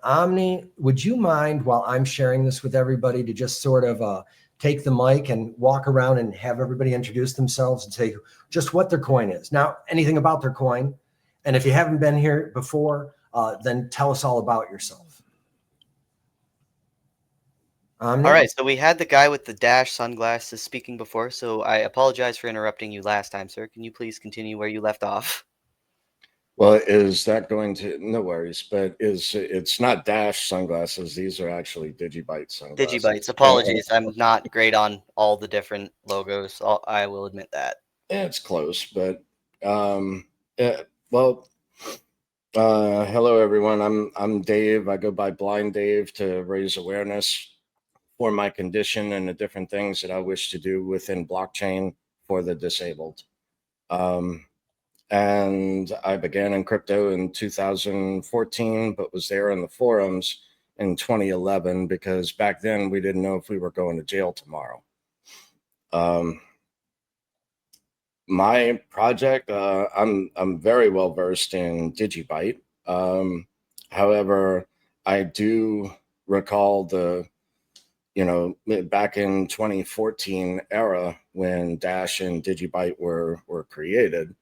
Omni, would you mind, while I'm sharing this with everybody, to just sort of take the mic and walk around and have everybody introduce themselves and say just what their coin is? Now, anything about their coin. And if you haven't been here before, then tell us all about yourself. Omni? All right, so we had the guy with the Dash sunglasses speaking before, so I apologize for interrupting you last time, sir. Can you please continue where you left off? Well, is that going to, no worries, but it's not Dash sunglasses. These are actually Digibyte sunglasses. Digibytes, apologies. I'm not great on all the different logos. I will admit that. It's close, but well, hello everyone. I'm Dave. I go by Blind Dave to raise awareness for my condition and the different things that I wish to do within blockchain for the disabled. And I began in crypto in 2014, but was there in the forums in 2011 because back then we didn't know if we were going to jail tomorrow. My project, I'm very well versed in Digibyte. However, I do recall the, back in 2014 era when Dash and Digibyte were created.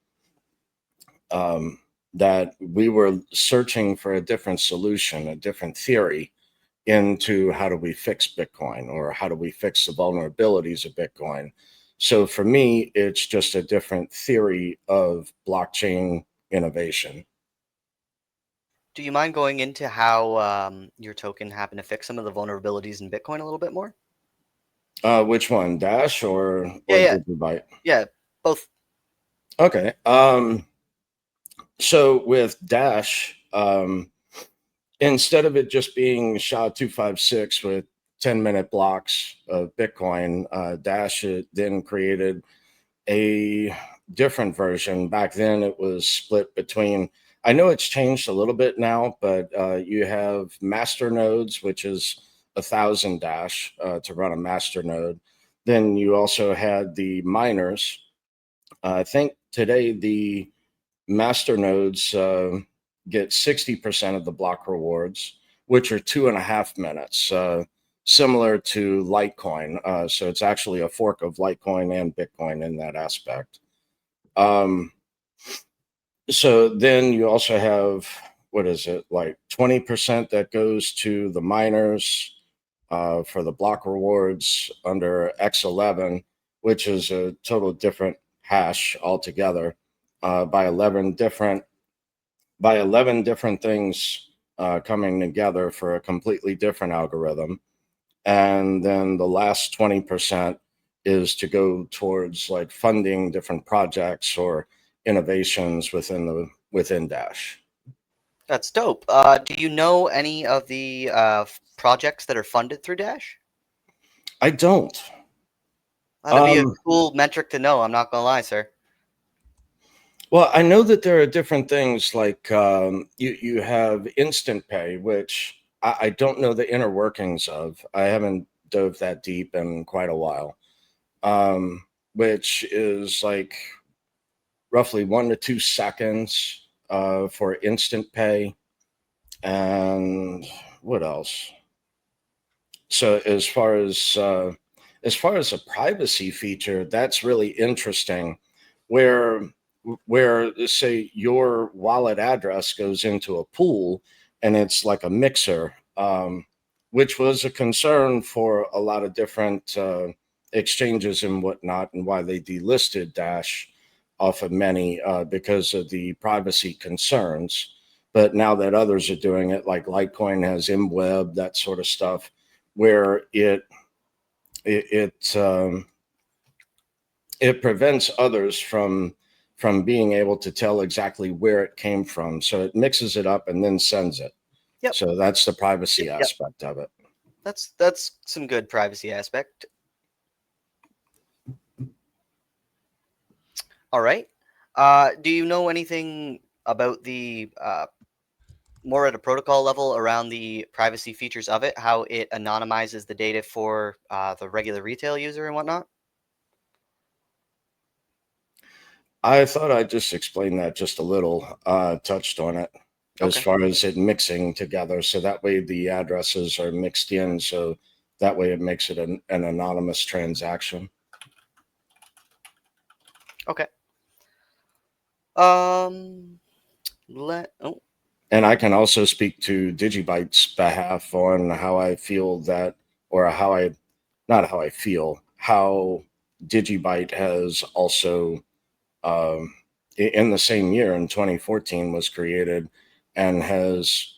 That we were searching for a different solution, a different theory into how do we fix Bitcoin or how do we fix the vulnerabilities of Bitcoin. So for me, it's just a different theory of blockchain innovation. Do you mind going into how your token happened to fix some of the vulnerabilities in Bitcoin a little bit more? Which one, Dash or Digibyte? Yeah, both. Okay. So with Dash, instead of it just being SHA-256 with 10-minute blocks of Bitcoin, Dash then created a different version. Back then it was split between, I know it's changed a little bit now, but you have master nodes, which is 1,000 Dash to run a master node. Then you also had the miners. I think today the master nodes get 60% of the block rewards, which are 2.5 minutes, similar to Litecoin. So it's actually a fork of Litecoin and Bitcoin in that aspect. So then you also have, what is it, like 20% that goes to the miners for the block rewards under X11, which is a total different hash altogether. By 11 different things coming together for a completely different algorithm. And then the last 20% is to go towards like funding different projects or innovations within Dash. That's dope. Do you know any of the projects that are funded through Dash? I don't. That'd be a cool metric to know. I'm not gonna lie, sir. Well, I know that there are different things like you have instant pay, which I don't know the inner workings of. I haven't dove that deep in quite a while, which is like roughly 1 to 2 seconds for instant pay. And what else? So as far as a privacy feature, that's really interesting, where say your wallet address goes into a pool and it's like a mixer, which was a concern for a lot of different exchanges and whatnot, and why they delisted Dash off of many because of the privacy concerns. But now that others are doing it, like Litecoin has MWeb, that sort of stuff, where it prevents others from being able to tell exactly where it came from. So it mixes it up and then sends it. Yep. So that's the privacy aspect of it. That's some good privacy aspect. All right. Do you know anything about the more at a protocol level around the privacy features of it, how it anonymizes the data for the regular retail user and whatnot? I thought I just explained that just a little, touched on it. as Okay. far as it mixing together. So that way the addresses are mixed in. So that way it makes it an anonymous transaction. Okay. Um. Oh. And I can also speak to Digibyte's behalf on how I feel that, or how I, not how I feel, how Digibyte has also, in the same year in 2014, was created and has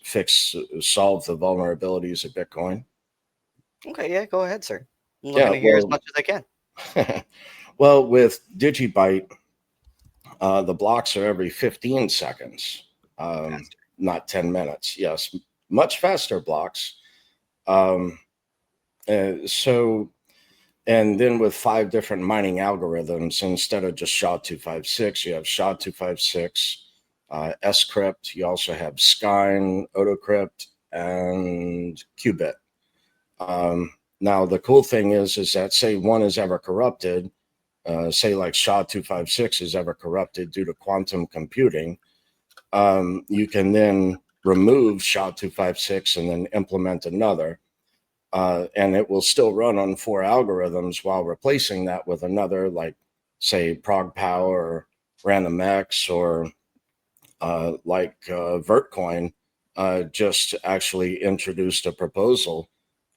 solved the vulnerabilities of Bitcoin. Okay. Yeah. Go ahead, sir. I'm looking Yeah, to hear as much as I can. well, with Digibyte, the blocks are every 15 seconds, Faster. not 10 minutes. Yes, much faster blocks. Um, so, and then with 5 different mining algorithms, instead of just SHA-256, you have SHA-256, scrypt. You also have Skyne, AutoCrypt, and Qubit. Now, the cool thing is that say one is ever corrupted, say like SHA-256 is ever corrupted due to quantum computing, you can then remove SHA-256 and then implement another. And it will still run on 4 algorithms while replacing that with another, like say ProgPower or RandomX, or Vertcoin just actually introduced a proposal,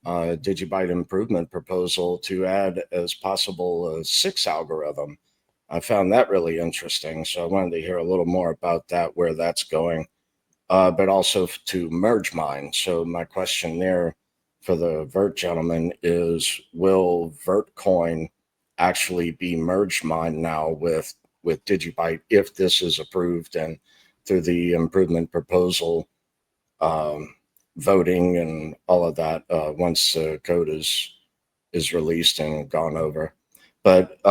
Digibyte improvement proposal, to add as possible a 6 algorithm. I found that really interesting, so I wanted to hear a little more about that, where that's going, but also to merge mine. So my question there for the Vert gentleman is, will Vertcoin actually be merged mine now with Digibyte if this is approved and through the improvement proposal, voting and all of that, once the code is released and gone over? But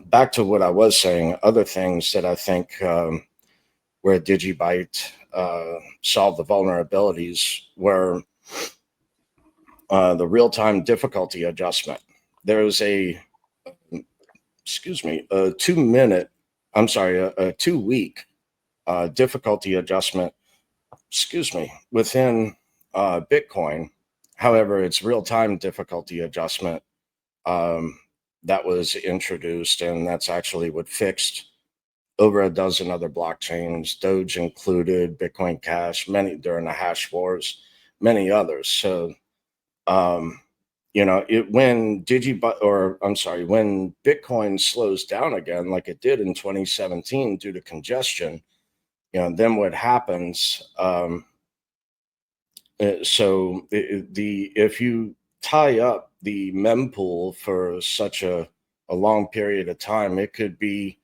back to what I was saying, other things that I think where Digibyte solved the vulnerabilities were the real-time difficulty adjustment. There's a 2-week difficulty adjustment, within Bitcoin. However, it's real-time difficulty adjustment that was introduced, and that's actually what fixed over a dozen other blockchains, Doge included, Bitcoin Cash, many during the hash wars, many others. So, when when Bitcoin slows down again, like it did in 2017 due to congestion, then what happens? If you tie up the mempool for such a long period of time, it could be,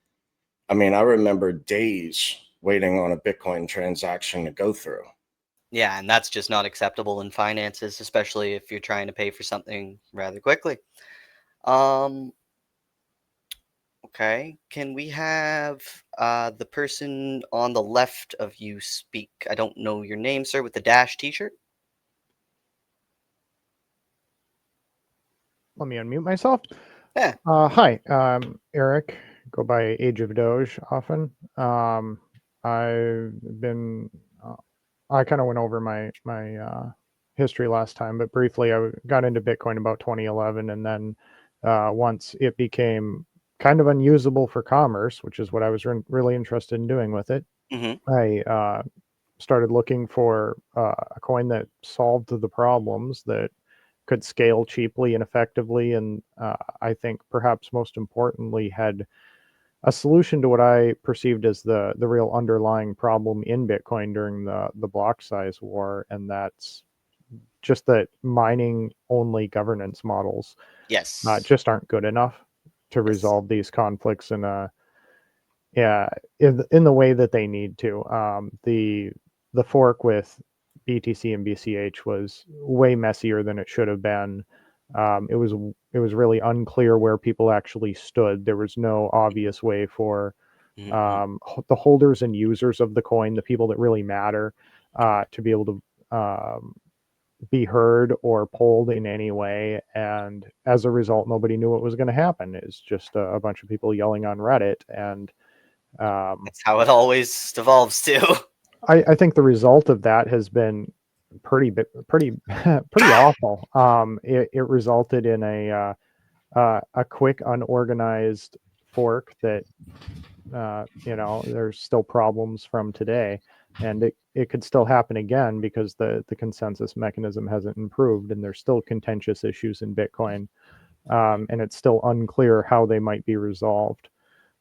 I mean, I remember days waiting on a Bitcoin transaction to go through. Yeah, and that's just not acceptable in finances, especially if you're trying to pay for something rather quickly. Um, okay. Can we have the person on the left of you speak? I don't know your name, sir, with the Dash t-shirt. Let me unmute myself. Yeah. Hi, Eric. Go by Age of Doge often. I've been. I kind of went over my history last time, but briefly, I got into Bitcoin about 2011, and then once it became kind of unusable for commerce, which is what I was really interested in doing with it, Mm-hmm. I started looking for a coin that solved the problems, that could scale cheaply and effectively, and I think perhaps most importantly had a solution to what I perceived as the real underlying problem in Bitcoin during the block size war, and that's just that mining only governance models Yes. just aren't good enough to Yes. resolve these conflicts in the way that they need to. The fork with BTC and BCH was way messier than it should have been. It was really unclear where people actually stood. There was no obvious way for Mm-hmm. the holders and users of the coin, the people that really matter, to be able to be heard or polled in any way. And as a result, nobody knew what was going to happen. It's just a bunch of people yelling on Reddit. And That's how it always devolves too. I think the result of that has been pretty awful. It resulted in a quick, unorganized fork that there's still problems from today, and it could still happen again because the consensus mechanism hasn't improved, and there's still contentious issues in Bitcoin, and it's still unclear how they might be resolved.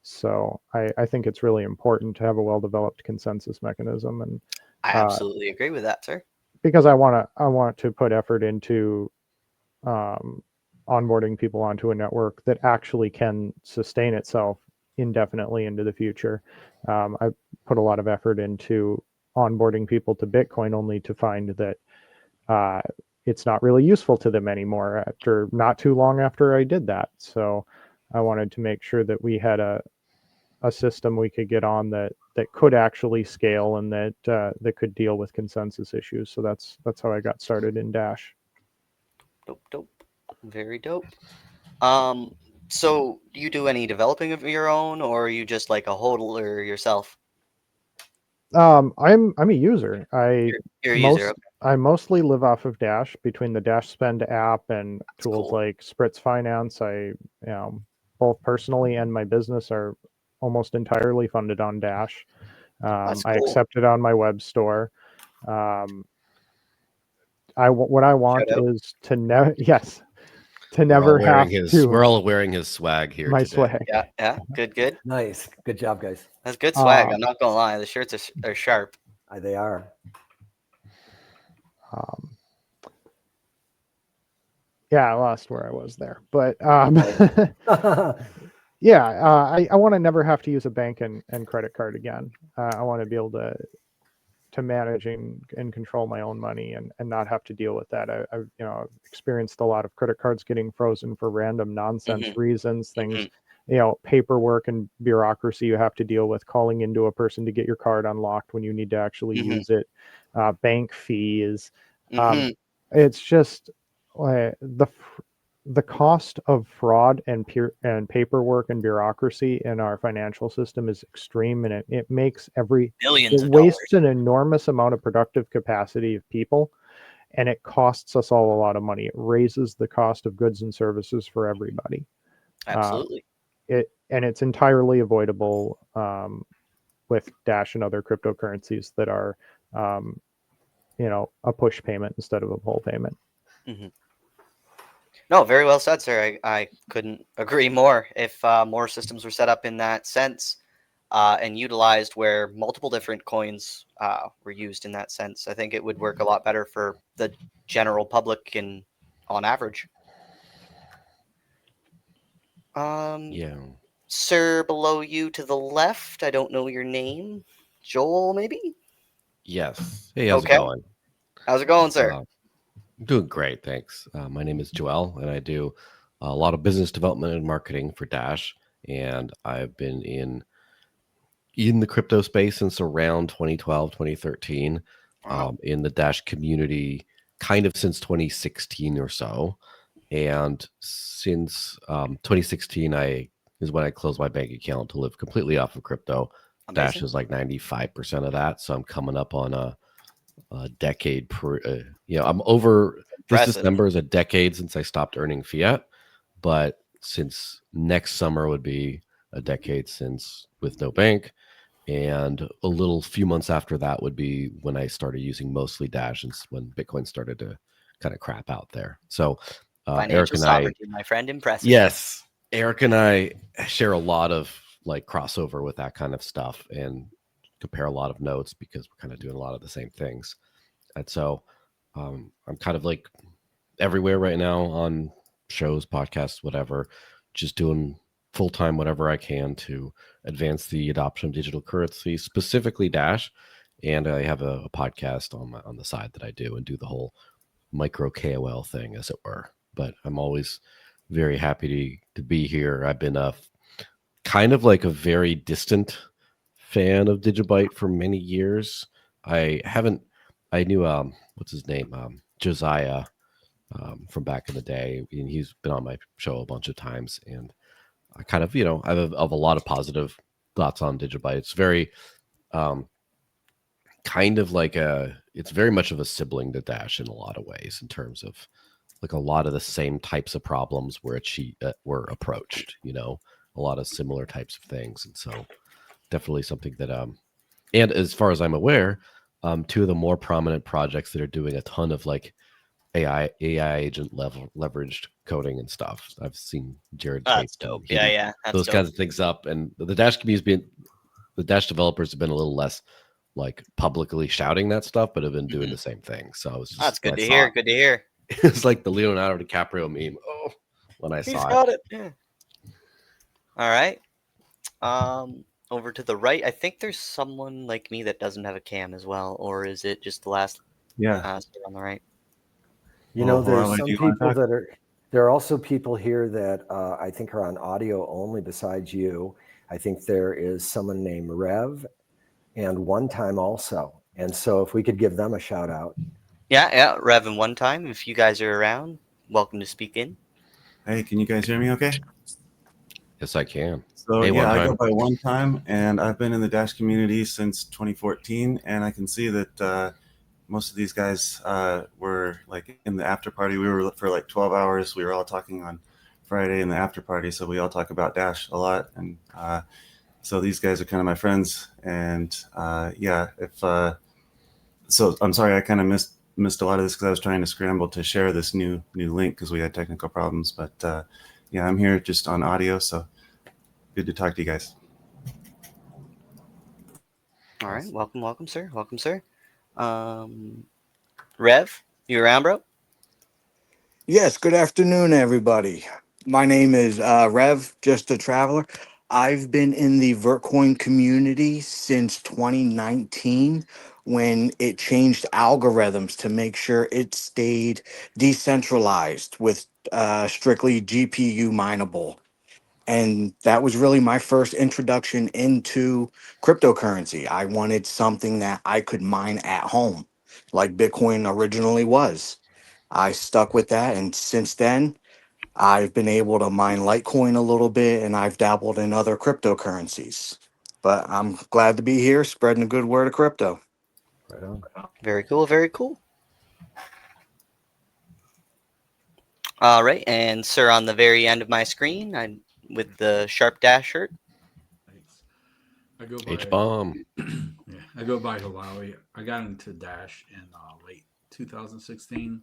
So I think it's really important to have a well-developed consensus mechanism, and I absolutely agree with that, sir. because I want to put effort into onboarding people onto a network that actually can sustain itself indefinitely into the future. I put a lot of effort into onboarding people to Bitcoin, only to find that it's not really useful to them anymore after not too long after I did that. So I wanted to make sure that we had a system we could get on that could actually scale and that could deal with consensus issues. So that's how I got started in Dash. Dope. Very dope. So do you do any developing of your own, or are you just like a hodler yourself? I'm a user. You're a user. Okay. I mostly live off of Dash. Between the Dash Spend app and tools cool. like Spritz Finance, I both personally and my business are almost entirely funded on Dash. That's I cool. accept it on my web store. What I want Shout out. is to never never have to We're all wearing his swag here my today. swag. Yeah. Good. Nice. Good job, guys. That's good swag. I'm not gonna lie. The shirts are sharp. They are. Yeah, I lost where I was there, but yeah, I want to never have to use a bank and credit card again. I want to be able to manage and control my own money and not have to deal with that. I've experienced a lot of credit cards getting frozen for random nonsense reasons, things, paperwork and bureaucracy you have to deal with, calling into a person to get your card unlocked when you need to actually use it, bank fees. It's just the cost of fraud and paperwork and bureaucracy in our financial system is extreme, and it makes Billions of wastes an enormous amount of productive capacity of people, and it costs us all a lot of money. It raises the cost of goods and services for everybody. Absolutely. It's entirely avoidable with Dash and other cryptocurrencies that are a push payment instead of a pull payment. No, very well said, sir. I couldn't agree more. If more systems were set up in that sense and utilized where multiple different coins were used in that sense, I think it would work a lot better for the general public and on average. Yeah. Sir, below you to the left, I don't know your name. Joel, maybe? Yes. Hey, how's it Okay. going? How's it going, sir? I'm doing great, thanks. My name is Joel, and I do a lot of business development and marketing for Dash. And I've been in the crypto space since around 2012, 2013. Wow. In the Dash community, kind of since 2016 or so. And since 2016, is when I closed my bank account to live completely off of crypto. Amazing. Dash is like 95% of that, so I'm coming up on a decade I'm over Impressive. this December is a decade since I stopped earning fiat, but since next summer would be a decade since with no bank, and a little few months after that would be when I started using mostly Dash, and when Bitcoin started to kind of crap out there. So Financial Eric and sovereignty, my friend, impressive. Yes, Eric and I share a lot of like crossover with that kind of stuff and compare a lot of notes because we're kind of doing a lot of the same things. And so I'm kind of like everywhere right now on shows, podcasts, whatever, just doing full-time whatever I can to advance the adoption of digital currency, specifically Dash. And I have a podcast on the side that I do and do the whole micro KOL thing, as it were. But I'm always very happy to be here. I've been kind of like a very distant fan of Digibyte for many years. I knew what's his name, Josiah, from back in the day, and he's been on my show a bunch of times, and I kind of I have a lot of positive thoughts on Digibyte. It's very kind of like it's very much of a sibling to Dash in a lot of ways in terms of like a lot of the same types of problems were approached, a lot of similar types of things. And so definitely something that, and as far as I'm aware, two of the more prominent projects that are doing a ton of like AI agent level leveraged coding and stuff. I've seen Jared tape That's dope. Yeah, that's those dope. kinds of things up, and the Dash community the Dash developers have been a little less like publicly shouting that stuff, but have been doing the same thing. So I was just That's good when to I hear. saw Good to hear. it, it's like the Leonardo DiCaprio meme. Oh, when I He's saw got it. Yeah. All right. Over to the right. I think there's someone like me that doesn't have a cam as well, or is it just the last Yeah. on the right? There's Harlan, some do you wanna people talk? that are, there are also people here that I think are on audio only besides you. I think there is someone named Rev and One Time also. And so if we could give them a shout out. Yeah. Rev and One Time. If you guys are around, welcome to speak in. Hey, can you guys hear me okay? yes, I can. So Hey, yeah, One I go Time. by One Time, and I've been in the Dash community since 2014, and I can see that most of these guys were like in the after party. We were for like 12 hours. We were all talking on Friday in the after party, so we all talk about Dash a lot, and so these guys are kind of my friends. And yeah, if so, I'm sorry I kind of missed a lot of this because I was trying to scramble to share this new link because we had technical problems. But yeah, I'm here just on audio, so good to talk to you guys. All right. Welcome, sir. Welcome, sir. Rev, you around, bro? Yes, good afternoon, everybody. My name is Rev, just a traveler. I've been in the Vertcoin community since 2019 when it changed algorithms to make sure it stayed decentralized with strictly GPU mineable. And that was really my first introduction into cryptocurrency. I wanted something that I could mine at home, like Bitcoin originally was. I stuck with that, and since then, I've been able to mine Litecoin a little bit, and I've dabbled in other cryptocurrencies. But I'm glad to be here, spreading the good word of crypto. Right on. Very cool. Very cool. All right, and sir, on the very end of my screen, I'm with the Sharp Dash shirt. Thanks. I go H by bomb. yeah, I go by Hawaii. I got into Dash in late 2016.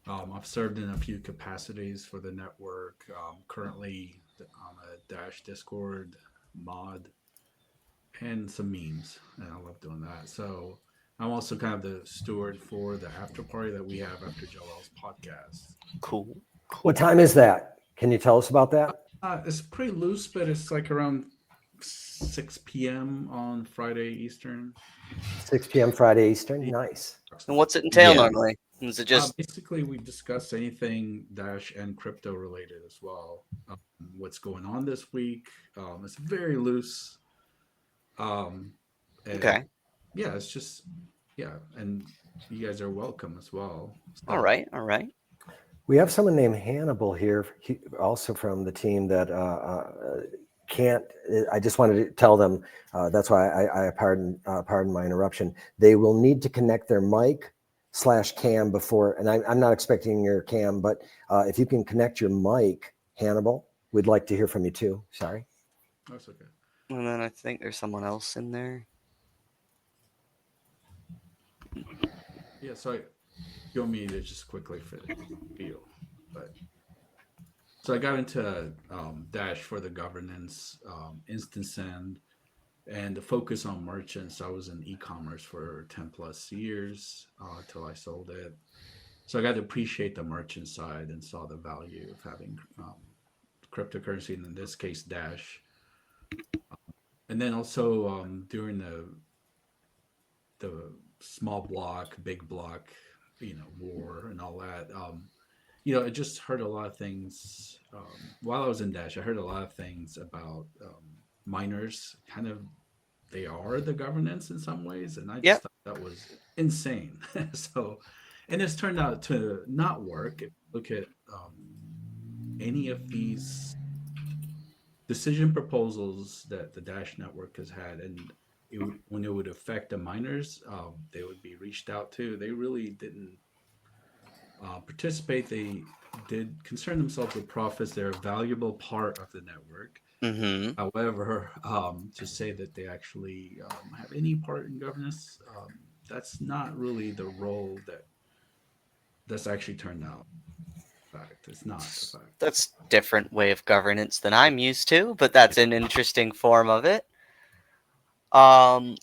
I've served in a few capacities for the network. Currently, I'm a Dash Discord mod and some memes, and I love doing that. So I'm also kind of the steward for the after party that we have after Joel's podcast. Cool. What time is that? Can you tell us about that? It's pretty loose, but it's like around 6 p.m. on Friday Eastern. 6 p.m. Friday Eastern. Nice. And what's it entail Yeah. normally? Is it just Basically, we discuss anything Dash and crypto related as well. What's going on this week? It's very loose. And okay? Yeah, it's just and you guys are welcome as well. All right. We have someone named Hannibal here, also from the team that can't. I just wanted to tell them. That's why I pardon my interruption. They will need to connect their mic/cam before, and I'm not expecting your cam, but if you can connect your mic, Hannibal, we'd like to hear from you too. Sorry. That's okay. And then I think there's someone else in there. Yeah, so you want me to just quickly feel, but so I got into Dash for the governance, instance and the focus on merchants. I was in e-commerce for 10 plus years till I sold it. So I got to appreciate the merchant side and saw the value of having cryptocurrency, and in this case, Dash. And then also during the small block, big block, war and all that. I just heard a lot of things while I was in Dash. I heard a lot of things about miners. Kind of, they are the governance in some ways, and I just thought that was insane. So, and it's turned out to not work. If you look at any of these decision proposals that the Dash network has had, and when it would affect the miners, they would be reached out to. They really didn't participate. They did concern themselves with profits. They're a valuable part of the network. Mm-hmm. However, to say that they actually have any part in governance, that's not really the role that's actually turned out. Fact, it's not the fact. That's different way of governance than I'm used to, but that's an interesting form of it. So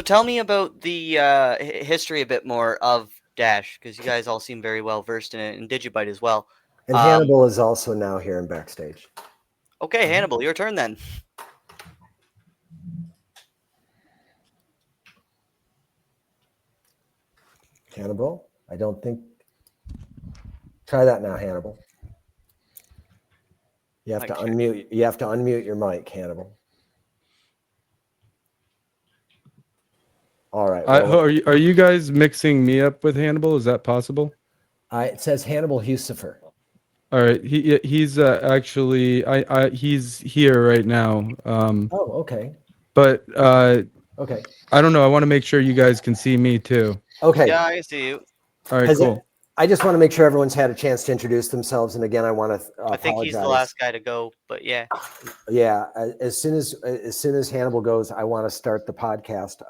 tell me about the history a bit more of Dash, because you guys all seem very well versed in it, and Digibyte as well. And Hannibal is also now here in backstage. Okay, Hannibal, your turn then. Hannibal, I don't think. Try that now, Hannibal. You have to unmute. You have to unmute your mic, Hannibal. All right. Well, are you guys mixing me up with Hannibal? Is that possible? it says Hannibal Husifer. All right, he's actually he's here right now. Oh, okay. But Okay. I don't know. I want to make sure you guys can see me too. Okay. Yeah, I see you. All right, cool. I just want to make sure everyone's had a chance to introduce themselves. And again, I want to apologize. I think he's the last guy to go, but yeah. Yeah. As soon as Hannibal goes, I want to start the podcast.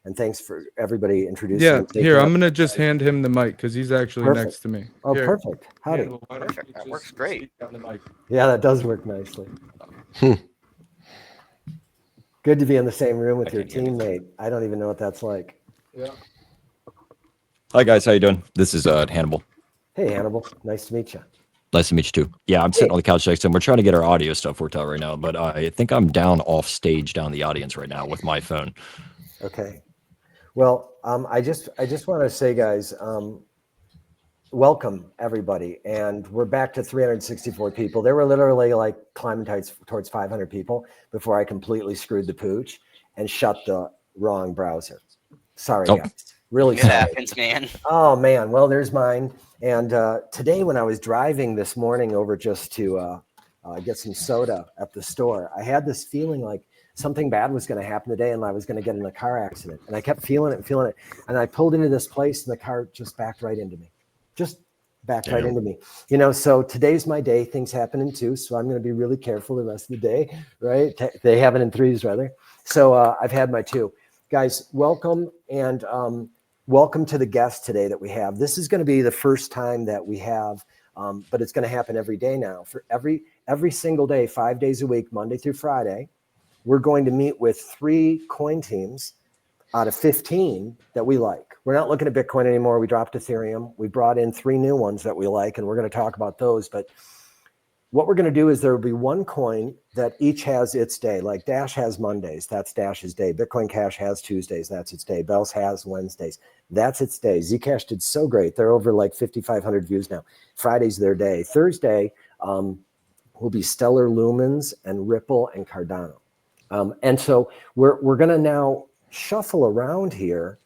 And thanks for everybody introducing. Yeah, here, I'm going to just hand him the mic because he's actually Perfect. next to me. Oh, Here. perfect. Howdy. Hannibal, why don't Perfect. you That just works great. speak on the mic? Yeah, that does work nicely. Good to be in the same room with your teammate. I don't even know what that's like. Yeah. Hi guys, how you doing? This is Hannibal. Hey, Hannibal. Nice to meet you. Nice to meet you too. Yeah, I'm sitting on the couch next to him. We're trying to get our audio stuff worked out right now, but I think I'm down off stage down the audience right now with my phone. Okay. Well, I just want to say, guys, welcome everybody, and we're back to 364 people. There were literally like climbing towards 500 people before I completely screwed the pooch and shut the wrong browser. Sorry, guys. Really It sorry. happens, man. Oh man. Well, there's mine. And today, when I was driving this morning over just to get some soda at the store, I had this feeling like something bad was going to happen today and I was going to get in a car accident. And I kept feeling it. And I pulled into this place and the car just backed right into me. Right into me. You know, so today's my day. Things happen in twos. So I'm going to be really careful the rest of the day, right? They happen in threes, rather. So I've had my two. Guys, welcome. And welcome to the guest today that we have. This is going to be the first time that we have, but it's going to happen every day now. For every single day, 5 days a week, Monday through Friday, we're going to meet with 3 coin teams out of 15 that we like. We're not looking at Bitcoin anymore. We dropped Ethereum. We brought in 3 new ones that we like, and we're going to talk about those. But what we're going to do is there will be one coin that each has its day. Like Dash has Mondays. That's Dash's day. Bitcoin Cash has Tuesdays. That's its day. Bells has Wednesdays. That's its day. Zcash did so great. They're over like 5,500 views now. Friday's their day. Thursday will be Stellar Lumens and Ripple and Cardano. And so we're going to now shuffle around here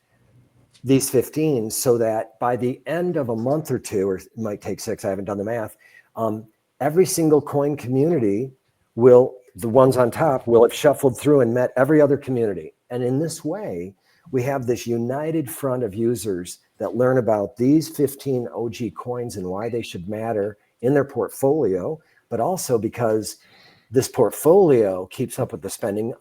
these 15 so that by the end of a month or two, or it might take 6, I haven't done the math, every single coin community the ones on top will have shuffled through and met every other community. And in this way, we have this united front of users that learn about these 15 OG coins and why they should matter in their portfolio, but also because this portfolio keeps up with the spending,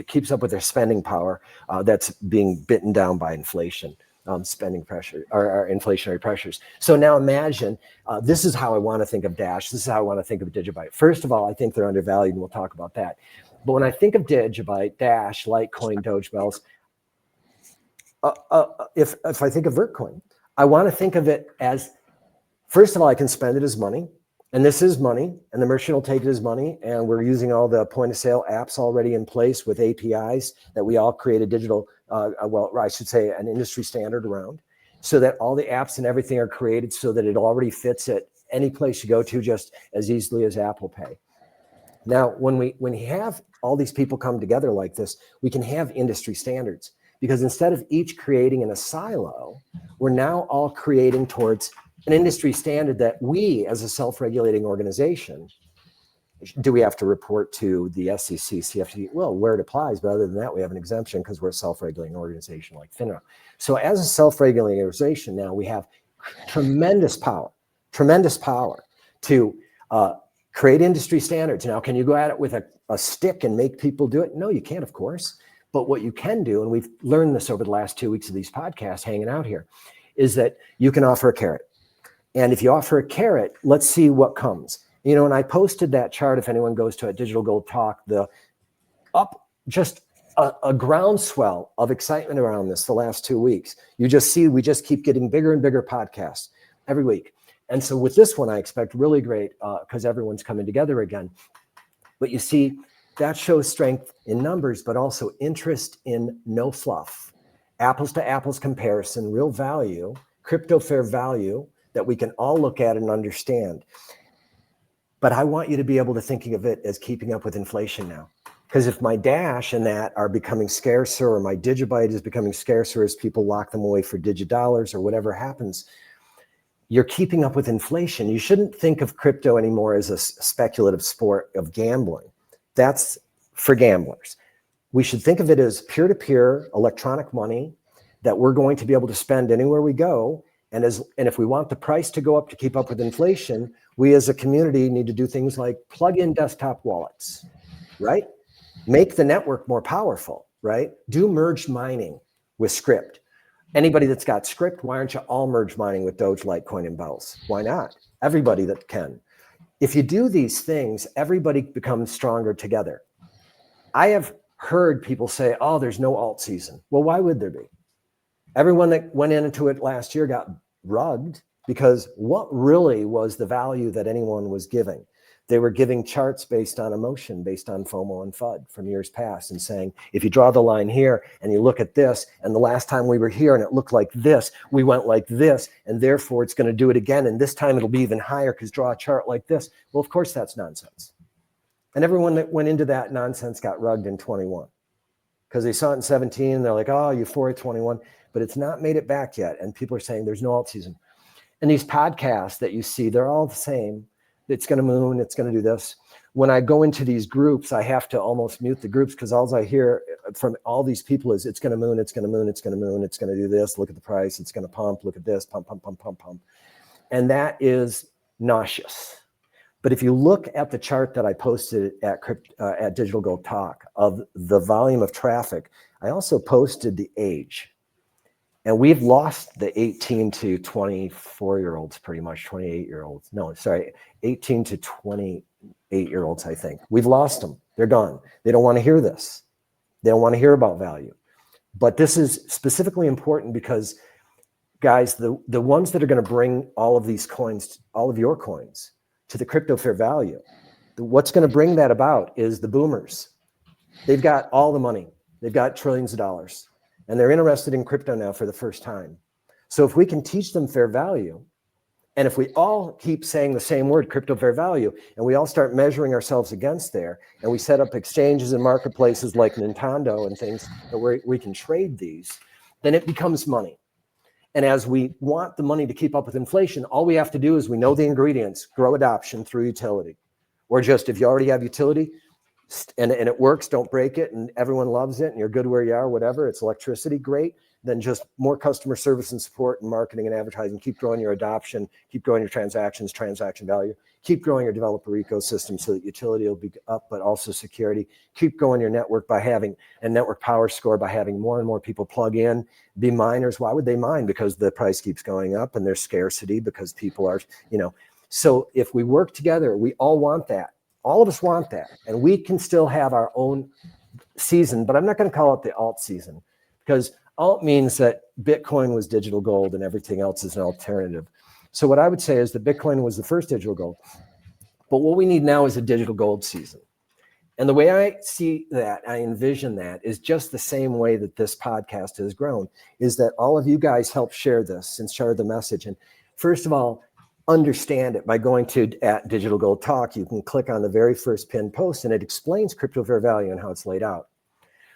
keeps up with their spending power that's being bitten down by inflation, spending pressure or inflationary pressures. So now imagine, this is how I want to think of Dash. This is how I want to think of Digibyte. First of all, I think they're undervalued, and we'll talk about that. But when I think of Digibyte, Dash, Litecoin, Doge Bells, if I think of Vertcoin, I want to think of it as, first of all, I can spend it as money. And this is money, and the merchant will take it as money. And we're using all the point of sale apps already in place with APIs that we all create a digital, I should say an industry standard around, so that all the apps and everything are created so that it already fits at any place you go to just as easily as Apple Pay. Now, when we have all these people come together like this, we can have industry standards, because instead of each creating in a silo, we're now all creating towards an industry standard that we, as a self-regulating organization, do we have to report to the SEC, CFTC? Well, where it applies, but other than that, we have an exemption because we're a self-regulating organization like FINRA. So as a self-regulating organization now, we have tremendous power to create industry standards. Now, can you go at it with a stick and make people do it? No, you can't, of course. But what you can do, and we've learned this over the last 2 weeks of these podcasts hanging out here, is that you can offer a carrot. And if you offer a carrot, let's see what comes. You know, and I posted that chart, if anyone goes to a Digital Gold Talk, just a groundswell of excitement around this the last 2 weeks. You just see, we just keep getting bigger and bigger podcasts every week. And so with this one, I expect really great because everyone's coming together again. But you see, that shows strength in numbers, but also interest in no fluff, apples to apples comparison, real value, crypto fair value that we can all look at and understand. But I want you to be able to thinking of it as keeping up with inflation now. Because if my Dash and that are becoming scarcer, or my Digibyte is becoming scarcer as people lock them away for DigiDollars or whatever happens, you're keeping up with inflation. You shouldn't think of crypto anymore as a speculative sport of gambling. That's for gamblers. We should think of it as peer-to-peer electronic money that we're going to be able to spend anywhere we go. And if we want the price to go up to keep up with inflation, we as a community need to do things like plug in desktop wallets, right? Make the network more powerful, right? Do merged mining with Script. Anybody that's got Script, why aren't you all merge mining with Doge, Litecoin, and Bells? Why not? Everybody that can. If you do these things, everybody becomes stronger together. I have heard people say, oh, there's no alt season. Well, why would there be? Everyone that went into it last year got rugged because what really was the value that anyone was giving? They were giving charts based on emotion, based on FOMO and FUD from years past, and saying, if you draw the line here and you look at this, and the last time we were here and it looked like this, we went like this, and therefore it's going to do it again, and this time it'll be even higher because draw a chart like this. Well, of course that's nonsense. And everyone that went into that nonsense got rugged in 21 because they saw it in 17 and they're like, oh, euphoria 21, but it's not made it back yet. And people are saying there's no alt season. And these podcasts that you see, they're all the same. It's going to moon, it's going to do this. When I go into these groups, I have to almost mute the groups because all I hear from all these people is it's going to moon, it's going to moon, it's going to moon, it's going to do this, look at the price, it's going to pump, look at this, pump, pump, pump, pump, pump. And that is nauseous. But if you look at the chart that I posted at Digital Gold Talk of the volume of traffic, I also posted the age. And we've lost the 18 to 24-year-olds pretty much, 28-year-olds. No, sorry, 18 to 28-year-olds, I think. We've lost them. They're gone. They don't want to hear this. They don't want to hear about value. But this is specifically important because, guys, the ones that are going to bring all of these coins, all of your coins, to the crypto fair value, what's going to bring that about is the boomers. They've got all the money. They've got trillions of dollars. And they're interested in crypto now for the first time. So if we can teach them fair value, and if we all keep saying the same word, crypto fair value, and we all start measuring ourselves against there, and we set up exchanges and marketplaces like Nintendo and things where we can trade these, then it becomes money. And as we want the money to keep up with inflation, all we have to do is we know the ingredients, grow adoption through utility. Or just if you already have utility, and it works, don't break it, and everyone loves it, and you're good where you are, whatever, it's electricity, great. Then just more customer service and support and marketing and advertising. Keep growing your adoption, keep growing your transactions, transaction value, keep growing your developer ecosystem so that utility will be up, but also security. Keep growing your network by having a network power score, by having more and more people plug in, be miners. Why would they mine? Because the price keeps going up and there's scarcity because people are, so if we work together, we all want that. All of us want that, and we can still have our own season, but I'm not going to call it the alt season because alt means that Bitcoin was digital gold and everything else is an alternative. So what I would say is that Bitcoin was the first digital gold, but what we need now is a digital gold season. And the way I see that, I envision that is just the same way that this podcast has grown, is that all of you guys help share this and share the message. And first of all, understand it by going to at Digital Gold Talk. You can click on the very first pinned post and it explains crypto fair value and how it's laid out.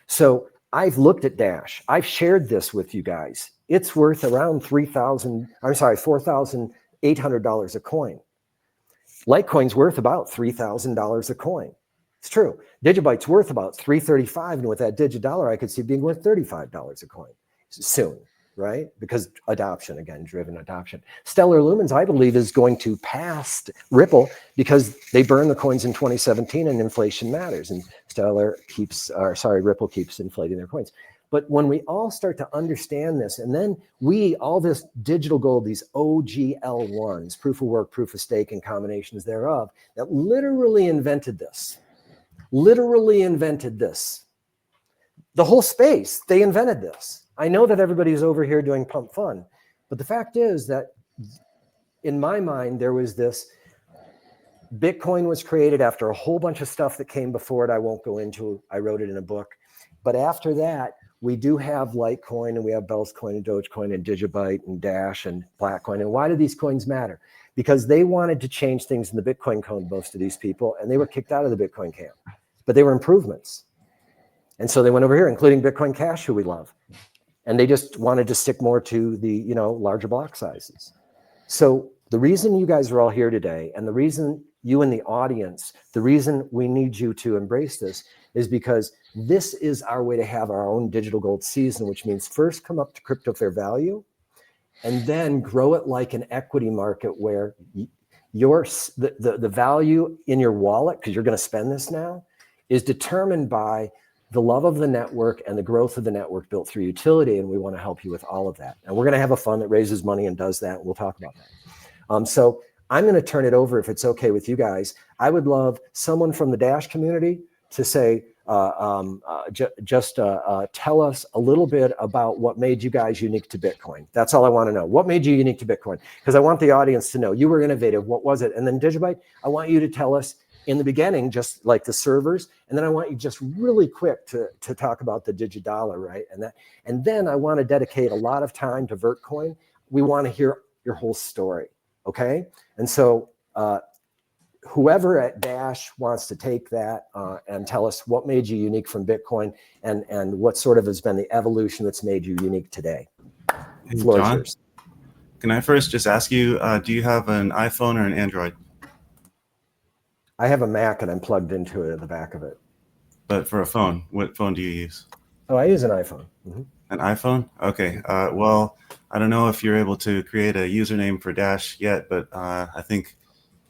So I've looked at Dash. I've shared this with you guys. It's worth around $4,800 a coin. Litecoin's worth about $3,000 a coin. It's true. Digibyte's worth about $335, and with that DigiDollar, I could see it being worth $35 a coin soon, right? Because adoption, again, driven adoption. Stellar Lumens, I believe, is going to pass Ripple because they burned the coins in 2017 and inflation matters. And Ripple keeps inflating their coins. But when we all start to understand this, and then all this digital gold, these OGL1s, proof of work, proof of stake, and combinations thereof, that literally invented this. The whole space, they invented this. I know that everybody's over here doing pump fun, but the fact is that in my mind, there was this, Bitcoin was created after a whole bunch of stuff that came before it. I won't go into, I wrote it in a book. But after that, we do have Litecoin, and we have Bell's Coin and Dogecoin and Digibyte and Dash and Blackcoin. And why do these coins matter? Because they wanted to change things in the Bitcoin code, most of these people, and they were kicked out of the Bitcoin camp. But they were improvements. And so they went over here, including Bitcoin Cash, who we love. And they just wanted to stick more to the, larger block sizes. So the reason you guys are all here today, and the reason you in the audience, the reason we need you to embrace this is because this is our way to have our own digital gold season, which means first come up to crypto fair value and then grow it like an equity market where the value in your wallet, because you're going to spend this now, is determined by the love of the network and the growth of the network built through utility. And we want to help you with all of that. And we're going to have a fund that raises money and does that. We'll talk about that. So I'm going to turn it over, if it's okay with you guys. I would love someone from the Dash community to say, tell us a little bit about what made you guys unique to Bitcoin. That's all I want to know. What made you unique to Bitcoin? Because I want the audience to know you were innovative. What was it? And then Digibyte, I want you to tell us in the beginning, just like the servers. And then I want you just really quick to talk about the DigiDollar, right? And then I want to dedicate a lot of time to Vertcoin. We want to hear your whole story. Okay. And so, whoever at Dash wants to take that and tell us what made you unique from Bitcoin and what sort of has been the evolution that's made you unique today. Hey, Floor is John, yours. can I first just ask you, do you have an iPhone or an Android? I have a Mac and I'm plugged into it at the back of it. But for a phone, what phone do you use? Oh, I use an iPhone. Mm-hmm. An iPhone? Okay. Well, I don't know if you're able to create a username for Dash yet, but I think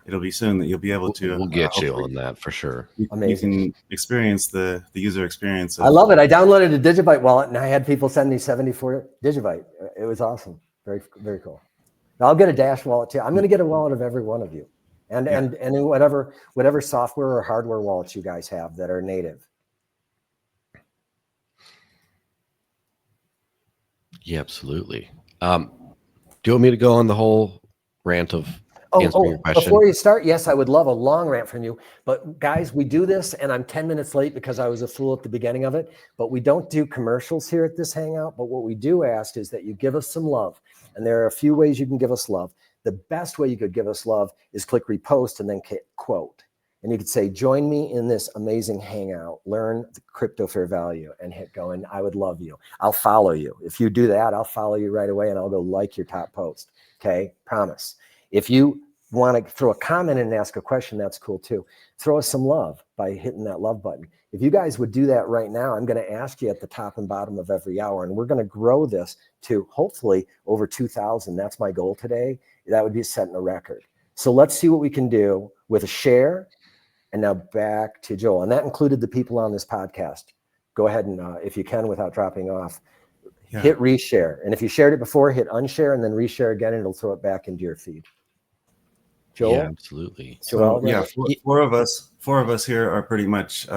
it'll be soon that you'll be able to. We'll get you on that for sure. You can experience the user experience. I love it. I downloaded a Digibyte wallet and I had people send me 74 Digibyte. It was awesome. Very, very cool. Now I'll get a Dash wallet too. I'm going to get a wallet of every one of you, and whatever software or hardware wallets you guys have that are native. Yeah, absolutely. Do you want me to go on the whole rant of answering your question? Before you start, yes, I would love a long rant from you. But guys, we do this, and I'm 10 minutes late because I was a fool at the beginning of it. But we don't do commercials here at this Hangout. But what we do ask is that you give us some love. And there are a few ways you can give us love. The best way you could give us love is click repost and then quote. And you could say, join me in this amazing Hangout, learn the crypto fair value, and hit go. And I would love you. I'll follow you. If you do that, I'll follow you right away and I'll go like your top post. Okay, promise. If you want to throw a comment and ask a question, that's cool too. Throw us some love by hitting that love button. If you guys would do that right now, I'm going to ask you at the top and bottom of every hour, and we're going to grow this to hopefully over 2,000. That's my goal today. That would be setting a record. So let's see what we can do with a share. And now back to Joel. And that included the people on this podcast. Go ahead and, if you can, without dropping off, hit reshare. And if you shared it before, hit unshare and then reshare again, and it'll throw it back into your feed. Joel? Yeah, absolutely. So, four of us here are pretty much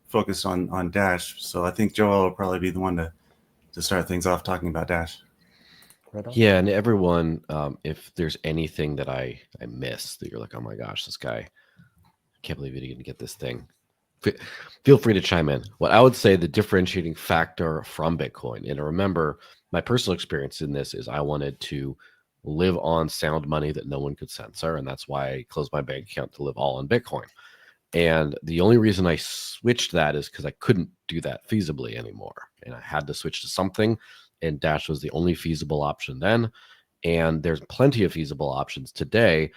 focused on Dash. So I think Joel will probably be the one to start things off talking about Dash. Right on. Yeah, and everyone, if there's anything that I miss that you're like, oh my gosh, this guy, I can't believe he didn't get this thing. Feel free to chime in. What I would say the differentiating factor from Bitcoin, and remember, my personal experience in this is I wanted to live on sound money that no one could censor, and that's why I closed my bank account to live all on Bitcoin. And the only reason I switched that is because I couldn't do that feasibly anymore, and I had to switch to something, and Dash was the only feasible option then. And there's plenty of feasible options today,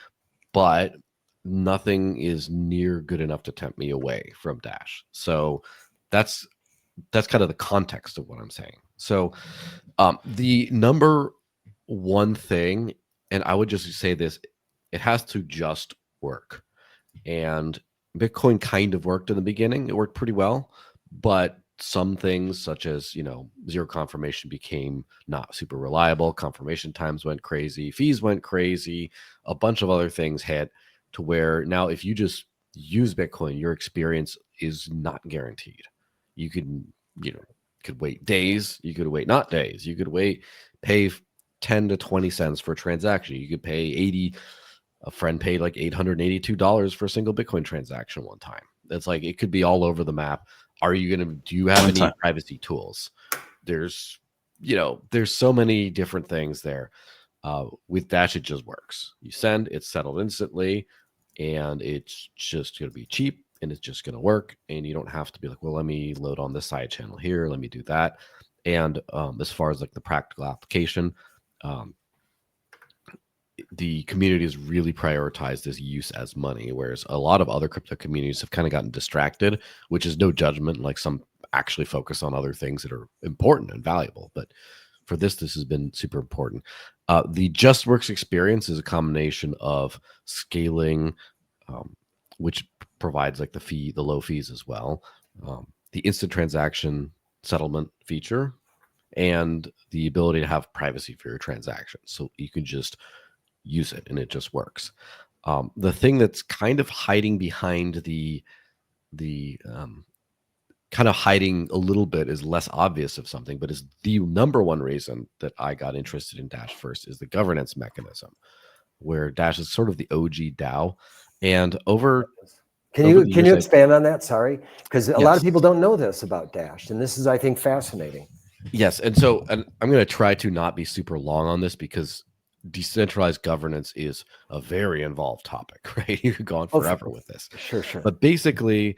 but nothing is near good enough to tempt me away from Dash. So that's kind of the context of what I'm saying. So the number one thing, and I would just say this, it has to just work. And Bitcoin kind of worked in the beginning. It worked pretty well, but some things such as, zero confirmation became not super reliable. Confirmation times went crazy. Fees went crazy. A bunch of other things hit to where now if you just use Bitcoin, your experience is not guaranteed. You could wait days. You could wait not days. You could pay 10 to 20 cents for a transaction. You could pay 80. A friend paid like $882 for a single Bitcoin transaction one time. That's like, it could be all over the map. Do you have any privacy tools? There's so many different things there. With Dash, it just works. You send, it's settled instantly, and it's just going to be cheap, and it's just going to work. And you don't have to be like, well, let me load on this side channel here. Let me do that. And as far as like the practical application, the community has really prioritized this use as money, whereas a lot of other crypto communities have kind of gotten distracted, which is no judgment. Like, some actually focus on other things that are important and valuable. But for this has been super important. The JustWorks experience is a combination of scaling, which provides like the low fees as well, the instant transaction settlement feature, and the ability to have privacy for your transactions. So you can just use it and it just works. The thing that's kind of hiding behind the kind of hiding a little bit is less obvious of something, but is the number one reason that I got interested in Dash first is the governance mechanism, where Dash is sort of the OG DAO. And can you expand on that? Sorry, because a lot of people don't know this about Dash, and this is, I think, fascinating. Yes, and I'm going to try to not be super long on this because decentralized governance is a very involved topic, right? You could go on forever with this. Sure. But basically,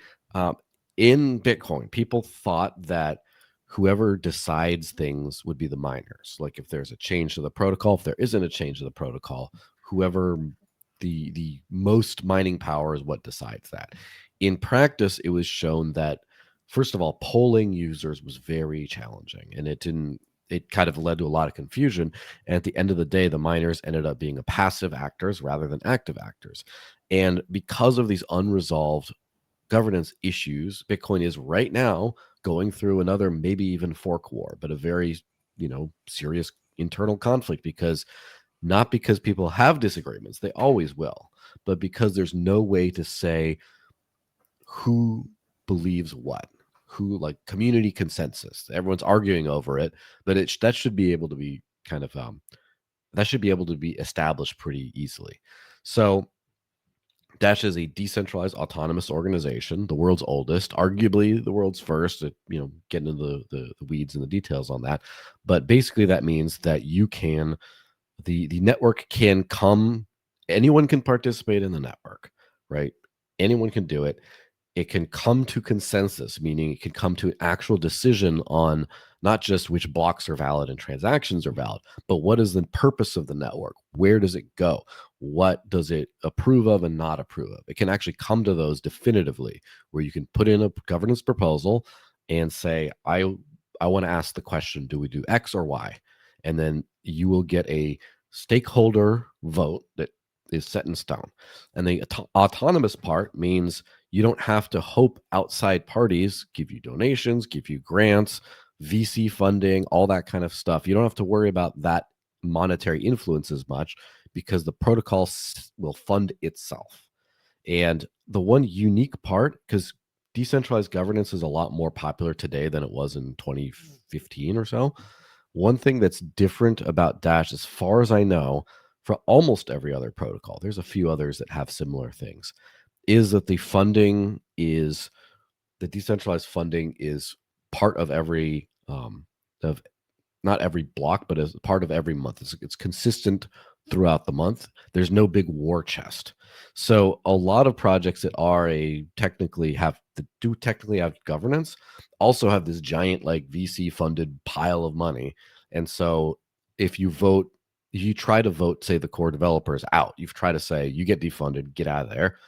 in Bitcoin, people thought that whoever decides things would be the miners. Like, if there's a change to the protocol, if there isn't a change to the protocol, whoever the most mining power is what decides that. In practice, it was shown that, first of all, polling users was very challenging, and it kind of led to a lot of confusion. And at the end of the day, the miners ended up being passive actors rather than active actors. And because of these unresolved governance issues, Bitcoin is right now going through another, maybe even fork war, but a very, serious internal conflict, not because people have disagreements, they always will, but because there's no way to say who believes what. Who, like, community consensus. Everyone's arguing over it, but that should be able to be kind of that should be able to be established pretty easily. So Dash is a decentralized autonomous organization, the world's oldest, arguably the world's first. Getting into the weeds and the details on that, but basically that means that the network can come. Anyone can participate in the network, right? Anyone can do it. It can come to consensus, meaning it can come to an actual decision on not just which blocks are valid and transactions are valid, but what is the purpose of the network? Where does it go? What does it approve of and not approve of? It can actually come to those definitively, where you can put in a governance proposal and say, I want to ask the question, do we do X or Y? And then you will get a stakeholder vote that is set in stone. And the autonomous part means you don't have to hope outside parties give you donations, give you grants, VC funding, all that kind of stuff. You don't have to worry about that monetary influence as much, because the protocol will fund itself. And the one unique part, because decentralized governance is a lot more popular today than it was in 2015 or so. One thing that's different about Dash, as far as I know, for almost every other protocol, there's a few others that have similar things, is that the decentralized funding is part of every of not every block, but as part of every month. It's consistent throughout the month. There's no big war chest. So a lot of projects that technically have governance also have this giant, like, VC funded pile of money. And so if you vote you try to vote, say, the core developers out. You've tried to say, you get defunded, get out of there.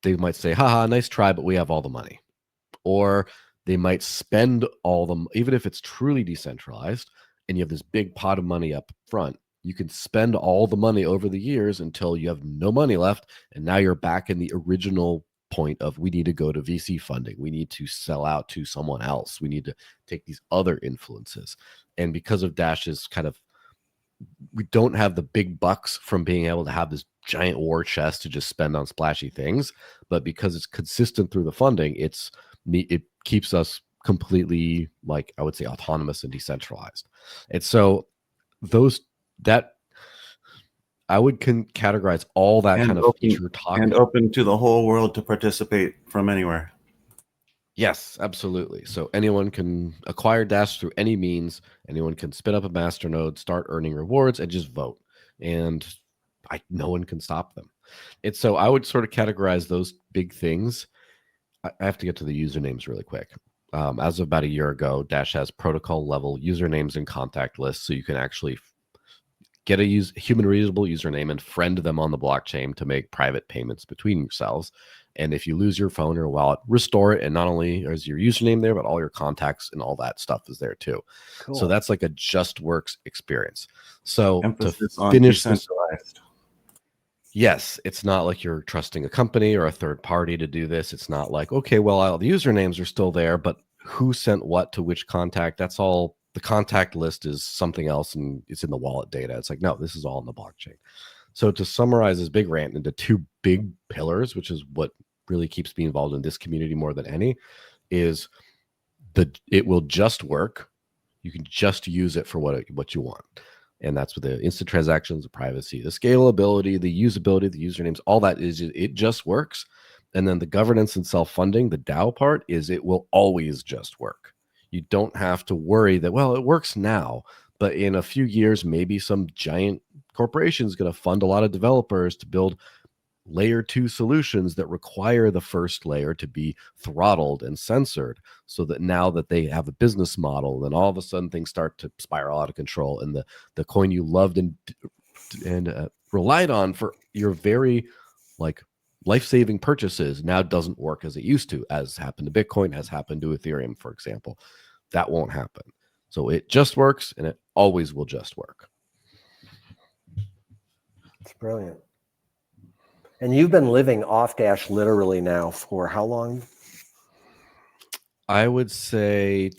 They might say, haha, nice try, but we have all the money. Or they might spend all them, even if it's truly decentralized and you have this big pot of money up front, you can spend all the money over the years until you have no money left. And now you're back in the original point of, we need to go to VC funding. We need to sell out to someone else. We need to take these other influences. And because of Dash's kind of, we don't have the big bucks from being able to have this giant war chest to just spend on splashy things, but because it's consistent through the funding, it keeps us completely, like, I would say, autonomous and decentralized. And so that I would categorize all that And kind of open, feature talk and open to the whole world to participate from anywhere. Yes, absolutely. So anyone can acquire Dash through any means. Anyone can spin up a masternode, start earning rewards, and just vote. And no one can stop them. And so I would sort of categorize those big things. I have to get to the usernames really quick. As of about a year ago, Dash has protocol level usernames and contact lists, so you can actually get a human readable username and friend them on the blockchain to make private payments between yourselves. And if you lose your phone or wallet, restore it. And not only is your username there, but all your contacts and all that stuff is there too. Cool. So that's like a just works experience. So Emphasis to on finish this, decentralized. yes, it's not like you're trusting a company or a third party to do this. It's not like, okay, well, all the usernames are still there, but who sent what to which contact? That's all. The contact list is something else, and it's in the wallet data. It's like, no, this is all in the blockchain. So to summarize this big rant into two big pillars, which is what really keeps me involved in this community more than any, is it will just work. You can just use it for what you want. And that's with the instant transactions, the privacy, the scalability, the usability, the usernames, all that it just works. And then the governance and self-funding, the DAO part, is it will always just work. You don't have to worry that, well, it works now, but in a few years, maybe some giant corporation is going to fund a lot of developers to build layer 2 solutions that require the first layer to be throttled and censored, so that now that they have a business model, then all of a sudden things start to spiral out of control, and the coin you loved and relied on for your very life-saving purchases now doesn't work as it used to, as happened to Bitcoin, as happened to Ethereum, for example. That won't happen. So it just works, and it always will just work. It's brilliant. And you've been living off Dash literally now for how long? I would say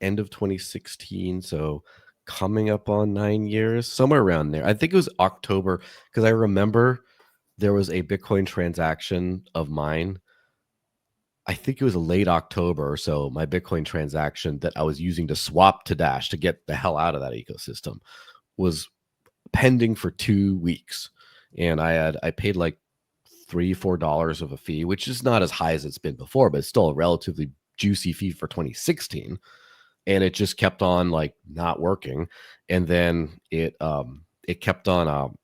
end of 2016. So coming up on 9 years, somewhere around there. I think it was October, because I remember there was a Bitcoin transaction of mine. I think it was late October or so, my Bitcoin transaction that I was using to swap to Dash to get the hell out of that ecosystem was pending for 2 weeks. And I paid like $3-4 of a fee, which is not as high as it's been before, but it's still a relatively juicy fee for 2016. And it just kept on not working. And then it kept on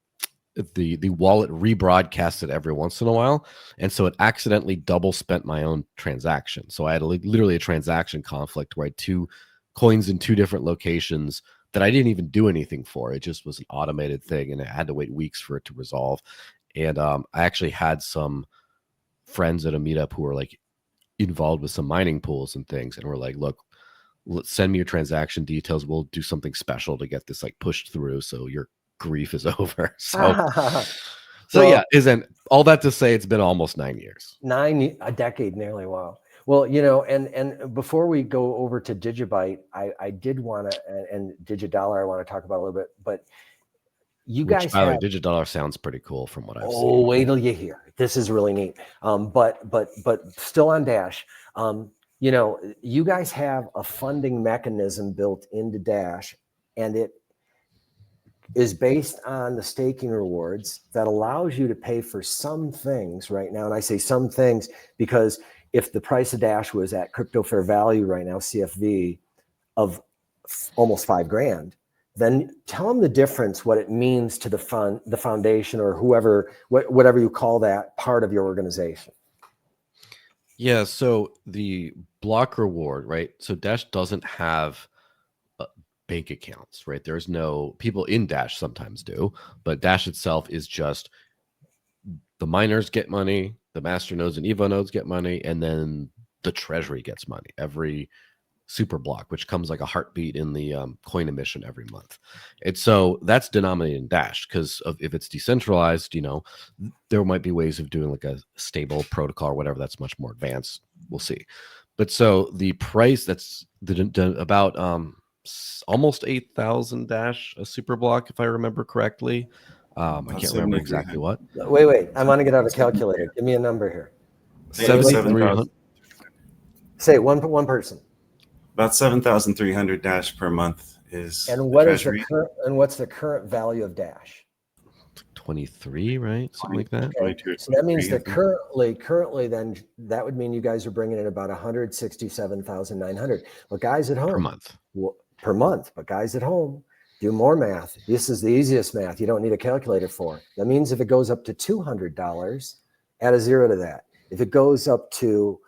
the wallet rebroadcasted every once in a while, and so it accidentally double spent my own transaction. So I had literally a transaction conflict where I had 2 coins in 2 different locations that I didn't even do anything for. It just was an automated thing, and I had to wait weeks for it to resolve. And I actually had some friends at a meetup who were involved with some mining pools and things, and were like, look, send me your transaction details. We'll do something special to get this pushed through, so your grief is over. So yeah, isn't all that to say it's been almost 9 years. A decade nearly. Wow. Well, and before we go over to Digibyte, I did want to, and Digidollar I want to talk about a little bit, but Which, guys by the way, have, Digidollar sounds pretty cool from what I've seen. oh, wait till you hear. This is really neat. But still on Dash, you guys have a funding mechanism built into Dash, and it is based on the staking rewards that allows you to pay for some things right now. And I say some things because if the price of Dash was at crypto fair value right now, CFV, of almost $5,000, then tell them the difference, what it means to the foundation, or whoever, whatever you call that part of your organization. Yeah. So the block reward, right? So Dash doesn't have bank accounts, right? There's no people in Dash sometimes do, but Dash itself is just the miners get money, the master nodes and Evo nodes get money, and then the treasury gets money every super block, which comes like a heartbeat in the coin emission every month. And so that's denominated in Dash because if it's decentralized, there might be ways of doing like a stable protocol or whatever that's much more advanced. We'll see. But so the price that's about almost 8,000 Dash a super block, if I remember correctly. I can't remember exactly what. Wait. I want to get out a calculator. Give me a number here. 7,300. Say it, one person. About 7,300 Dash per month is. And what's the current value of Dash? 23, right? Something like that. 22, so that means that currently then that would mean you guys are bringing in about 167,900. But guys at home per month, but guys at home, do more math. This is the easiest math. You don't need a calculator for. That means if it goes up to $200, add a zero to that. If it goes up to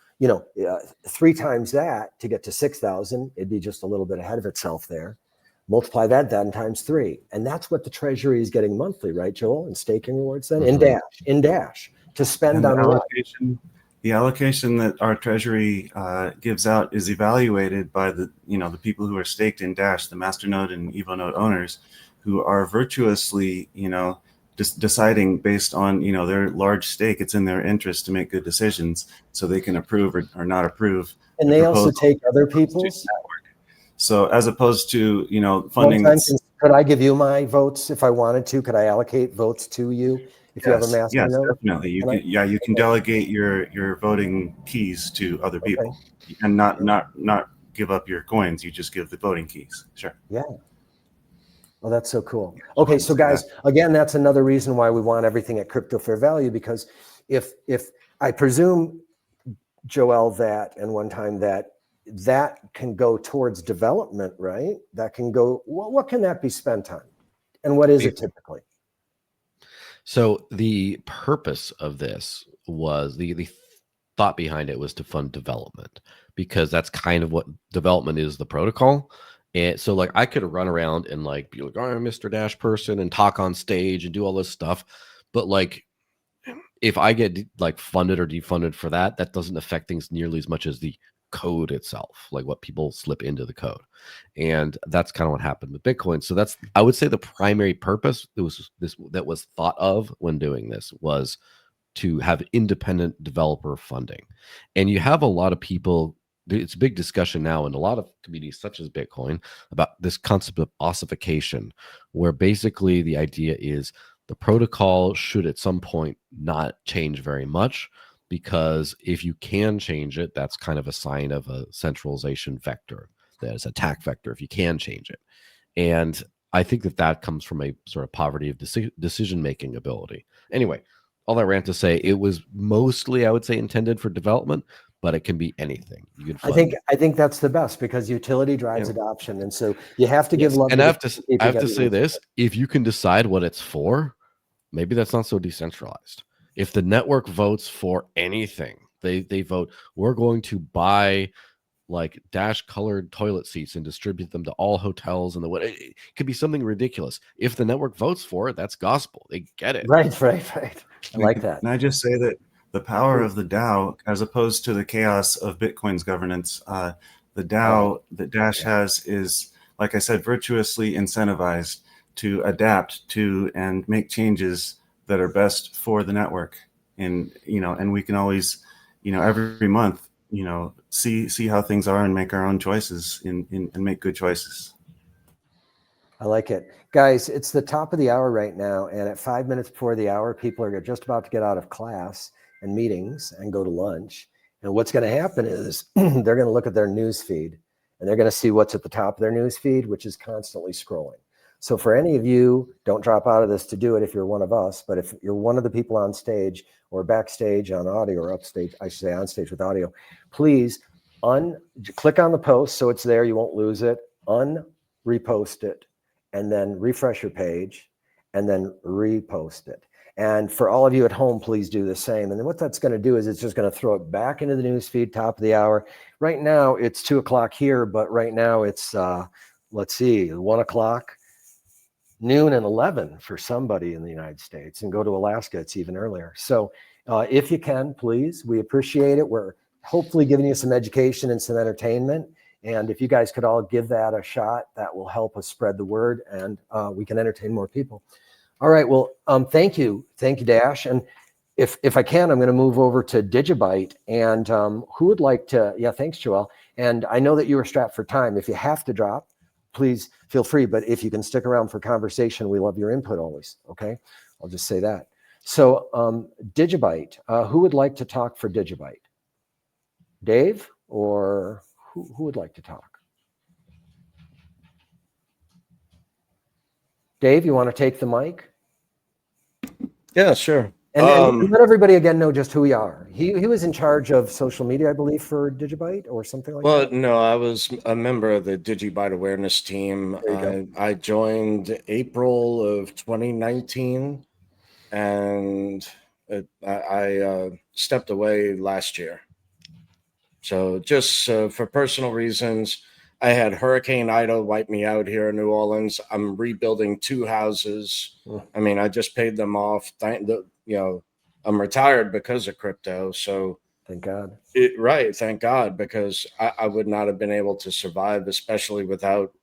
3 times that to get to 6,000, it'd be just a little bit ahead of itself there. Multiply that then times 3. And that's what the treasury is getting monthly, right, Joel? And staking rewards then in Dash to spend on allocation. The allocation that our treasury gives out is evaluated by the people who are staked in Dash, the masternode and Evo node owners, who are virtuously, deciding based on their large stake. It's in their interest to make good decisions, so they can approve or not approve. And they also take other people's. So as opposed to funding. Could I give you my votes if I wanted to? Could I allocate votes to you if you have a master node? Yes, definitely. You can delegate your voting keys to other people, and not give up your coins. You just give the voting keys. Sure. Yeah. Oh, that's so cool. Okay, so guys, again, that's another reason why we want everything at Crypto Fair Value, because if I presume, Joel, that and one time that can go towards development, right? That can go, what can that be spent on? And what is it typically? So the purpose of this was the thought behind it was to fund development, because that's kind of what development is, the protocol. And so like I could run around and like be like, oh, I'm Mr. Dash person and talk on stage and do all this stuff. But like if I get like funded or defunded for that, that doesn't affect things nearly as much as the code itself, like what people slip into the code. And that's kind of what happened with Bitcoin. So that's, I would say, the primary purpose that was thought of when doing this was to have independent developer funding. And you have a lot of people, it's a big discussion now in a lot of communities such as Bitcoin about this concept of ossification, where basically the idea is the protocol should at some point not change very much, because if you can change it, that's kind of a sign of a centralization vector, that is attack vector if you can change it. And I think that comes from a sort of poverty of decision-making ability. Anyway, all that rant to say, it was mostly, I would say, intended for development, but it can be anything. You can I think that's the best, because utility drives adoption, and so you have to give love. And I have to say this: if you can decide what it's for, maybe that's not so decentralized. If the network votes for anything, they vote, we're going to buy like Dash colored toilet seats and distribute them to all hotels, and it could be something ridiculous. If the network votes for it, that's gospel. They get it. Right. I like that. And I just say that the power of the DAO, as opposed to the chaos of Bitcoin's governance, the DAO that Dash has is, like I said, virtuously incentivized to adapt to and make changes that are best for the network. And we can always, every month, see how things are and make our own choices and make good choices. I like it. Guys, it's the top of the hour right now, and at 5 minutes before the hour, people are just about to get out of class and meetings and go to lunch. And what's going to happen is they're going to look at their news feed, and they're going to see what's at the top of their news feed, which is constantly scrolling. So for any of you, don't drop out of this to do it if you're one of us, but if you're one of the people on stage or backstage on audio, or upstage, I should say on stage with audio, please click on the post so it's there, you won't lose it, repost it, and then refresh your page, and then repost it. And for all of you at home, please do the same. And then what that's going to do is it's just going to throw it back into the news feed, top of the hour. Right now it's 2:00 here, but right now it's let's see, 1 o'clock, noon, and 11 for somebody in the United States, and go to Alaska, it's even earlier. So if you can, please, we appreciate it. We're hopefully giving you some education and some entertainment. And if you guys could all give that a shot, that will help us spread the word, and we can entertain more people. All right. Well, thank you. Thank you, Dash. And if I can, I'm going to move over to Digibyte. And who would like to? Yeah, thanks, Joel. And I know that you were strapped for time. If you have to drop, please feel free. But if you can stick around for conversation, we love your input always. Okay. I'll just say that. So Digibyte, who would like to talk for Digibyte? Dave, or who would like to talk? Dave, you want to take the mic? Yeah, sure. And let everybody again know just who we are. He was in charge of social media, I believe, for Digibyte or something like Well, that. no, I was a member of the DigiByte awareness team. There you I joined April of 2019, and I stepped away last year. So just for personal reasons, I had Hurricane Ida wipe me out here in New Orleans. I'm rebuilding 2 houses. I mean, I just paid them off. I'm retired because of crypto. So Thank God. Right. Thank God, because I would not have been able to survive, especially without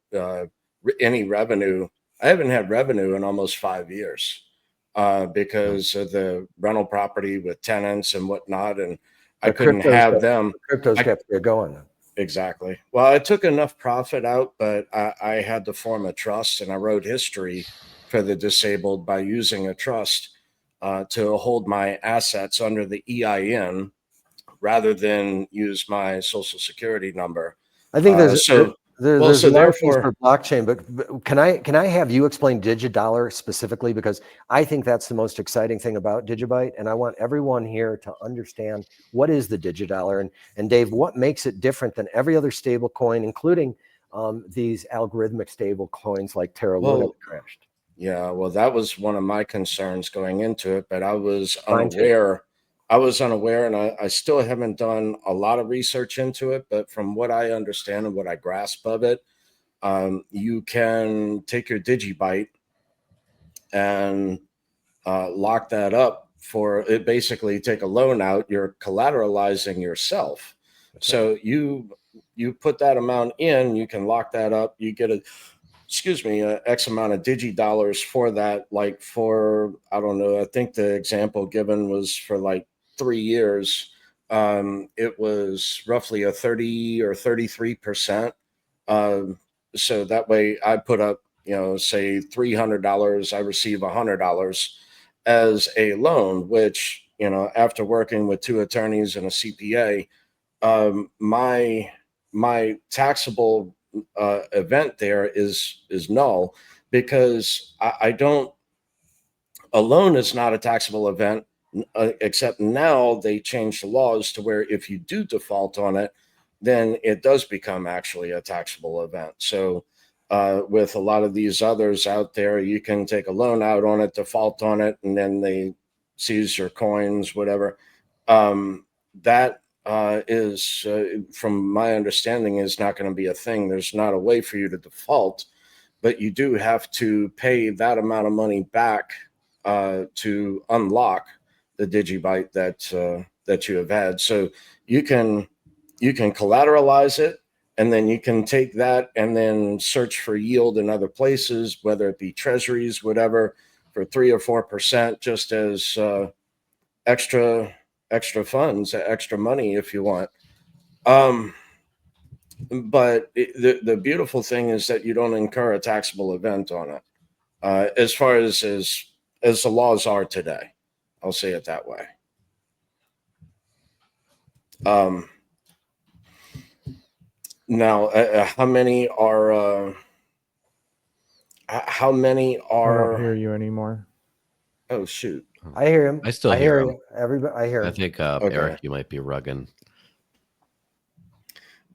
any revenue. I haven't had revenue in almost 5 years because of the rental property with tenants and whatnot. And I couldn't have them. Crypto's kept you going. Exactly. Well, I took enough profit out, but I had to form a trust, and I wrote history for the disabled by using a trust to hold my assets under the EIN rather than use my social security number. I think there's a lot of things therefore, for blockchain, but can I have you explain DigiDollar specifically, because I think that's the most exciting thing about Digibyte, and I want everyone here to understand what is the DigiDollar, and Dave, what makes it different than every other stable coin, including these algorithmic stable coins like Terra Luna that crashed. Yeah, well, that was one of my concerns going into it, but I was unaware. And I still haven't done a lot of research into it, but from what I understand and what I grasp of it, you can take your Digibyte and lock that up for it. Basically, take a loan out. You're collateralizing yourself. Okay. So you put that amount in, you can lock that up. You get X amount of DigiDollars for that. Like for, I don't know, I think the example given was for like 3 years. It was roughly a 30 or 33%. So that way I put up, say $300, I receive $100 as a loan, which, after working with 2 attorneys and a CPA, my taxable event there is null, because a loan is not a taxable event, except now they changed the laws to where if you do default on it, then it does become actually a taxable event. So with a lot of these others out there, you can take a loan out on it, default on it, and then they seize your coins, whatever. That is, from my understanding, is not going to be a thing. There's not a way for you to default, but you do have to pay that amount of money back to unlock the Digibyte that you have had. So you can collateralize it, and then you can take that and then search for yield in other places, whether it be treasuries, whatever, for 3 or 4%, just as extra funds, extra money if you want. But the beautiful thing is that you don't incur a taxable event on it, as far as the laws are today. I'll say it that way. Now, how many are? How many are? I don't hear you anymore. Oh shoot! I hear him. I still hear him. Everybody, I hear him. I think Okay. Eric, you might be rugging.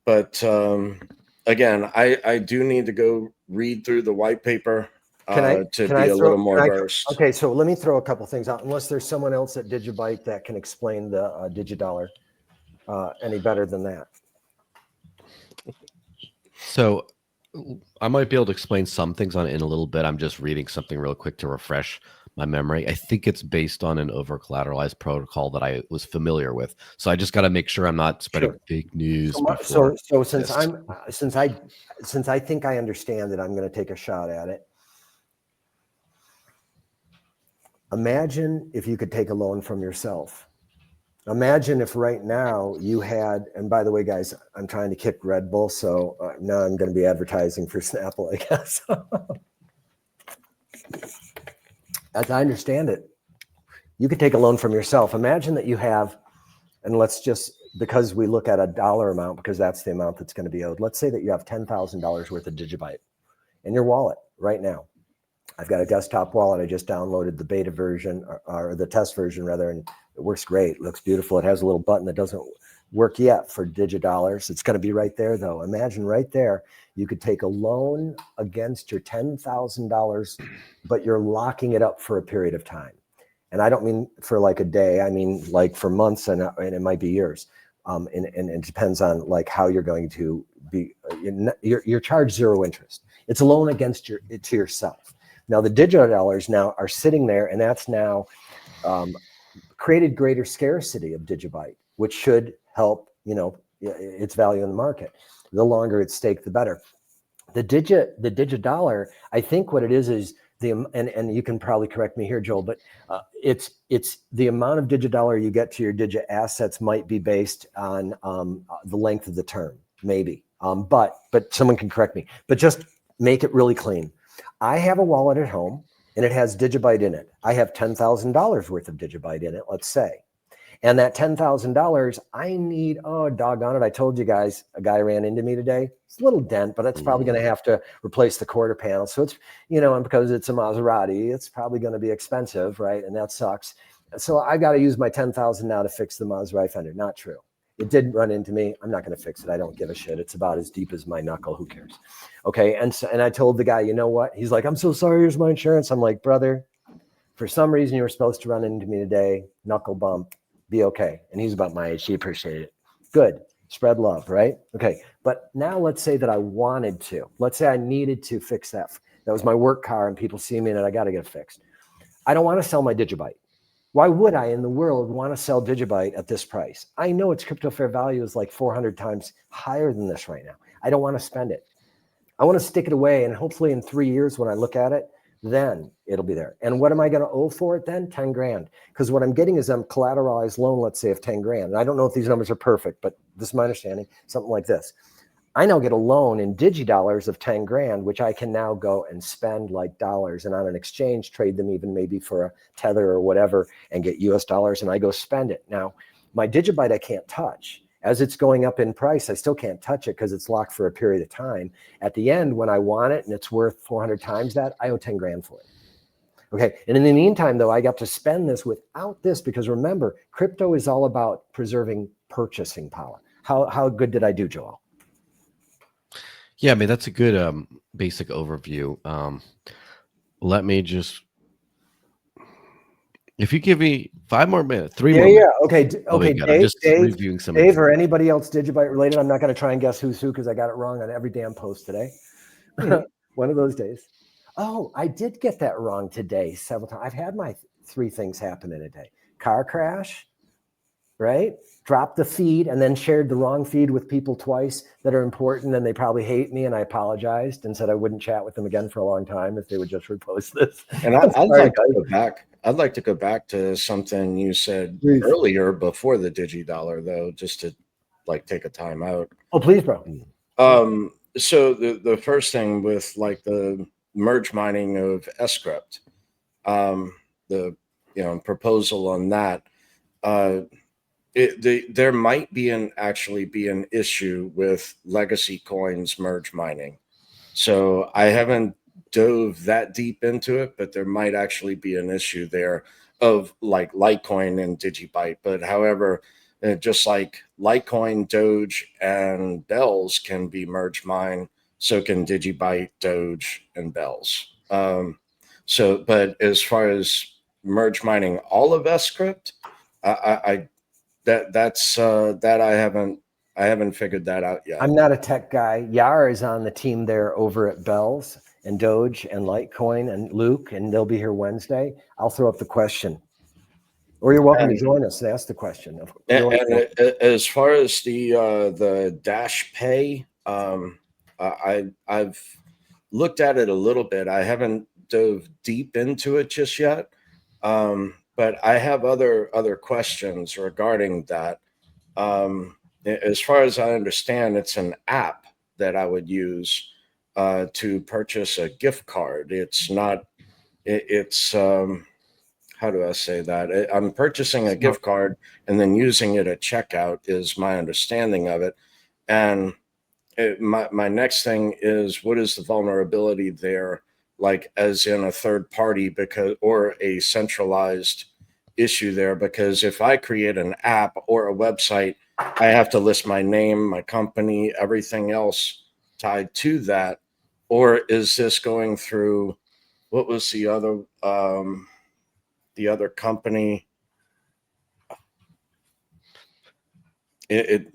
But again, I do need to go read through the white paper to be a little more versed. Okay, so let me throw a couple things out, unless there's someone else at Digibyte that can explain the DigiDollar any better than that. So I might be able to explain some things on it in a little bit. I'm just reading something real quick to refresh my memory. I think it's based on an over collateralized protocol that I was familiar with. So I just got to make sure I'm not spreading Sure. fake news. So, before so since this. I'm since I think I understand it, I'm going to take a shot at it. Imagine if you could take a loan from yourself. Imagine if right now you had, and by the way, guys, I'm trying to kick Red Bull, so now I'm going to be advertising for Snapple, I guess. As I understand it, you could take a loan from yourself. Imagine that you have, and let's just, because we look at a dollar amount, because that's the amount that's going to be owed. Let's say that you have $10,000 worth of Digibyte in your wallet right now. I've got a desktop wallet. I just downloaded the beta version or the test version rather, and it works great. It looks beautiful. It has a little button that doesn't work yet for DigiDollars. It's going to be right there though. Imagine right there, you could take a loan against your $10,000, but you're locking it up for a period of time. And I don't mean for like a day. I mean like for months, and it might be years. And it depends on like how you're going to be. You're charged zero interest. It's a loan against to yourself. Now the DigiDollars now are sitting there, and that's now created greater scarcity of Digibyte, which should help, its value in the market. The longer it's staked, the better. The DigiDollar, I think what it is and you can probably correct me here, Joel, but it's the amount of DigiDollar you get to your Digi assets might be based on the length of the term, maybe. But someone can correct me. But just make it really clean. I have a wallet at home, and it has Digibyte in it. I have $10,000 worth of Digibyte in it, let's say. And that $10,000, I need, oh, doggone it. I told you guys, a guy ran into me today. It's a little dent, but it's probably going to have to replace the quarter panel. So it's, and because it's a Maserati, it's probably going to be expensive, right? And that sucks. So I got to use my $10,000 now to fix the Maserati fender. Not true. It did run into me. I'm not going to fix it. I don't give a shit. It's about as deep as my knuckle. Who cares? Okay. And I told the guy, you know what? He's like, I'm so sorry. Here's my insurance. I'm like, brother, for some reason you were supposed to run into me today. Knuckle bump. Be okay. And he's about my age. He appreciated it. Good. Spread love, right? Okay. But now let's say that I wanted to. Let's say I needed to fix that. That was my work car, and people see me and I got to get it fixed. I don't want to sell my Digibyte. Why would I in the world want to sell Digibyte at this price? I know its crypto fair value is like 400 times higher than this right now. I don't want to spend it. I want to stick it away, and hopefully in 3 years when I look at it, then it'll be there. And what am I going to owe for it then? 10 grand. Because what I'm getting is a collateralized loan, let's say, of 10 grand. And I don't know if these numbers are perfect, but this is my understanding, something like this. I now get a loan in DigiDollars of 10 grand, which I can now go and spend like dollars, and on an exchange, trade them even maybe for a tether or whatever, and get US dollars, and I go spend it. Now, my Digibyte I can't touch. As it's going up in price, I still can't touch it because it's locked for a period of time. At the end, when I want it and it's worth 400 times that, I owe 10 grand for it. Okay. And in the meantime, though, I got to spend this without this, because remember, crypto is all about preserving purchasing power. How good did I do, Joel? Yeah, I mean, that's a good basic overview. Let me just, if you give me 5 more minutes, 3 more minutes. Okay. Okay. Dave, I'm just reviewing some Dave or anybody else Digibyte related. I'm not going to try and guess who's who because I got it wrong on every damn post today. One of those days. Oh, I did get that wrong today several times. I've had my 3 things happen in a day. Car crash, right? Dropped the feed and then shared the wrong feed with people twice that are important, and they probably hate me, and I apologized and said I wouldn't chat with them again for a long time if they would just repost this. And I'd like to go back. I'd like to go back to something you said earlier before the DigiDollar, though, just to like take a time out. Oh, please, bro. So the first thing with like the merge mining of Scrypt, the proposal on that, there might be actually be an issue with legacy coins merge mining. So I haven't dove that deep into it, but there might actually be an issue there of like Litecoin and Digibyte. But however, just like Litecoin, Doge, and Bells can be merge mined, so can Digibyte, Doge, and Bells. But as far as merge mining all of Scrypt, that I haven't I haven't figured that out yet. I'm not a tech guy. Yar is on the team there over at Bells and Doge and Litecoin and Luke, and they'll be here Wednesday. I'll throw up the question. Or you're welcome to join us and ask the question. And as far as the Dash Pay, I've looked at it a little bit. I haven't dove deep into it just yet, but I have other questions regarding that. As far as I understand, it's an app that I would use to purchase a gift card. It's not. It's how do I say that? I'm purchasing a gift card and then using it at checkout is my understanding of it. And my next thing is, what is the vulnerability there, like as in a third party or a centralized issue there? Because if I create an app or a website, I have to list my name, my company, everything else tied to that. Or is this going through, what was the other company? You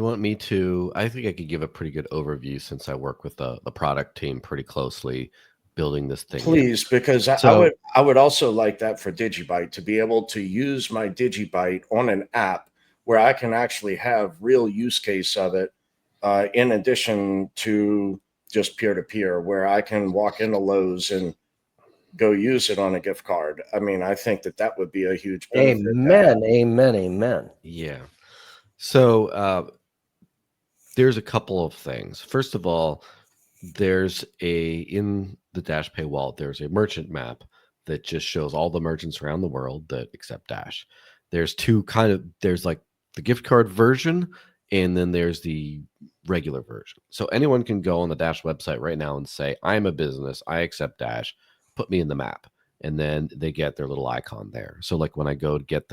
want me to? I think I could give a pretty good overview since I work with the product team pretty closely building this thing. Please, because I would also like that for Digibyte, to be able to use my Digibyte on an app where I can actually have real use case of it, in addition to just peer-to-peer, where I can walk into Lowe's and go use it on a gift card. I mean, I think that would be a huge benefit. Amen. Yeah. So there's a couple of things. First of all, there's in the Dash Pay wallet, there's a merchant map that just shows all the merchants around the world that accept Dash. There's there's like the gift card version, and then there's the regular version. So anyone can go on the Dash website right now and say, I'm a business, I accept Dash, put me in the map. And then they get their little icon there. So like when I go to get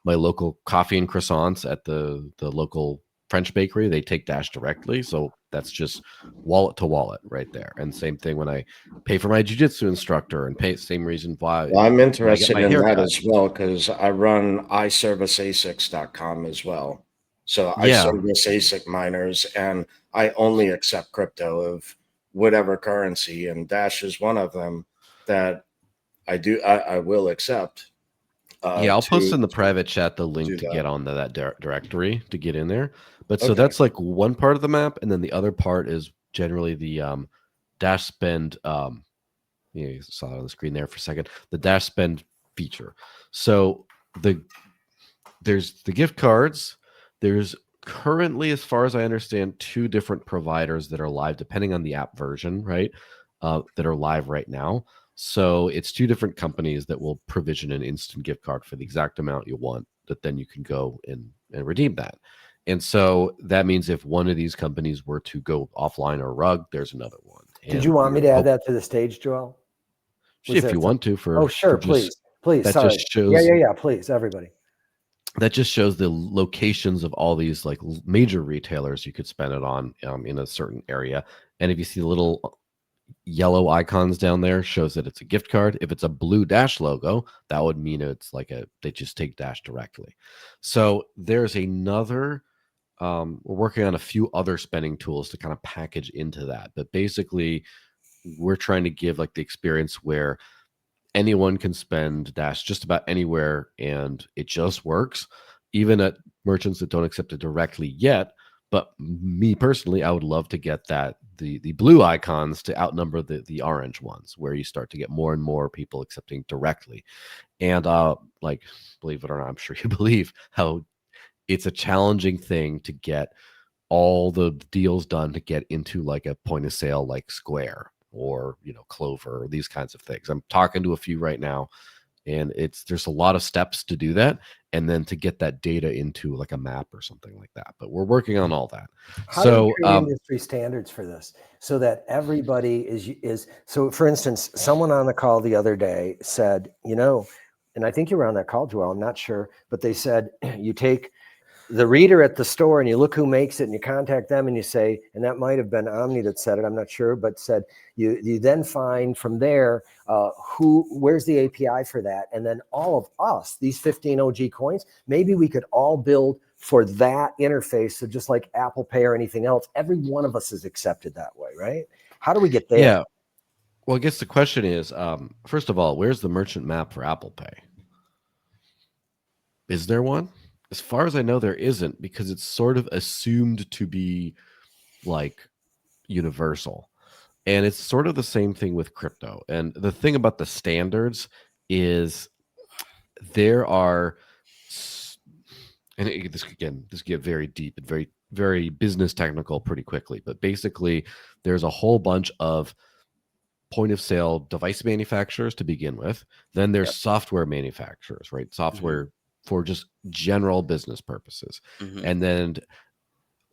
my local coffee and croissants at the local French bakery, they take Dash directly. So that's just wallet to wallet right there. And same thing when I pay for my jiu-jitsu instructor and same reason why. Well, I'm interested in that as well, because I run iServiceASICs.com as well. So I service ASIC miners, and I only accept crypto of whatever currency, and Dash is one of them that I will accept. I'll post in the private chat the link to get onto that directory to get in there. But so that's like one part of the map, and then the other part is generally the Dash Spend. You saw it on the screen there for a second. The Dash Spend feature. So there's the gift cards. There's currently, as far as I understand, 2 different providers that are live, depending on the app version, right? That are live right now. So it's 2 different companies that will provision an instant gift card for the exact amount you want, that then you can go and redeem that. And so that means if one of these companies were to go offline or rug, there's another one. Did you want me to add that to the stage, Joel? If you want to, please. That Sorry. just shows. Yeah. Please, everybody. That just shows the locations of all these like major retailers you could spend it on in a certain area. And if you see the little yellow icons down there, shows that it's a gift card. If it's a blue Dash logo, that would mean it's like they just take Dash directly. So there's another. We're working on a few other spending tools to kind of package into that, but basically we're trying to give like the experience where anyone can spend Dash just about anywhere and it just works, even at merchants that don't accept it directly yet. But me personally, I would love to get the blue icons to outnumber the orange ones, where you start to get more and more people accepting directly. And like, believe it or not, I'm sure you believe how it's a challenging thing to get all the deals done to get into like a point of sale like Square or Clover or these kinds of things. I'm talking to a few right now, and there's a lot of steps to do that, and then to get that data into like a map or something like that. But we're working on all that. How do you create industry standards for this so that everybody is so? For instance, someone on the call the other day said, and I think you were on that call, Joel, I'm not sure, but they said you take the reader at the store, and you look who makes it, and you contact them, and you say, and that might have been Omni that said it, I'm not sure, but said you then find from there where's the API for that, and then all of us, these 15 OG coins, maybe we could all build for that interface. So just like Apple Pay or anything else, every one of us is accepted that way, right? How do we get there? Yeah. Well, I guess the question is, first of all, where's the merchant map for Apple Pay? Is there one? As far as I know, there isn't, because it's sort of assumed to be like universal. And it's sort of the same thing with crypto. And the thing about the standards is there are, and this get very deep and very, very business technical pretty quickly. But basically, there's a whole bunch of point of sale device manufacturers to begin with. Then there's software manufacturers, right? Software for just general business purposes. And then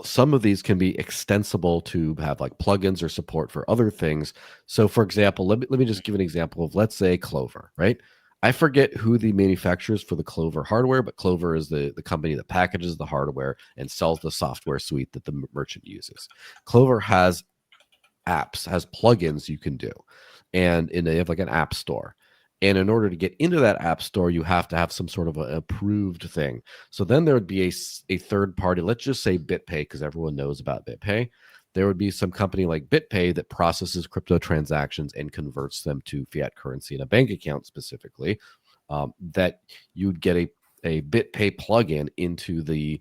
some of these can be extensible to have like plugins or support for other things. So for example, let me just give an example of, let's say, Clover, right? I forget who the manufacturers for the Clover hardware, but Clover is the company that packages the hardware and sells the software suite that the merchant uses. Clover has apps, has plugins you can do, and they have like an app store. And in order to get into that app store, you have to have some sort of an approved thing. So then there would be a third party, let's just say BitPay, because everyone knows about BitPay. There would be some company like BitPay that processes crypto transactions and converts them to fiat currency in a bank account specifically, that you'd get a BitPay plugin into the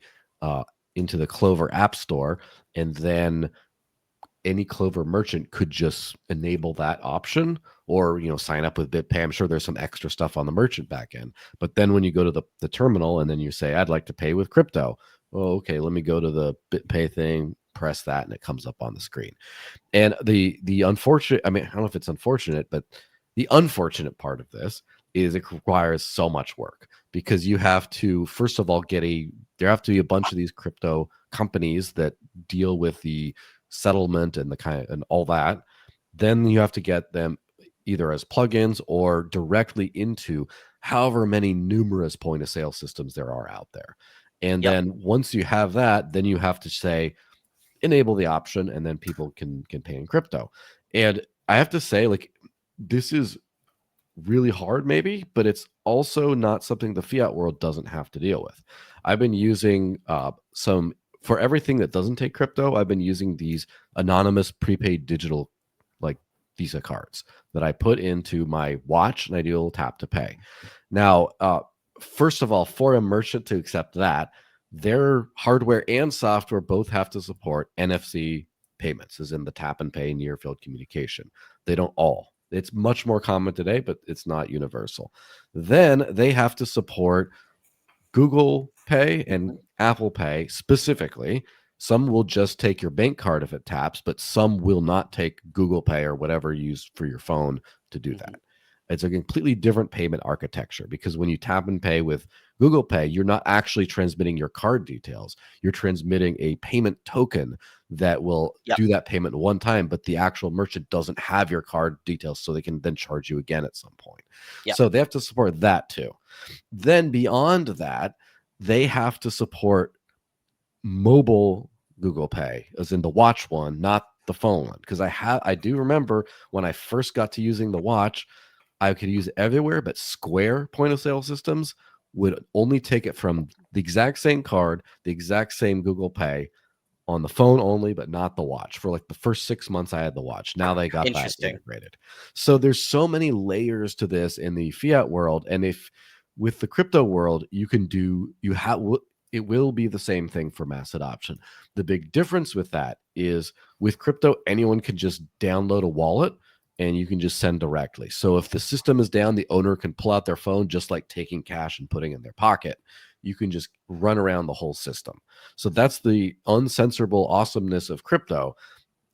Clover App Store, and then any Clover merchant could just enable that option, or sign up with BitPay. I'm sure there's some extra stuff on the merchant backend. But then when you go to the terminal and then you say, I'd like to pay with crypto. Oh, okay, let me go to the BitPay thing, press that, and it comes up on the screen. And the unfortunate, I don't know if it's unfortunate, but the unfortunate part of this is it requires so much work, because you have to, first of all, there have to be a bunch of these crypto companies that deal with the settlement and and all that. Then you have to get them either as plugins or directly into however many numerous point of sale systems there are out there. And then once you have that, then you have to say enable the option, and then people can pay in crypto. And I have to say, like, this is really hard maybe, but it's also not something the fiat world doesn't have to deal with. I've been using for everything that doesn't take crypto, I've been using these anonymous prepaid digital like Visa cards that I put into my watch, and I do a little tap to pay. Now, first of all, for a merchant to accept that, their hardware and software both have to support NFC payments, as in the tap and pay near field communication. They don't all. It's much more common today, but it's not universal. Then they have to support Google Pay and Apple Pay specifically. Some will just take your bank card if it taps, but some will not take Google Pay or whatever you use for your phone to do that. It's a completely different payment architecture, because when you tap and pay with Google Pay, you're not actually transmitting your card details. You're transmitting a payment token that will do that payment one time, but the actual merchant doesn't have your card details, so they can then charge you again at some point. So they have to support that too. Then beyond that, they have to support mobile Google Pay, as in the watch one, not the phone one. Because I do remember when I first got to using the watch, I could use it everywhere, but Square point of sale systems would only take it from the exact same card, the exact same Google Pay on the phone only, but not the watch. For like the first 6 months I had the watch. Now they got that integrated. So there's so many layers to this in the fiat world. And if with the crypto world, it will be the same thing for mass adoption. The big difference with that is with crypto, anyone can just download a wallet and you can just send directly. So if the system is down, the owner can pull out their phone, just like taking cash and putting it in their pocket. You can just run around the whole system. So that's the uncensorable awesomeness of crypto.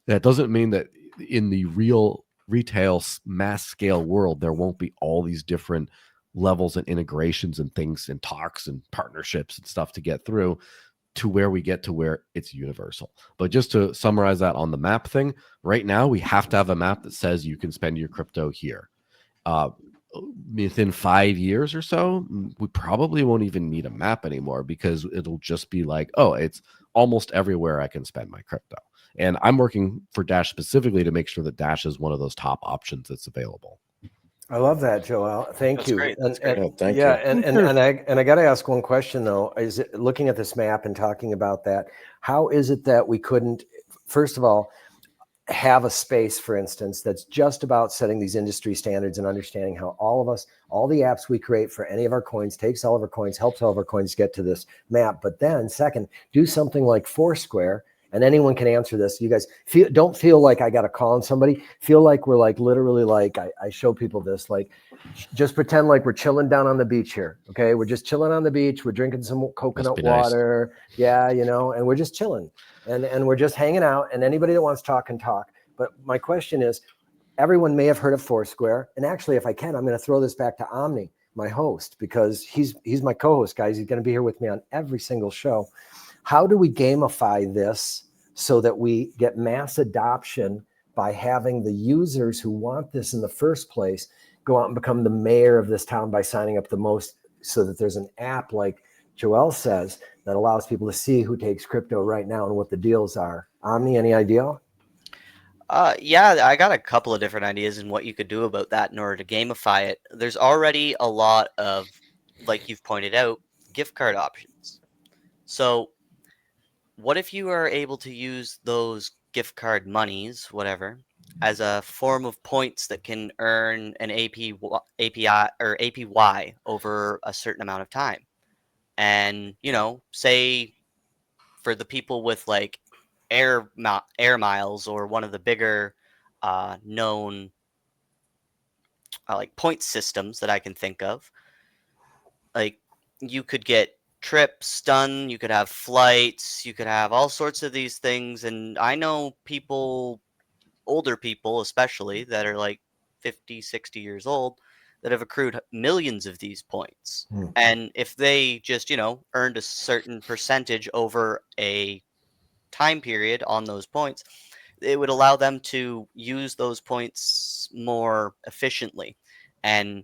That doesn't mean that in the real retail mass scale world, there won't be all these different levels and integrations and things and talks and partnerships and stuff to get through to where we get to where it's universal. But just to summarize that on the map thing, right now we have to have a map that says you can spend your crypto here. within 5 years or so, we probably won't even need a map anymore, because it'll just be like, oh, it's almost everywhere I can spend my crypto. And I'm working for Dash specifically to make sure that Dash is one of those top options that's available. I love that, Joel. Thank That's you. great. And, That's great. Yeah, thank yeah, you. and I got to ask one question though. Is it, looking at this map and talking about that, how is it that we couldn't, first of all, have a space, for instance, that's just about setting these industry standards and understanding how all of us, all the apps we create for any of our coins, takes all of our coins, helps all of our coins get to this map. But then second, do something like Foursquare, and anyone can answer this. You guys don't feel like I got to call on somebody. Feel like we're like literally like, I show people this, like just pretend like we're chilling down on the beach here. Okay. We're just chilling on the beach. We're drinking some coconut be nice. water. Yeah. You know, and we're just chilling. And we're just hanging out, and anybody that wants to talk can talk. But my question is, everyone may have heard of Foursquare. And actually, if I can, I'm going to throw this back to Omni, my host, because he's my co-host, guys. He's going to be here with me on every single show. How do we gamify this so that we get mass adoption by having the users who want this in the first place go out and become the mayor of this town by signing up the most, so that there's an app like Joel says that allows people to see who takes crypto right now and what the deals are. Omni, any idea? Yeah, I got a couple of different ideas in what you could do about that in order to gamify it. There's already a lot of, like you've pointed out, gift card options. So what if you are able to use those gift card monies, whatever, as a form of points that can earn an API or APY over a certain amount of time? And, you know, say for the people with like air miles, or one of the bigger known like point systems that I can think of, like you could get trips done, you could have flights, you could have all sorts of these things. And I know people, older people especially, that are like 50, 60 years old, that have accrued millions of these points. And if they just, you know, earned a certain percentage over a time period on those points, it would allow them to use those points more efficiently. And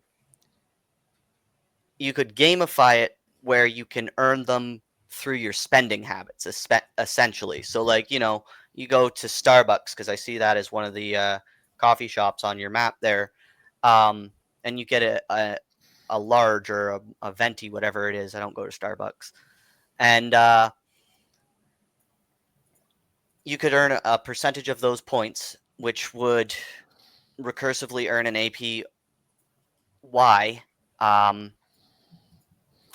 you could gamify it where you can earn them through your spending habits, essentially. So, like, you know, you go to Starbucks, because I see that as one of the coffee shops on your map there, and you get a large or a venti, whatever it is. I don't go to Starbucks. And you could earn a percentage of those points, which would recursively earn an APY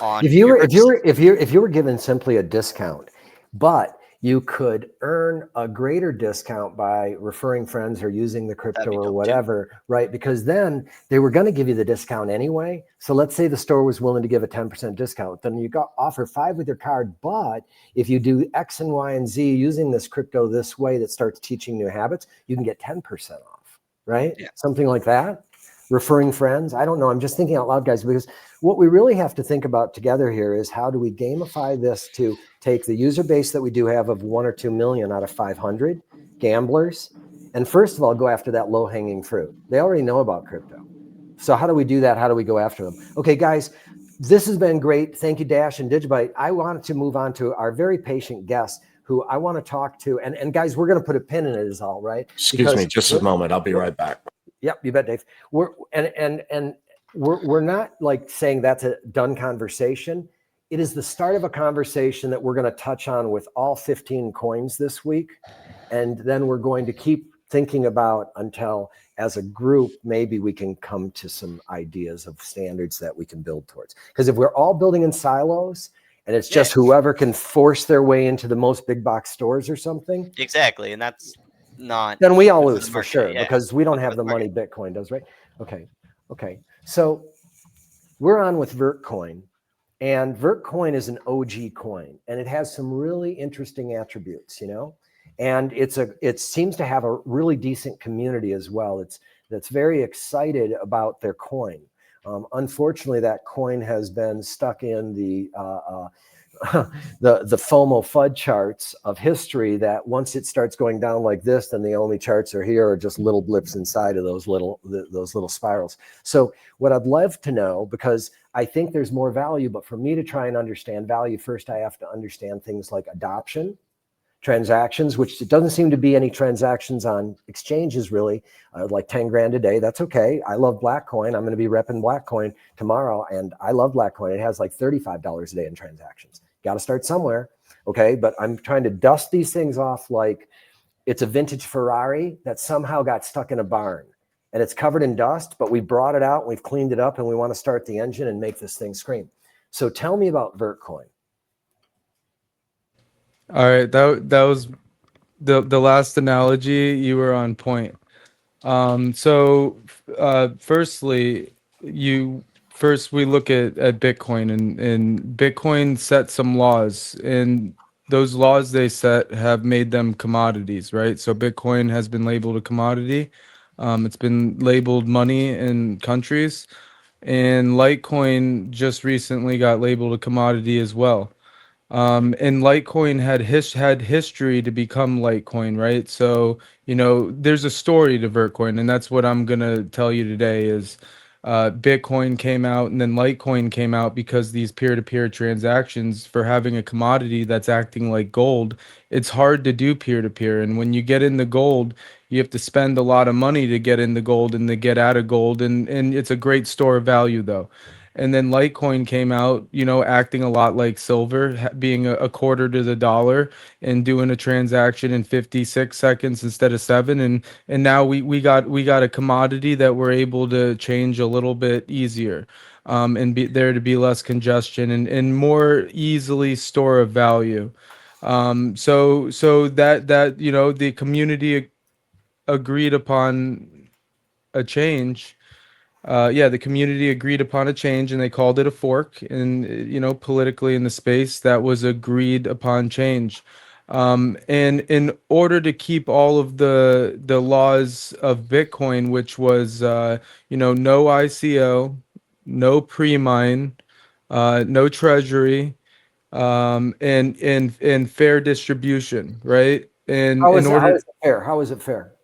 on If you your were purchases. if you were given simply a discount, but you could earn a greater discount by referring friends or using the That'd crypto be or dope too. whatever, right? Because then they were going to give you the discount anyway. So let's say the store was willing to give a 10% discount, then you got offer 5 with your card. But if you do X and Y and Z using this crypto this way that starts teaching new habits, you can get 10% off, right? Yeah. Something like that. Referring friends. I don't know. I'm just thinking out loud, guys, because what we really have to think about together here is how do we gamify this to take the user base that we do have of 1 or 2 million out of 500 gamblers, and first of all, go after that low hanging fruit. They already know about crypto. So how do we do that? How do we go after them? Okay, guys, this has been great. Thank you, Dash and Digibyte. I wanted to move on to our very patient guest who I want to talk to. And guys, we're going to put a pin in it is all, right? Excuse me, just a moment. I'll be right back. Yep, you bet, Dave. We're not like saying that's a done conversation. It is the start of a conversation that we're going to touch on with all 15 coins this week. And then we're going to keep thinking about until as a group, maybe we can come to some ideas of standards that we can build towards. Because if we're all building in silos and it's just whoever can force their way into the most big box stores or something. Exactly. And that's not, then we all good for lose the for market, sure yeah. because we don't Not have good the for the money Bitcoin does, right? Okay. So we're on with Vertcoin, and Vertcoin is an OG coin, and it has some really interesting attributes, you know, and it seems to have a really decent community as well. That's very excited about their coin. Unfortunately, that coin has been stuck in the the FOMO FUD charts of history, that once it starts going down like this, then the only charts are here are just little blips inside of those little spirals. So what I'd love to know, because I think there's more value, but for me to try and understand value, first I have to understand things like adoption, transactions, which it doesn't seem to be any transactions on exchanges really, like 10 grand a day. That's okay. I love Blackcoin. I'm going to be repping Blackcoin tomorrow, and I love Blackcoin. It has like $35 a day in transactions. Got to start somewhere. Okay. But I'm trying to dust these things off like it's a vintage Ferrari that somehow got stuck in a barn and it's covered in dust, but we brought it out, we've cleaned it up, and we want to start the engine and make this thing scream. So tell me about Vertcoin. All right, that was the last analogy. You were on point. Firstly, we look at Bitcoin, and Bitcoin set some laws, and those laws they set have made them commodities, right? So Bitcoin has been labeled a commodity. It's been labeled money in countries, and Litecoin just recently got labeled a commodity as well. And Litecoin had history to become Litecoin, right? So, there's a story to Vertcoin, and that's what I'm gonna tell you today is Bitcoin came out and then Litecoin came out because these peer-to-peer transactions, for having a commodity that's acting like gold, it's hard to do peer-to-peer. And when you get into gold, you have to spend a lot of money to get into gold and to get out of gold. And it's a great store of value though. And then Litecoin came out, acting a lot like silver, being a quarter to the dollar and doing a transaction in 56 seconds instead of 7. And now we got a commodity that we're able to change a little bit easier, and be there to be less congestion and more easily store of value. So that the community agreed upon a change. The community agreed upon a change and they called it a fork. And, politically in the space, that was agreed upon change. And in order to keep all of the laws of Bitcoin, which was, no ICO, no pre-mine, no treasury, and fair distribution, right? And How is it fair? How is it fair?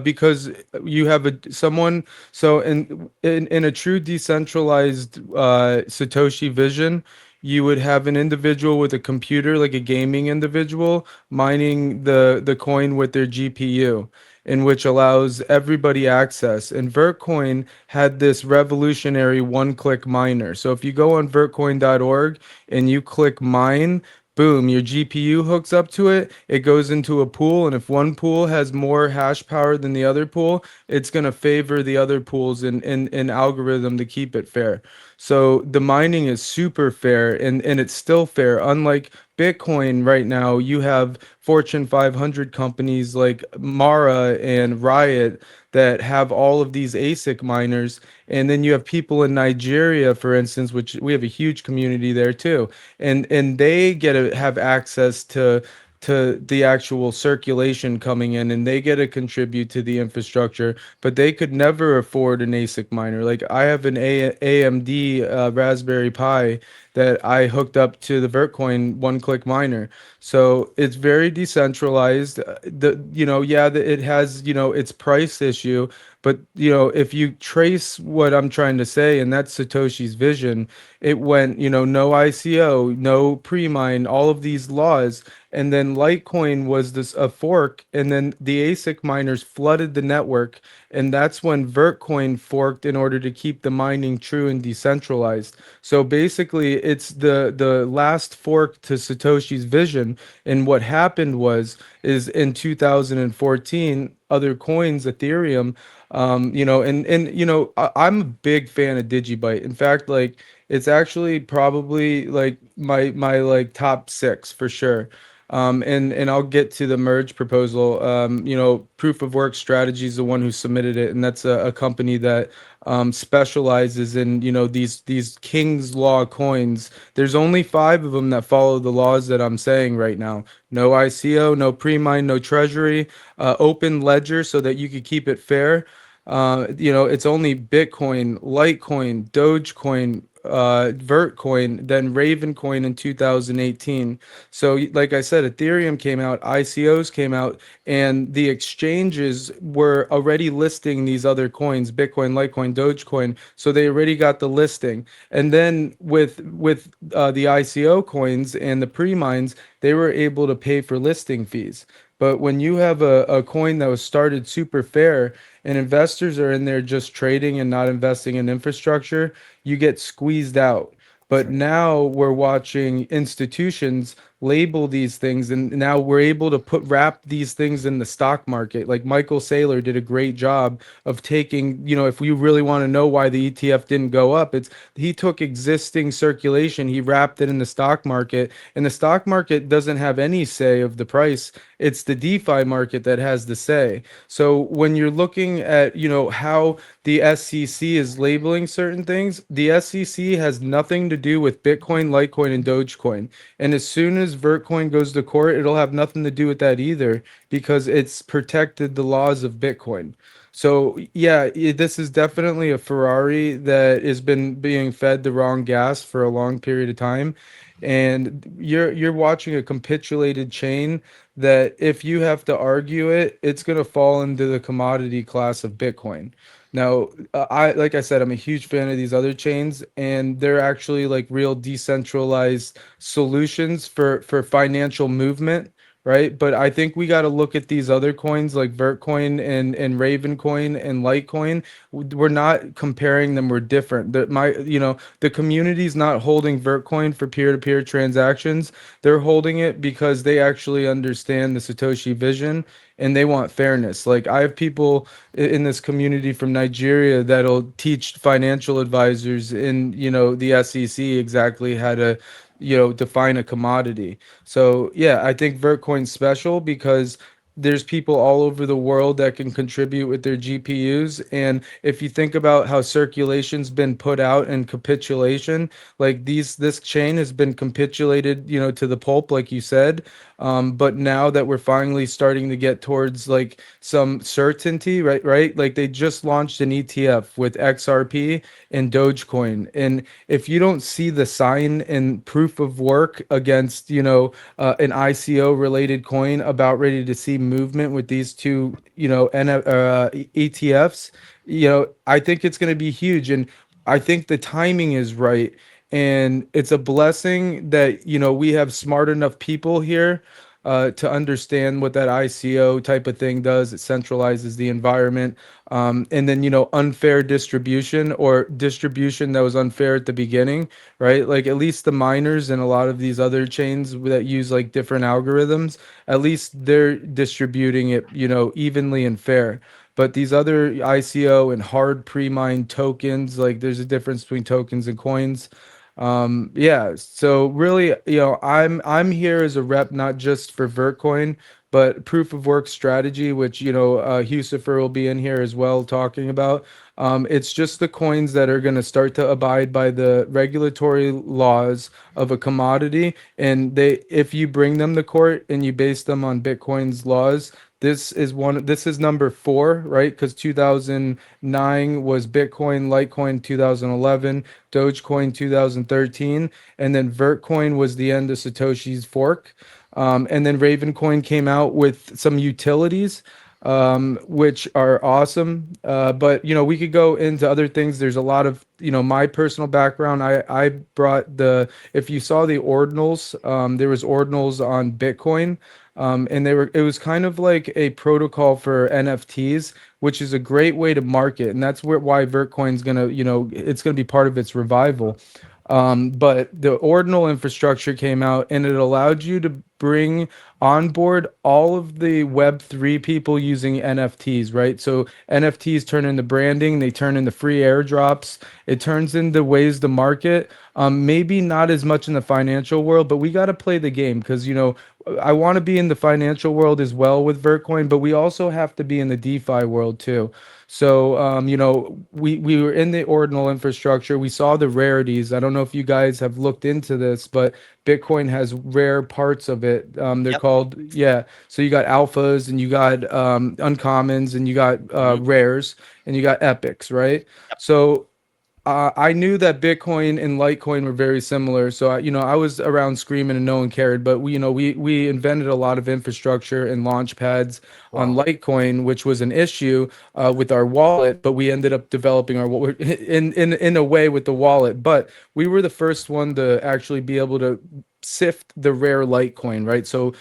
Because you have someone, so in a true decentralized Satoshi vision, you would have an individual with a computer, like a gaming individual, mining the coin with their GPU, in which allows everybody access. And Vertcoin had this revolutionary one-click miner. So if you go on vertcoin.org and you click mine, boom, your GPU hooks up to it, it goes into a pool, and if one pool has more hash power than the other pool, it's going to favor the other pools in algorithm to keep it fair. So the mining is super fair, and it's still fair. Unlike Bitcoin right now, you have Fortune 500 companies like Mara and Riot that have all of these ASIC miners. And then you have people in Nigeria, for instance, which we have a huge community there too. And they get to have access to the actual circulation coming in, and they get to contribute to the infrastructure, but they could never afford an ASIC miner. Like I have an AMD Raspberry Pi that I hooked up to the Vertcoin one-click miner. So it's very decentralized. It has, its price issue, but if you trace what I'm trying to say, and that's Satoshi's vision, it went, no ICO, no pre-mine, all of these laws. And then Litecoin was a fork, and then the ASIC miners flooded the network, and that's when Vertcoin forked in order to keep the mining true and decentralized. So basically, it's the last fork to Satoshi's vision. And what happened is in 2014, other coins, Ethereum, I'm a big fan of DigiByte. In fact, like it's actually probably like my like top 6 for sure. And I'll get to the merge proposal. Proof of Work Strategy is the one who submitted it, and that's a company that specializes in these King's Law coins. There's only 5 of them that follow the laws that I'm saying right now. No ICO, no pre-mine, no treasury, open ledger so that you could keep it fair. It's only Bitcoin, Litecoin, Dogecoin, Vertcoin, then Ravencoin in 2018. So, like I said, Ethereum came out, ICOs came out, and the exchanges were already listing these other coins, Bitcoin, Litecoin, Dogecoin. So they already got the listing. And then with the ICO coins and the pre-mines, they were able to pay for listing fees. But when you have a coin that was started super fair and investors are in there just trading and not investing in infrastructure, you get squeezed out. But now we're watching institutions label these things, and now we're able to wrap these things in the stock market. Like Michael Saylor did a great job of taking, if we really want to know why the ETF didn't go up, he took existing circulation, he wrapped it in the stock market, and the stock market doesn't have any say of the price. It's the DeFi market that has the say. So when you're looking at, how the SEC is labeling certain things, the SEC has nothing to do with Bitcoin, Litecoin, and Dogecoin. And as soon as Vertcoin goes to court, it'll have nothing to do with that either, because it's protected the laws of Bitcoin. So yeah, this is definitely a Ferrari that has been being fed the wrong gas for a long period of time. And you're watching a capitulated chain that, if you have to argue it, it's going to fall into the commodity class of Bitcoin. Now, like I said, I'm a huge fan of these other chains, and they're actually like real decentralized solutions for financial movement, right? But I think we got to look at these other coins like Vertcoin and Ravencoin and Litecoin. We're not comparing them. We're different. The community's not holding Vertcoin for peer-to-peer transactions. They're holding it because they actually understand the Satoshi vision and they want fairness. Like, I have people in this community from Nigeria that'll teach financial advisors in, the SEC exactly how to, define a commodity. So yeah, I think Vertcoin's special because there's people all over the world that can contribute with their GPUs. And if you think about how circulation's been put out in capitulation, like this chain has been capitulated, to the pulp, like you said. But now that we're finally starting to get towards like some certainty, right? Like they just launched an ETF with XRP and Dogecoin. And if you don't see the sign and proof of work against, an ICO related coin about ready to see movement with these two, ETFs, I think it's going to be huge. And I think the timing is right. And it's a blessing that, we have smart enough people here to understand what that ICO type of thing does. It centralizes the environment. And then, unfair distribution, or distribution that was unfair at the beginning, right? Like, at least the miners and a lot of these other chains that use like different algorithms, at least they're distributing it, evenly and fair. But these other ICO and hard pre-mined tokens, like there's a difference between tokens and coins. Yeah, so really, I'm here as a rep, not just for Vertcoin, but proof of work strategy, which, Husifer will be in here as well talking about. It's just the coins that are going to start to abide by the regulatory laws of a commodity. And if you bring them to court and you base them on Bitcoin's laws, this is number 4, right? Because 2009 was Bitcoin, Litecoin 2011, Dogecoin 2013, and then Vertcoin was the end of Satoshi's fork. And then Ravencoin came out with some utilities, which are awesome. But we could go into other things. There's a lot of, my personal background. I brought if you saw the ordinals, there was ordinals on Bitcoin. And it was kind of like a protocol for NFTs, which is a great way to market. And that's why Vertcoin's gonna, it's gonna be part of its revival. But the ordinal infrastructure came out and it allowed you to bring on board all of the Web3 people using NFTs, right? So NFTs turn into branding, they turn into free airdrops, it turns into ways to market. Maybe not as much in the financial world, but we got to play the game because, I want to be in the financial world as well with Vertcoin, but we also have to be in the DeFi world too. So, we were in the ordinal infrastructure. We saw the rarities. I don't know if you guys have looked into this, but Bitcoin has rare parts of it. They're Yep. called, yeah. So you got alphas and you got uncommons and you got rares and you got epics, right? Yep. So I knew that Bitcoin and Litecoin were very similar, so I was around screaming and no one cared. But we invented a lot of infrastructure and launch pads on Wow. Litecoin, which was an issue with our wallet. But we ended up developing in a way with the wallet. But we were the first one to actually be able to sift the rare Litecoin, right? So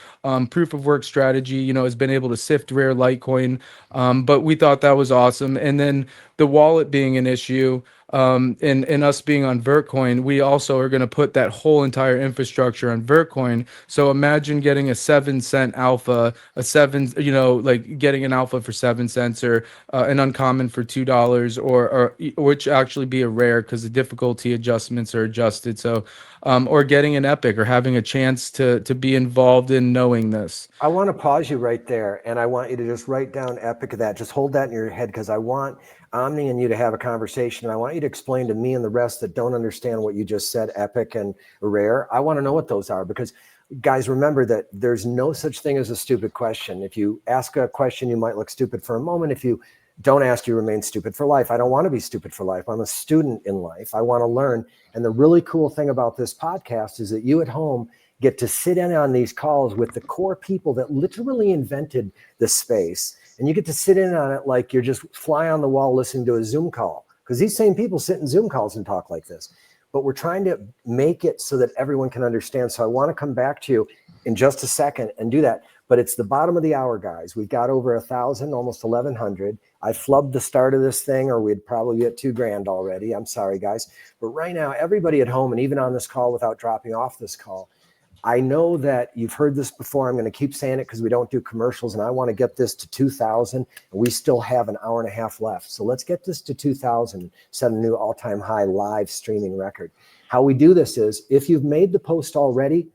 proof of work strategy, has been able to sift rare Litecoin. But we thought that was awesome, and then the wallet being an issue, and us being on Vertcoin, we also are going to put that whole entire infrastructure on Vertcoin. So imagine getting a 7 cent alpha, like getting an alpha for 7 cents, or an uncommon for $2, or which actually be a rare because the difficulty adjustments are adjusted. So, or getting an epic, or having a chance to be involved in knowing this. I want to pause you right there, and I want you to just write down epic of that. Just hold that in your head, because I want Omni and you to have a conversation. And I want you to explain to me and the rest that don't understand what you just said, epic and rare. I want to know what those are, because guys, remember that there's no such thing as a stupid question. If you ask a question, you might look stupid for a moment. If you don't ask, you remain stupid for life. I don't want to be stupid for life. I'm a student in life. I want to learn. And the really cool thing about this podcast is that you at home get to sit in on these calls with the core people that literally invented the space. And you get to sit in on it like you're just fly on the wall listening to a Zoom call, because these same people sit in Zoom calls and talk like this. But we're trying to make it so that everyone can understand. So I want to come back to you in just a second and do that. But it's the bottom of the hour, guys. We've got over 1,000, almost 1,100. I flubbed the start of this thing, or we'd probably be at $2,000 already. I'm sorry, guys. But right now, everybody at home, and even on this call without dropping off this call, I know that you've heard this before. I'm going to keep saying it because we don't do commercials, and I want to get this to 2,000, and we still have an hour and a half left. So let's get this to 2,000, set a new all-time high live streaming record. How we do this is, if you've made the post already,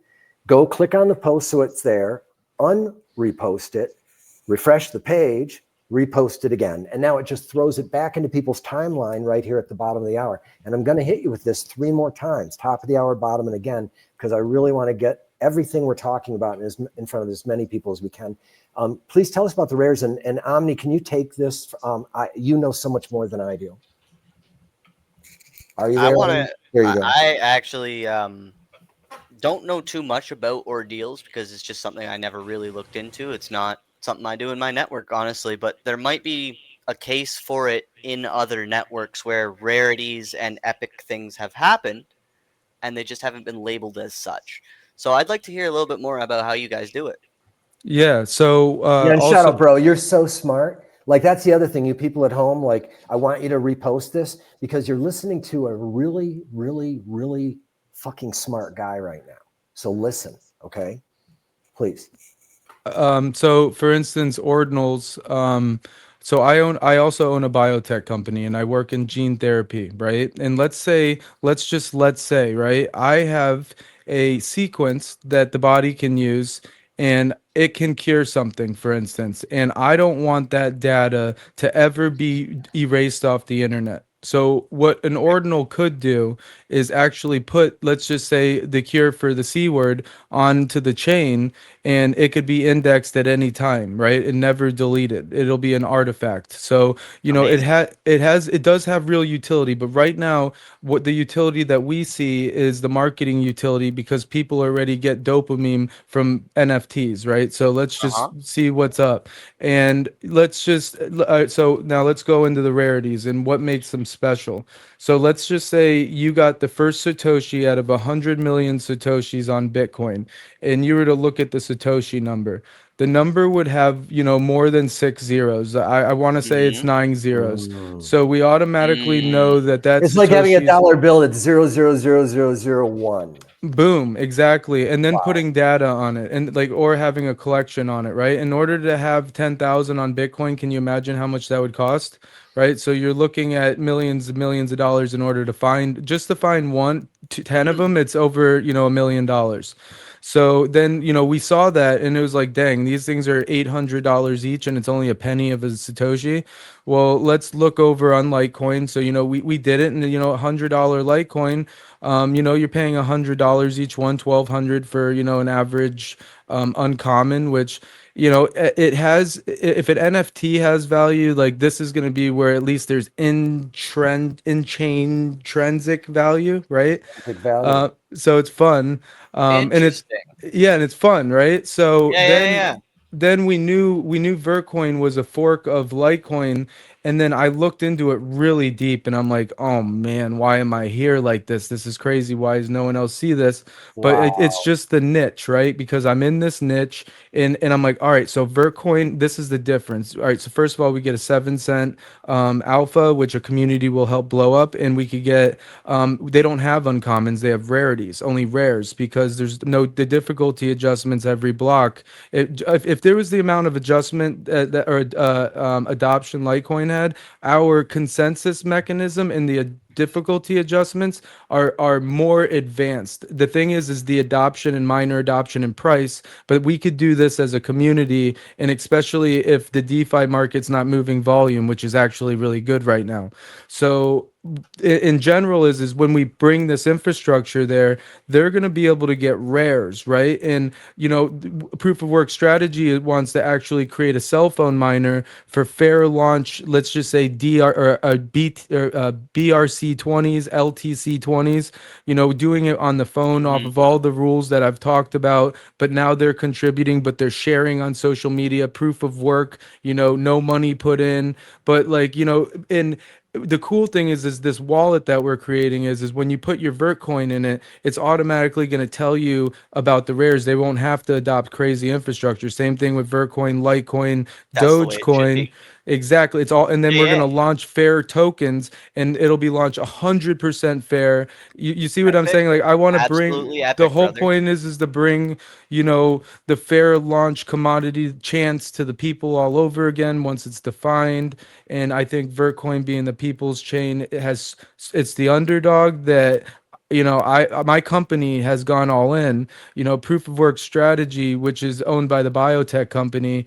go click on the post so it's there, unrepost it, refresh the page, repost it again. And now it just throws it back into people's timeline right here at the bottom of the hour. And I'm going to hit you with this 3 more times, top of the hour, bottom, and again, because I really want to get everything we're talking about in front of as many people as we can. Please tell us about the rares, and Omni, can you take this? You know so much more than I do. Are you there? I want to. There you go. I actually don't know too much about ordeals, because it's just something I never really looked into. It's not something I do in my network, honestly, but there might be a case for it in other networks where rarities and epic things have happened and they just haven't been labeled as such. So I'd like to hear a little bit more about how you guys do it. Yeah. So Yeah, also, shut up, bro. You're so smart. Like, that's the other thing, you people at home, like, I want you to repost this, because you're listening to a really, really, really fucking smart guy right now. So listen, okay? Please. So for instance, ordinals. So I also own a biotech company, and I work in gene therapy, right? And let's say, right, I have a sequence that the body can use, and it can cure something, for instance, and I don't want that data to ever be erased off the internet. So what an ordinal could do is actually put, let's just say, the cure for the C word onto the chain, and it could be indexed at any time, right? And never deleted. It'll be an artifact. So, Amazing. it does have real utility, but right now, what the utility that we see is the marketing utility, because people already get dopamine from NFTs, right? So let's just see what's up. And let's just, so now let's go into the rarities and what makes them special. So let's just say you got the first Satoshi out of 100 million Satoshis on Bitcoin, and you were to look at the Satoshi number. The number would have, more than 6 zeros. I want to say it's 9 zeros. So we automatically know that that's It's like having a Satoshi's. dollar bill that's 0.00001. Boom, exactly. And then putting data on it, and like, or having a collection on it, right? In order to have 10,000 on Bitcoin, can you imagine how much that would cost? Right? So you're looking at millions and millions of dollars in order to find, just to find 10 of them, it's over, $1 million. So then, we saw that, and it was like, dang, these things are $800 each, and it's only a penny of a Satoshi. well, let's look over on Litecoin. So, we did it, and $100 Litecoin, you're paying $100 each one, 1,200 for, an average uncommon, which, it has, if an NFT has value, like this is going to be where at least there's in chain intrinsic value, right? Big value. So it's fun. And it's, Interesting. yeah, and it's fun, right? So Yeah, yeah, yeah. then we knew Vertcoin was a fork of Litecoin, and then I looked into it really deep, and I'm like, oh man, why am I here like this? This is crazy. Why does no one else see this? But it's Wow. just the niche, right? Because I'm in this niche, and I'm like, all right, so Vertcoin, this is the difference. All right, so first of all, we get a 7 cent alpha, which a community will help blow up, and we could get they don't have uncommons, they have rarities, only rares, because there's the difficulty adjustments every block. If there was the amount of adjustment adoption Litecoin had, our consensus mechanism and the difficulty adjustments are more advanced. The thing is the adoption and minor adoption and price, but we could do this as a community, and especially if the DeFi market's not moving volume, which is actually really good right now. So in general is when we bring this infrastructure there, they're going to be able to get rares, right? And proof of work strategy wants to actually create a cell phone miner for fair launch, let's just say BRC20s, LTC20s, doing it on the phone off Mhm. of all the rules that I've talked about, but now they're contributing, but they're sharing on social media, proof of work, no money put in, but in the cool thing is this wallet that we're creating is when you put your Vertcoin in it, it's automatically going to tell you about the rares. They won't have to adopt crazy infrastructure. Same thing with Vertcoin, Litecoin, That's the way it should Dogecoin. be. Exactly. It's all, and then we're Yeah, going to launch fair tokens, and it'll be launched 100% fair. You see what I'm epic. saying? Like I want to bring, Absolutely the epic, whole brother. point is to bring, the fair launch commodity chance to the people all over again once it's defined. And I think Vertcoin being the people's chain, it's the underdog that my company has gone all in. Proof of work strategy, which is owned by the biotech company,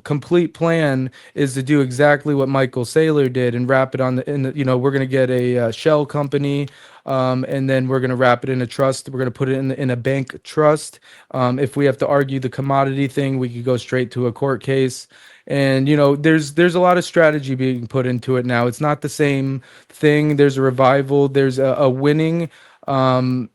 complete plan is to do exactly what Michael Saylor did and wrap it on we're going to get a shell company, and then we're going to wrap it in a trust. We're going to put it in a bank trust. If we have to argue the commodity thing, we could go straight to a court case. And there's a lot of strategy being put into it now. It's not the same thing. There's a revival. There's a winning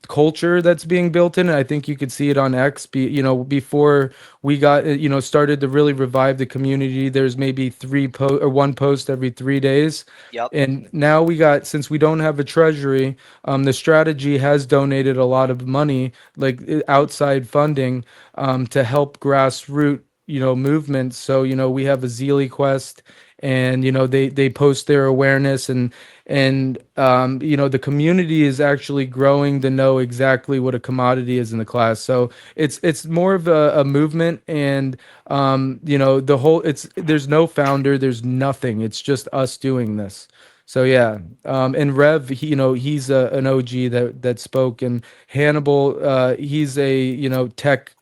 culture that's being built in. And I think you could see it on X. Before we got started to really revive the community, there's maybe one post every 3 days. Yep. And now since we don't have a treasury, the strategy has donated a lot of money, like outside funding, to help grassroots movements. So we have a Zeely Quest, and they post their awareness, and the community is actually growing to know exactly what a commodity is in the class. So it's more of a movement, and the whole, there's no founder, there's nothing, it's just us doing this. So yeah, and Rev, he's an OG that spoke, and Hannibal, he's a tech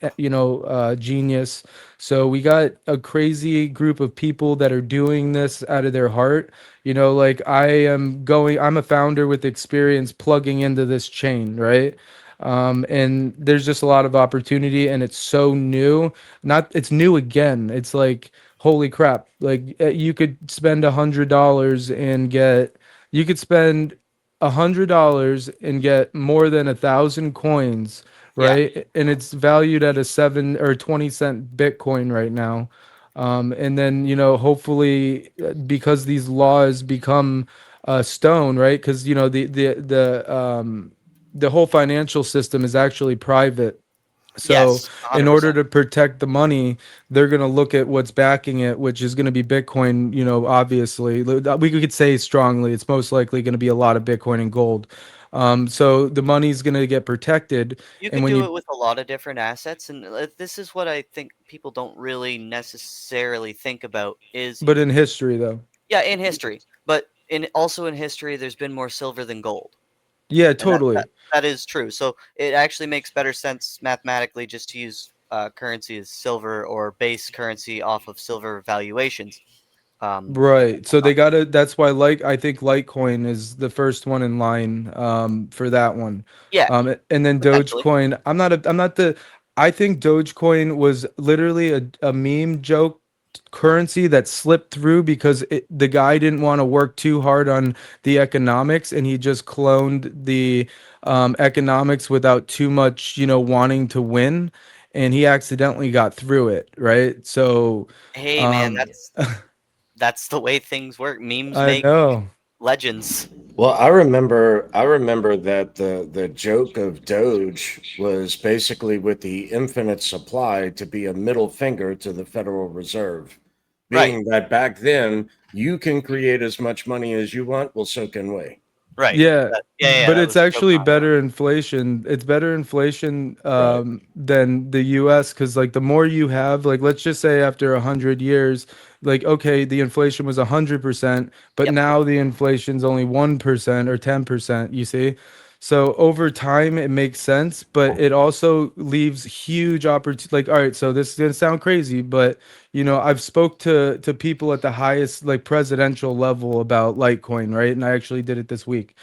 genius. So we got a crazy group of people that are doing this out of their heart. Like I'm a founder with experience plugging into this chain, right? And there's just a lot of opportunity, and it's so new. It's new again. It's like, holy crap. Like you could spend $100 and you could spend $100 and get more than 1,000 coins, Yeah. right? And it's valued at a 7 or 20 cent Bitcoin right now. And then, hopefully, because these laws become stone, right? Because, the whole financial system is actually private. So Yes. in order 100%. to protect the money, they're going to look at what's backing it, which is going to be Bitcoin, obviously. We could say strongly, it's most likely going to be a lot of Bitcoin and gold. So the money's going to get protected. You And could when do you, it with a lot of different assets, and this is what I think people don't really necessarily think about is, but in history though. yeah, in history, but in history, there's been more silver than gold, Yeah, and totally. that is true. So it actually makes better sense mathematically just to use currency as silver or base currency off of silver valuations. Right. So they gotta. That's why, I think Litecoin is the first one in line for that one. Yeah, And then potentially. Dogecoin. I'm not the. I think Dogecoin was literally a meme joke currency that slipped through because the guy didn't want to work too hard on the economics, and he just cloned the economics without too much, wanting to win, and he accidentally got through it. Right. So. Hey, man, Um, that's the way things work. Memes I make know. legends. Well, I remember that the joke of Doge was basically with the infinite supply to be a middle finger to the Federal Reserve, Right. being that back then you can create as much money as you want, well, so can we. Right. Yeah, Yeah, but that it's was a joke actually on it. better inflation. It's better inflation Right. than the US, because like the more you have, like let's just say after 100 years, like okay, the inflation was 100%, but Yep. now the inflation's only 1% or 10%, you see? So over time it makes sense, but it also leaves huge opportunity. Like, all right, so this is gonna sound crazy, but I've spoke to people at the highest like presidential level about Litecoin, right? And I actually did it this week.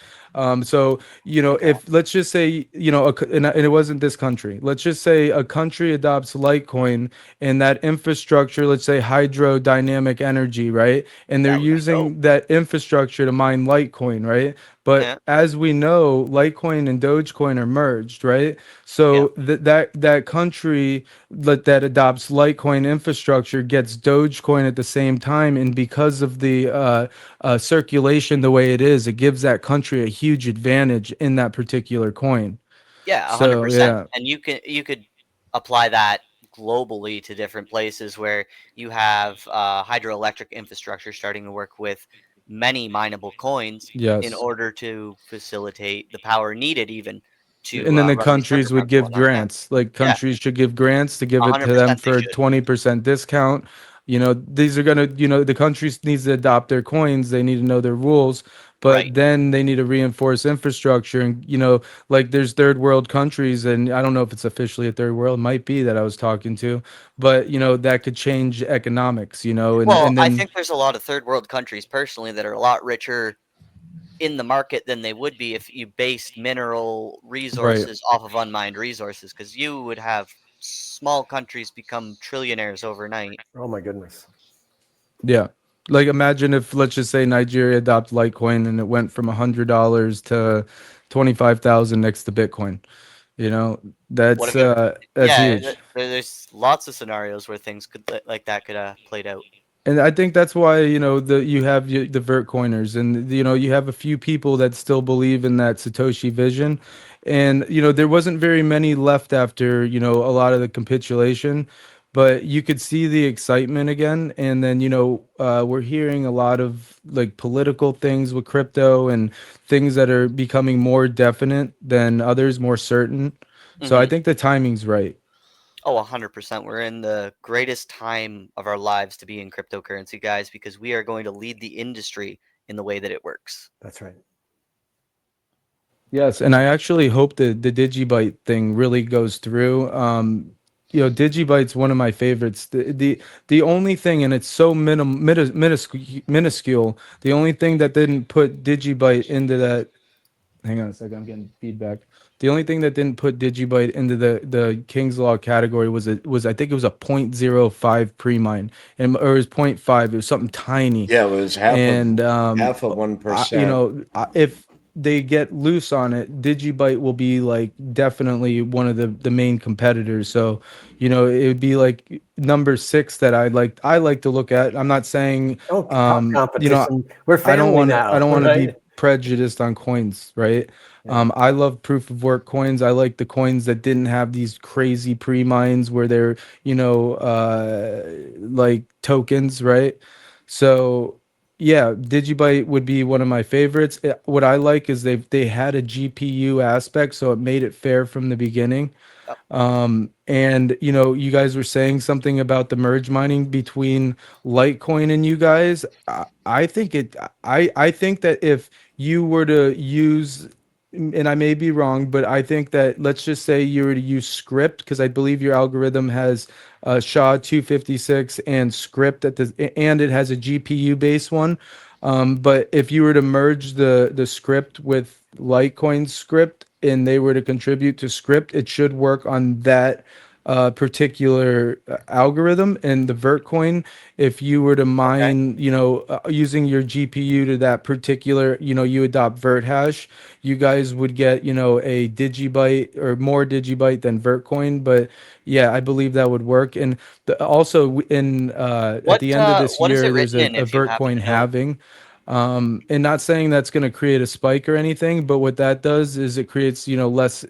So if let's just say and it wasn't this country. Let's just say a country adopts Litecoin, and that infrastructure, let's say hydrodynamic energy, right? And they're That would be dope. using that infrastructure to mine Litecoin, right? But Yeah. as we know, Litecoin and Dogecoin are merged, right? Yeah. So that country that adopts Litecoin infrastructure gets Dogecoin at the same time, and because of the circulation the way it is, it gives that country a huge advantage in that particular coin. Yeah, So 100%. yeah, And you could apply that globally to different places where you have hydroelectric infrastructure starting to work with many mineable coins in yes. order to facilitate the power needed even to And then the run these countries would undergrounds and give whatnot. Yeah, grants. Like yeah, countries should give grants to give it to them 100% they for a should. 20% discount. These are gonna, the countries needs to adopt their coins. They need to know their rules, Right. but then they need to reinforce infrastructure. And like there's third world countries, and I don't know if it's officially a third world, it might be that I was talking to, but that could change economics. And Well, I then think there's a lot of third world countries personally that are a lot richer in the market than they would be if you based mineral right. resources off of unmined resources, because you would have small countries become trillionaires overnight. Oh my goodness. Yeah. Like imagine if let's just say Nigeria adopt Litecoin and it went from $100 to 25,000 next to Bitcoin. What That's if it? that's Yeah, huge. there's lots of scenarios where things could like that could played out. And I think that's why you have the vert coiners, and you have a few people that still believe in that Satoshi vision, and there wasn't very many left after a lot of the capitulation, but you could see the excitement again. And then we're hearing a lot of like political things with crypto and things that are becoming more definite than others, more certain. So I Hmm. think the timing's right. Oh, 100%. We're in the greatest time of our lives to be in cryptocurrency, guys, because we are going to lead the industry in the way that it works. That's right. Yes, and I actually hope that the Digibyte thing really goes through. Digibyte's one of my favorites. The only thing, and it's so minuscule. The only thing that didn't put Digibyte into that. Hang on a second, I'm getting feedback. The only thing that didn't put Digibyte into the King's Law category was I think it was a .05 pre-mine, or it was .5. It was something tiny. Yeah, it was And half of 1%. if they get loose on it, Digibyte will be like definitely one of the main competitors. So it would be like number 6 that I like to look at. I'm not saying Oh, tough competition. We're I don't family want to now. I don't want to be right? prejudiced on coins, right? Yeah. I love proof of work coins. I like the coins that didn't have these crazy pre-mines where they're, like tokens, right? So yeah, Digibyte would be one of my favorites. What I like is they had a GPU aspect, so it made it fair from the beginning. And you guys were saying something about the merge mining between Litecoin and you guys. I think that if you were to use and I may be wrong, but I think that let's just say you were to use script, because I believe your algorithm has SHA-256 and script and it has a GPU based one. But if you were to merge the script with Litecoin script and they were to contribute to script, it should work on that particular algorithm. And the Vertcoin, if you were to mine, using your GPU to that particular, you adopt Vert hash, you guys would get, a digibyte or more digibyte than Vertcoin. But yeah, I believe that would work. And also in at the end of this what is year, it there's written in a if you happen Vertcoin to know? halving. And not saying that's going to create a spike or anything, but what that does is it creates, less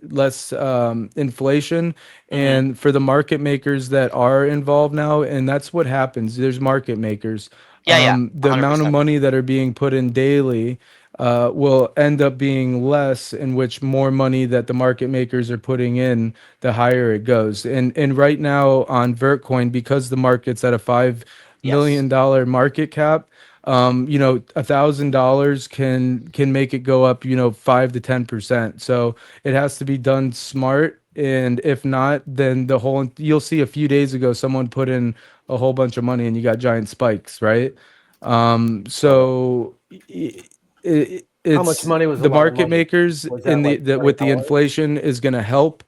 inflation. And for the market makers that are involved now, and that's what happens. There's market makers. Yeah, The amount of 100%. money that are being put in daily will end up being less, in which more money that the market makers are putting in, the higher it goes. And right now on Vertcoin, because the market's at a $5 million market cap, $1,000 can make it go up, 5 to 10%. So it has to be done smart. And if not, then you'll see a few days ago, someone put in a whole bunch of money and you got giant spikes, right? So How much it's money was a the lot of market money? makers Was that like with the $20? inflation is going to help.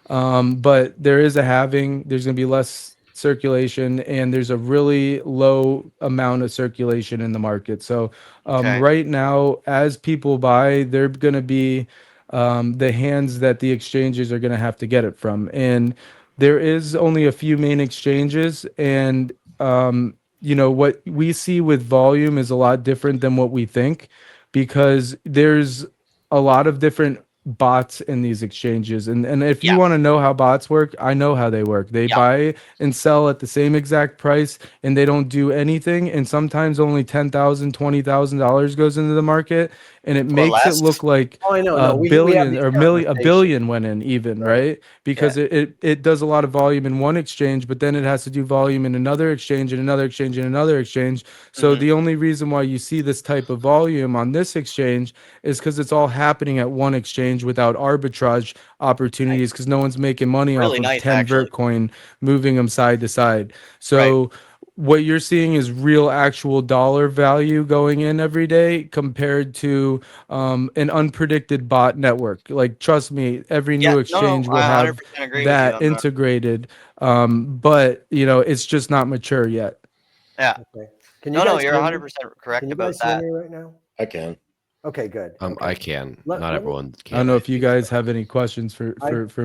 But there is a halving. There's going to be less circulation, and there's a really low amount of circulation in the market. So Okay. right now, as people buy, they're going to be the hands that the exchanges are going to have to get it from. And there is only a few main exchanges, and what we see with volume is a lot different than what we think, because there's a lot of different bots in these exchanges. And if you want to know how bots work, I know how they work. They buy and sell at the same exact price, and they don't do anything. And sometimes only $10,000, $20,000 goes into the market, and it makes it look like Oh, I know. a No, we have billion these or a billion went in, even, right? Because it does a lot of volume in one exchange, but then it has to do volume in another exchange and another exchange and another exchange. So the only reason why you see this type of volume on this exchange is because it's all happening at one exchange without arbitrage opportunities, because no one's making money Really off of nice, 10 actually. Vertcoin, moving them side to side. So what you're seeing is real actual dollar value going in every day, compared to an unpredicted bot network. Like, trust me, every new exchange will I have 100% agree with you that on that. integrated. But it's just not mature yet. Yeah. Okay. Can you No, guys you're hear me? 100% correct Can you about guys hear that. me right now? I can. Okay, good. I can. Let Not me- everyone can. I don't know if you guys have any questions for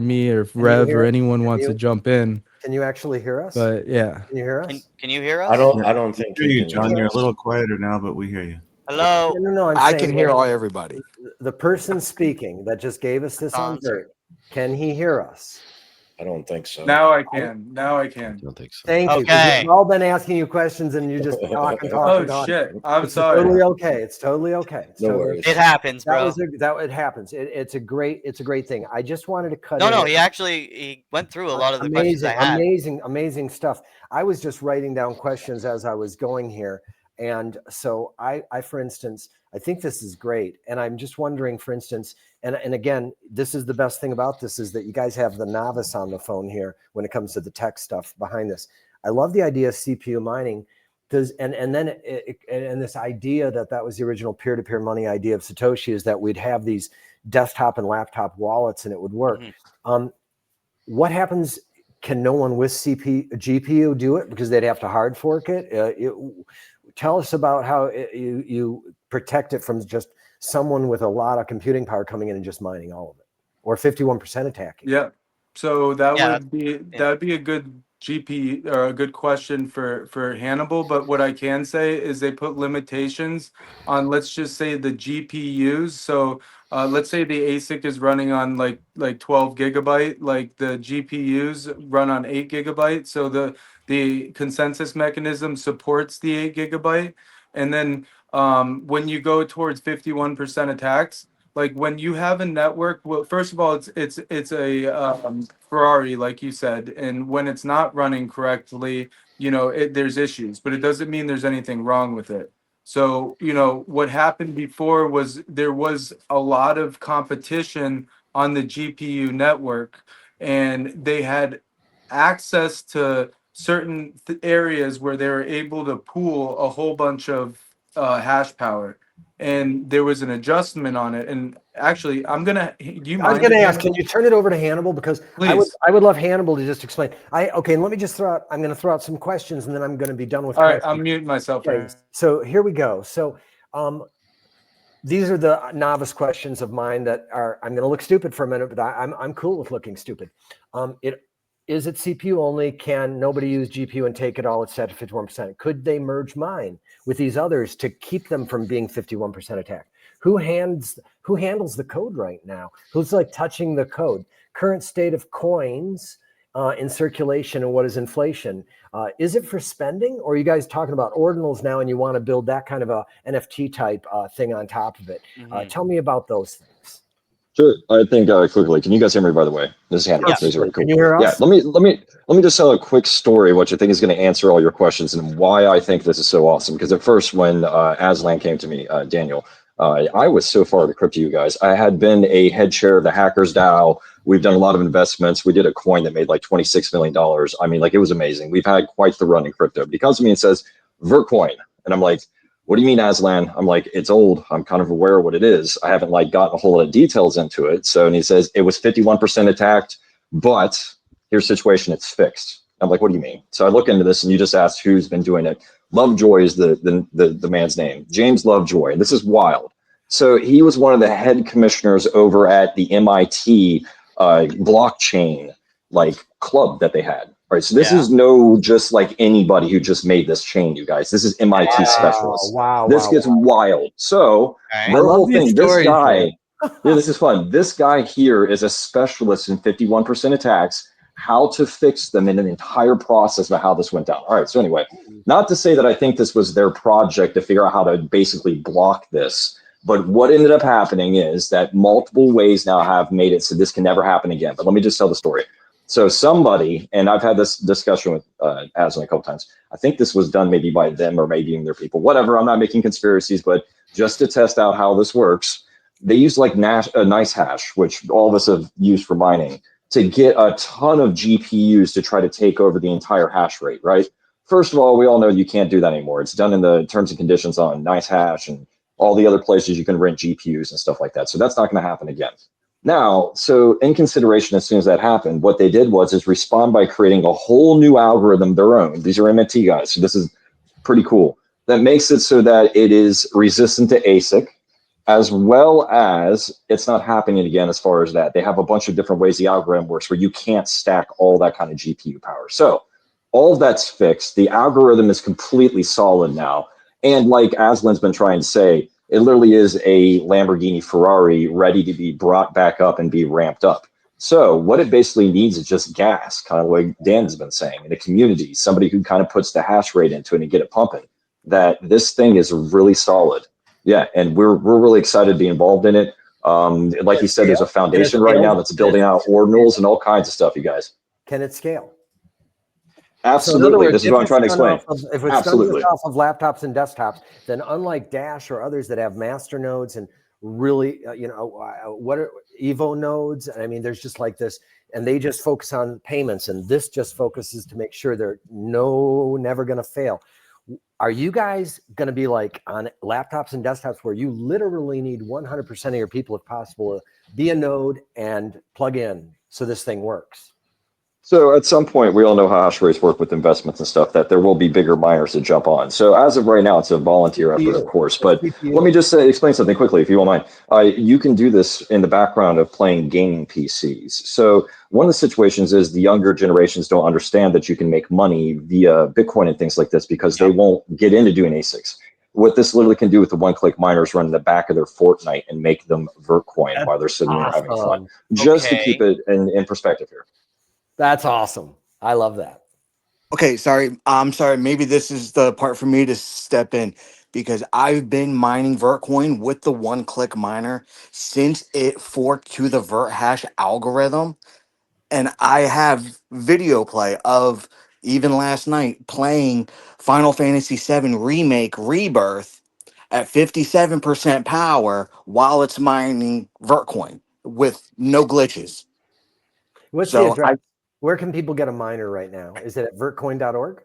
me, or if you Rev hear or us? anyone Can wants to you- jump in. Can you actually hear us? But yeah. Can you hear us? Can you hear us? I don't think hear he you, can John. hear You're a us. little quieter now, but we hear you. Hello. No, I'm I saying can hear all everybody. the person speaking that just gave us this on Concert. Vert, can he hear us? I don't think so. Now I can. I don't think so. Thank you. 'Cause Okay. We've all been asking you questions and you just talk and talk Oh and talk. shit! I'm It's sorry. totally okay. It's totally okay. It's No totally worries. okay. It happens, That bro. was it happens. It's a great thing. I just wanted to cut No, in. no, he went through a lot of the questions I had. Amazing stuff. I was just writing down questions as I was going here. And so I, for instance, I think this is great. And I'm just wondering, for instance, and again, this is the best thing about this, is that you guys have the novice on the phone here when it comes to the tech stuff behind this. I love the idea of CPU mining. And then this idea that was the original peer-to-peer money idea of Satoshi, is that we'd have these desktop and laptop wallets and it would work. What happens? Can no one with GPU do it, because they'd have to hard fork it? Tell us about how you protect it from just someone with a lot of computing power coming in and just mining all of it, or 51% attacking. Yeah. So that Yeah, would be a good GP or a good question for Hannibal. But what I can say is they put limitations on, let's just say, the GPUs. So let's say the ASIC is running on like 12 gigabyte, like the GPUs run on 8 gigabyte. So the consensus mechanism supports the 8 gigabyte. And then when you go towards 51% attacks, like when you have a network, well, first of all, it's a Ferrari, like you said, and when it's not running correctly, there's issues, but it doesn't mean there's anything wrong with it. So, what happened before was there was a lot of competition on the GPU network, and they had access to certain areas where they were able to pool a whole bunch of hash power. And there was an adjustment on it. And actually, do you I was mind? going to if ask, can you turn it over to Hannibal? Because Please. I would love Hannibal to just explain. Okay, and let me just I'm going to throw out some questions and then I'm going to be done with All right, questions. I'm muting myself. Okay, so here we go. So these are the novice questions of mine that I'm going to look stupid for a minute, but I'm cool with looking stupid. Is it CPU only? Can nobody use GPU and take it all? It's set to 51%. Could they merge mine with these others to keep them from being 51% attacked? Who handles the code right now? Who's like touching the code? Current state of coins in circulation and what is inflation? Is it for spending, or are you guys talking about ordinals now and you want to build that kind of a NFT type thing on top of it? Tell me about those things. Sure. I think quickly. Can you guys hear me? By the way, this is Hannibal. Yes. Cool. Can you hear us? Yeah. Let me just tell a quick story, which I think is going to answer all your questions and why I think this is so awesome. Because at first, when Aslan came to me, Daniel, I was so far to crypto, you guys. I had been a head chair of the Hackers DAO. We've done a lot of investments. We did a coin that made like $26 million. I mean, like, it was amazing. We've had quite the run in crypto. But he comes to me and says, Vertcoin. And I'm like, what do you mean, Aslan? I'm like, it's old. I'm kind of aware of what it is. I haven't like gotten a whole lot of details into it. So, and he says it was 51% attacked, but here's the situation, it's fixed. I'm like, what do you mean? So I look into this and you just asked who's been doing it. Lovejoy is the man's name. James Lovejoy. This is wild. So he was one of the head commissioners over at the MIT blockchain club that they had. All right, so this is no just like anybody who just made this chain, you guys. This is MIT specialists. Wow. This gets wild. So Okay. the whole thing, this guy, man. yeah, this is fun. This guy here is a specialist in 51% attacks, how to fix them in an entire process of how this went down. All right, so anyway, not to say that I think this was their project to figure out how to basically block this, but what ended up happening is that multiple ways now have made it so this can never happen again. But let me just tell the story. So somebody, and I've had this discussion with Aslan a couple times, I think this was done maybe by them or maybe even their people, whatever. I'm not making conspiracies, but just to test out how this works, they use like nice hash, which all of us have used for mining, to get a ton of GPUs to try to take over the entire hash rate, right? First of all, we all know you can't do that anymore. It's done in the terms and conditions on nice hash and all the other places you can rent GPUs and stuff like that. So that's not going to happen again. Now, so in consideration, as soon as that happened, what they did was respond by creating a whole new algorithm, their own. These are MIT guys, so this is pretty cool. That makes it so that it is resistant to ASIC, as well as it's not happening again as far as that. They have a bunch of different ways the algorithm works where you can't stack all that kind of GPU power. So all of that's fixed. The algorithm is completely solid now. And like Aslan's been trying to say, it literally is a Lamborghini Ferrari ready to be brought back up and be ramped up. So what it basically needs is just gas, kind of like Dan's been saying, in a community, somebody who kind of puts the hash rate into it and get it pumping. That this thing is really solid. Yeah, and we're really excited to be involved in it. Like you said, there's a foundation right now that's building out ordinals and all kinds of stuff, you guys. Can it scale? Absolutely. So in other words, this is what I'm trying to explain. If it's Absolutely. done off of laptops and desktops, then unlike Dash or others that have master nodes and really, what are Evo nodes? I mean, there's just like this, and they just focus on payments, and this just focuses to make sure they're never going to fail. Are you guys going to be like on laptops and desktops where you literally need 100% of your people, if possible, to be a node and plug in so this thing works? So at some point, we all know how hash rates work with investments and stuff, that there will be bigger miners to jump on. So as of right now, it's a volunteer effort, of course. But let me just explain something quickly, if you won't mind. You can do this in the background of playing gaming PCs. So one of the situations is the younger generations don't understand that you can make money via Bitcoin and things like this because they won't get into doing ASICs. What this literally can do with the one-click miners run in the back of their Fortnite and make them Vertcoin while they're sitting there having fun. Just to keep it in perspective here. That's awesome. I love that. Okay, sorry. I'm sorry. Maybe this is the part for me to step in because I've been mining Vertcoin with the one-click miner since it forked to the VertHash algorithm. And I have video play of even last night playing Final Fantasy VII Remake Rebirth at 57% power while it's mining Vertcoin with no glitches. What's the address? Where can people get a miner right now? Is it at vertcoin.org?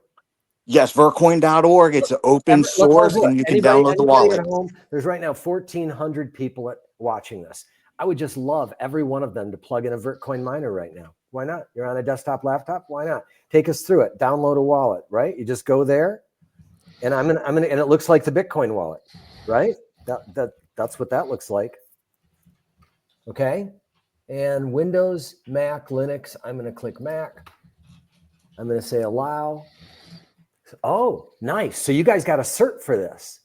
Yes, vertcoin.org. It's open source and you can download the wallet. At home, there's right now 1,400 people watching this. I would just love every one of them to plug in a Vertcoin miner right now. Why not? You're on a desktop laptop. Why not? Take us through it. Download a wallet, right? You just go there, and and it looks like the Bitcoin wallet, right? That's what that looks like. Okay, and Windows, Mac, Linux. I'm going to click Mac. I'm going to say allow. Oh, nice. So you guys got a cert for this.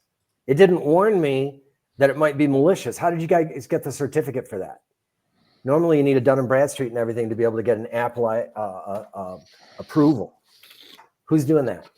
It didn't warn me that it might be malicious. How did you guys get the certificate for that? Normally you need a Dun & Bradstreet and everything to be able to get an Apple approval. Who's doing that?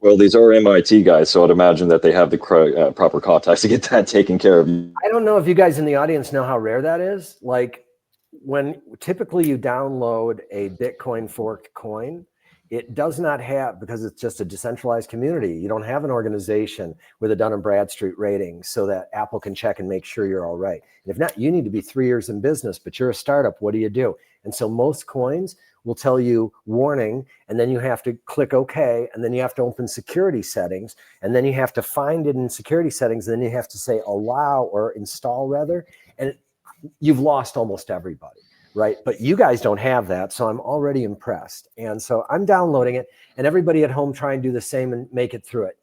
Well, these are MIT guys, so I'd imagine that they have the proper contacts to get that taken care of. I don't know if you guys in the audience know how rare that is. Like when typically you download a Bitcoin forked coin, it does not have, because it's just a decentralized community. You don't have an organization with a Dun & Bradstreet rating so that Apple can check and make sure you're all right. And if not, you need to be 3 years in business, but you're a startup. What do you do? And so most coins will tell you warning, and then you have to click OK, and then you have to open security settings, and then you have to find it in security settings, and then you have to say allow or install rather, and you've lost almost everybody. Right. But you guys don't have that. So I'm already impressed. And so I'm downloading it, and everybody at home try and do the same and make it through it.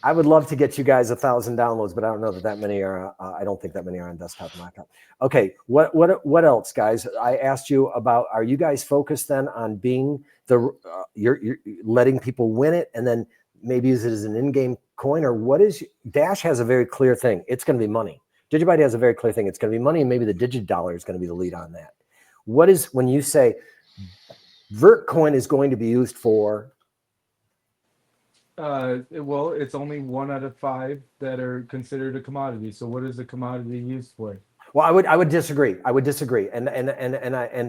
I would love to get you guys 1,000 downloads, but I don't know that many are. I don't think that many are on desktop and laptop. Okay. What else, guys? I asked you about, are you guys focused then on being you're letting people win it and then maybe use it as an in-game coin, or what is Dash has a very clear thing. It's going to be money. DigiByte has a very clear thing. It's going to be money, and maybe the DigiDollar is going to be the lead on that. What is, when you say Vertcoin is going to be used for? Well, it's only 1 out of 5 that are considered a commodity. So what is a commodity used for? Well, I would disagree. I would disagree, and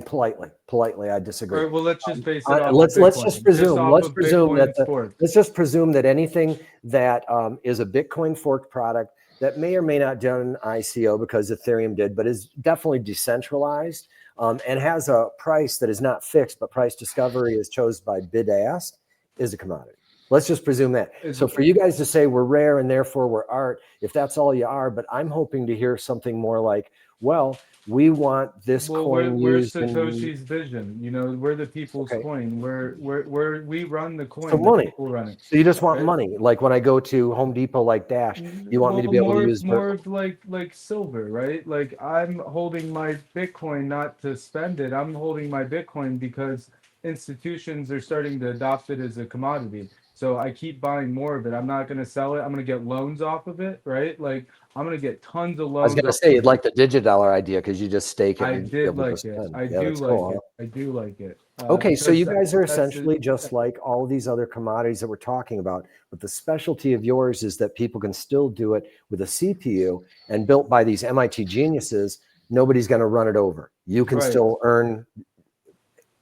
politely, I disagree. All right, well, let's just base it off. Let's just presume. Let's just presume that anything that is a Bitcoin forked product that may or may not done an ICO because Ethereum did, but is definitely decentralized and has a price that is not fixed, but price discovery is chosen by bid ask, is a commodity. Let's just presume that. So for you guys to say we're rare and therefore we're art, if that's all you are, but I'm hoping to hear something more like, well, we want this coin where's used Satoshi's vision? You know, we're the people's coin. We run the coin. So money. People run it. So you just want money. Like when I go to Home Depot, like Dash, you want me to be able to use more of like silver, right? Like I'm holding my Bitcoin not to spend it. I'm holding my Bitcoin because institutions are starting to adopt it as a commodity. So I keep buying more of it. I'm not going to sell it. I'm going to get loans off of it, right? Like I'm going to get tons of loans. I was going to say you'd like the DigiDollar idea because you just stake it. I did like it. I do like it. I do like it. Okay, so you guys are essentially just like all these other commodities that we're talking about, but the specialty of yours is that people can still do it with a CPU and built by these MIT geniuses. Nobody's going to run it over. You can still earn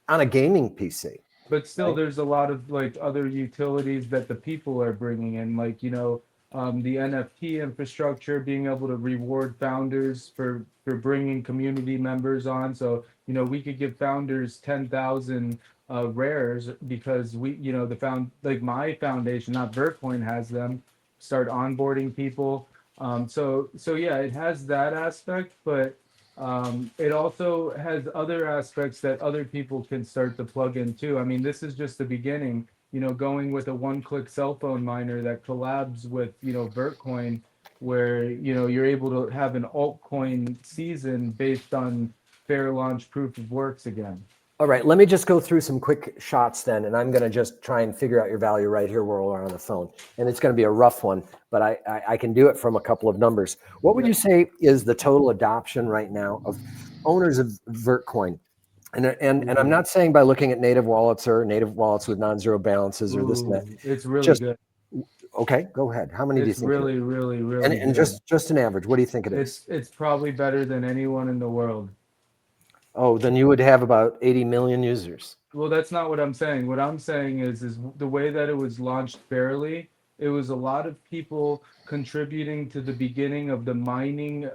on a gaming PC. But still, there's a lot of like other utilities that the people are bringing in, like, you know, the NFT infrastructure, being able to reward founders for bringing community members on. So, you know, we could give founders 10,000 rares because we, you know, like my foundation, not Vertcoin, has them start onboarding people. So yeah, it has that aspect, but it also has other aspects that other people can start to plug in too. I mean, this is just the beginning, you know, going with a one-click cell phone miner that collabs with, you know, Vertcoin, where, you know, you're able to have an altcoin season based on fair launch proof of works again. All right, let me just go through some quick shots then, and I'm going to just try and figure out your value right here while we're on the phone. And it's going to be a rough one, but I can do it from a couple of numbers. What would you say is the total adoption right now of owners of Vertcoin? And I'm not saying by looking at native wallets or native wallets with non-zero balances or this and that. It's really good. Okay, go ahead. How many do you think? Really, really, really. And just an average. What do you think it is? It's probably better than anyone in the world. Oh, then you would have about 80 million users. Well, that's not what I'm saying. What I'm saying is the way that it was launched fairly It was a lot of people contributing to the beginning of the mining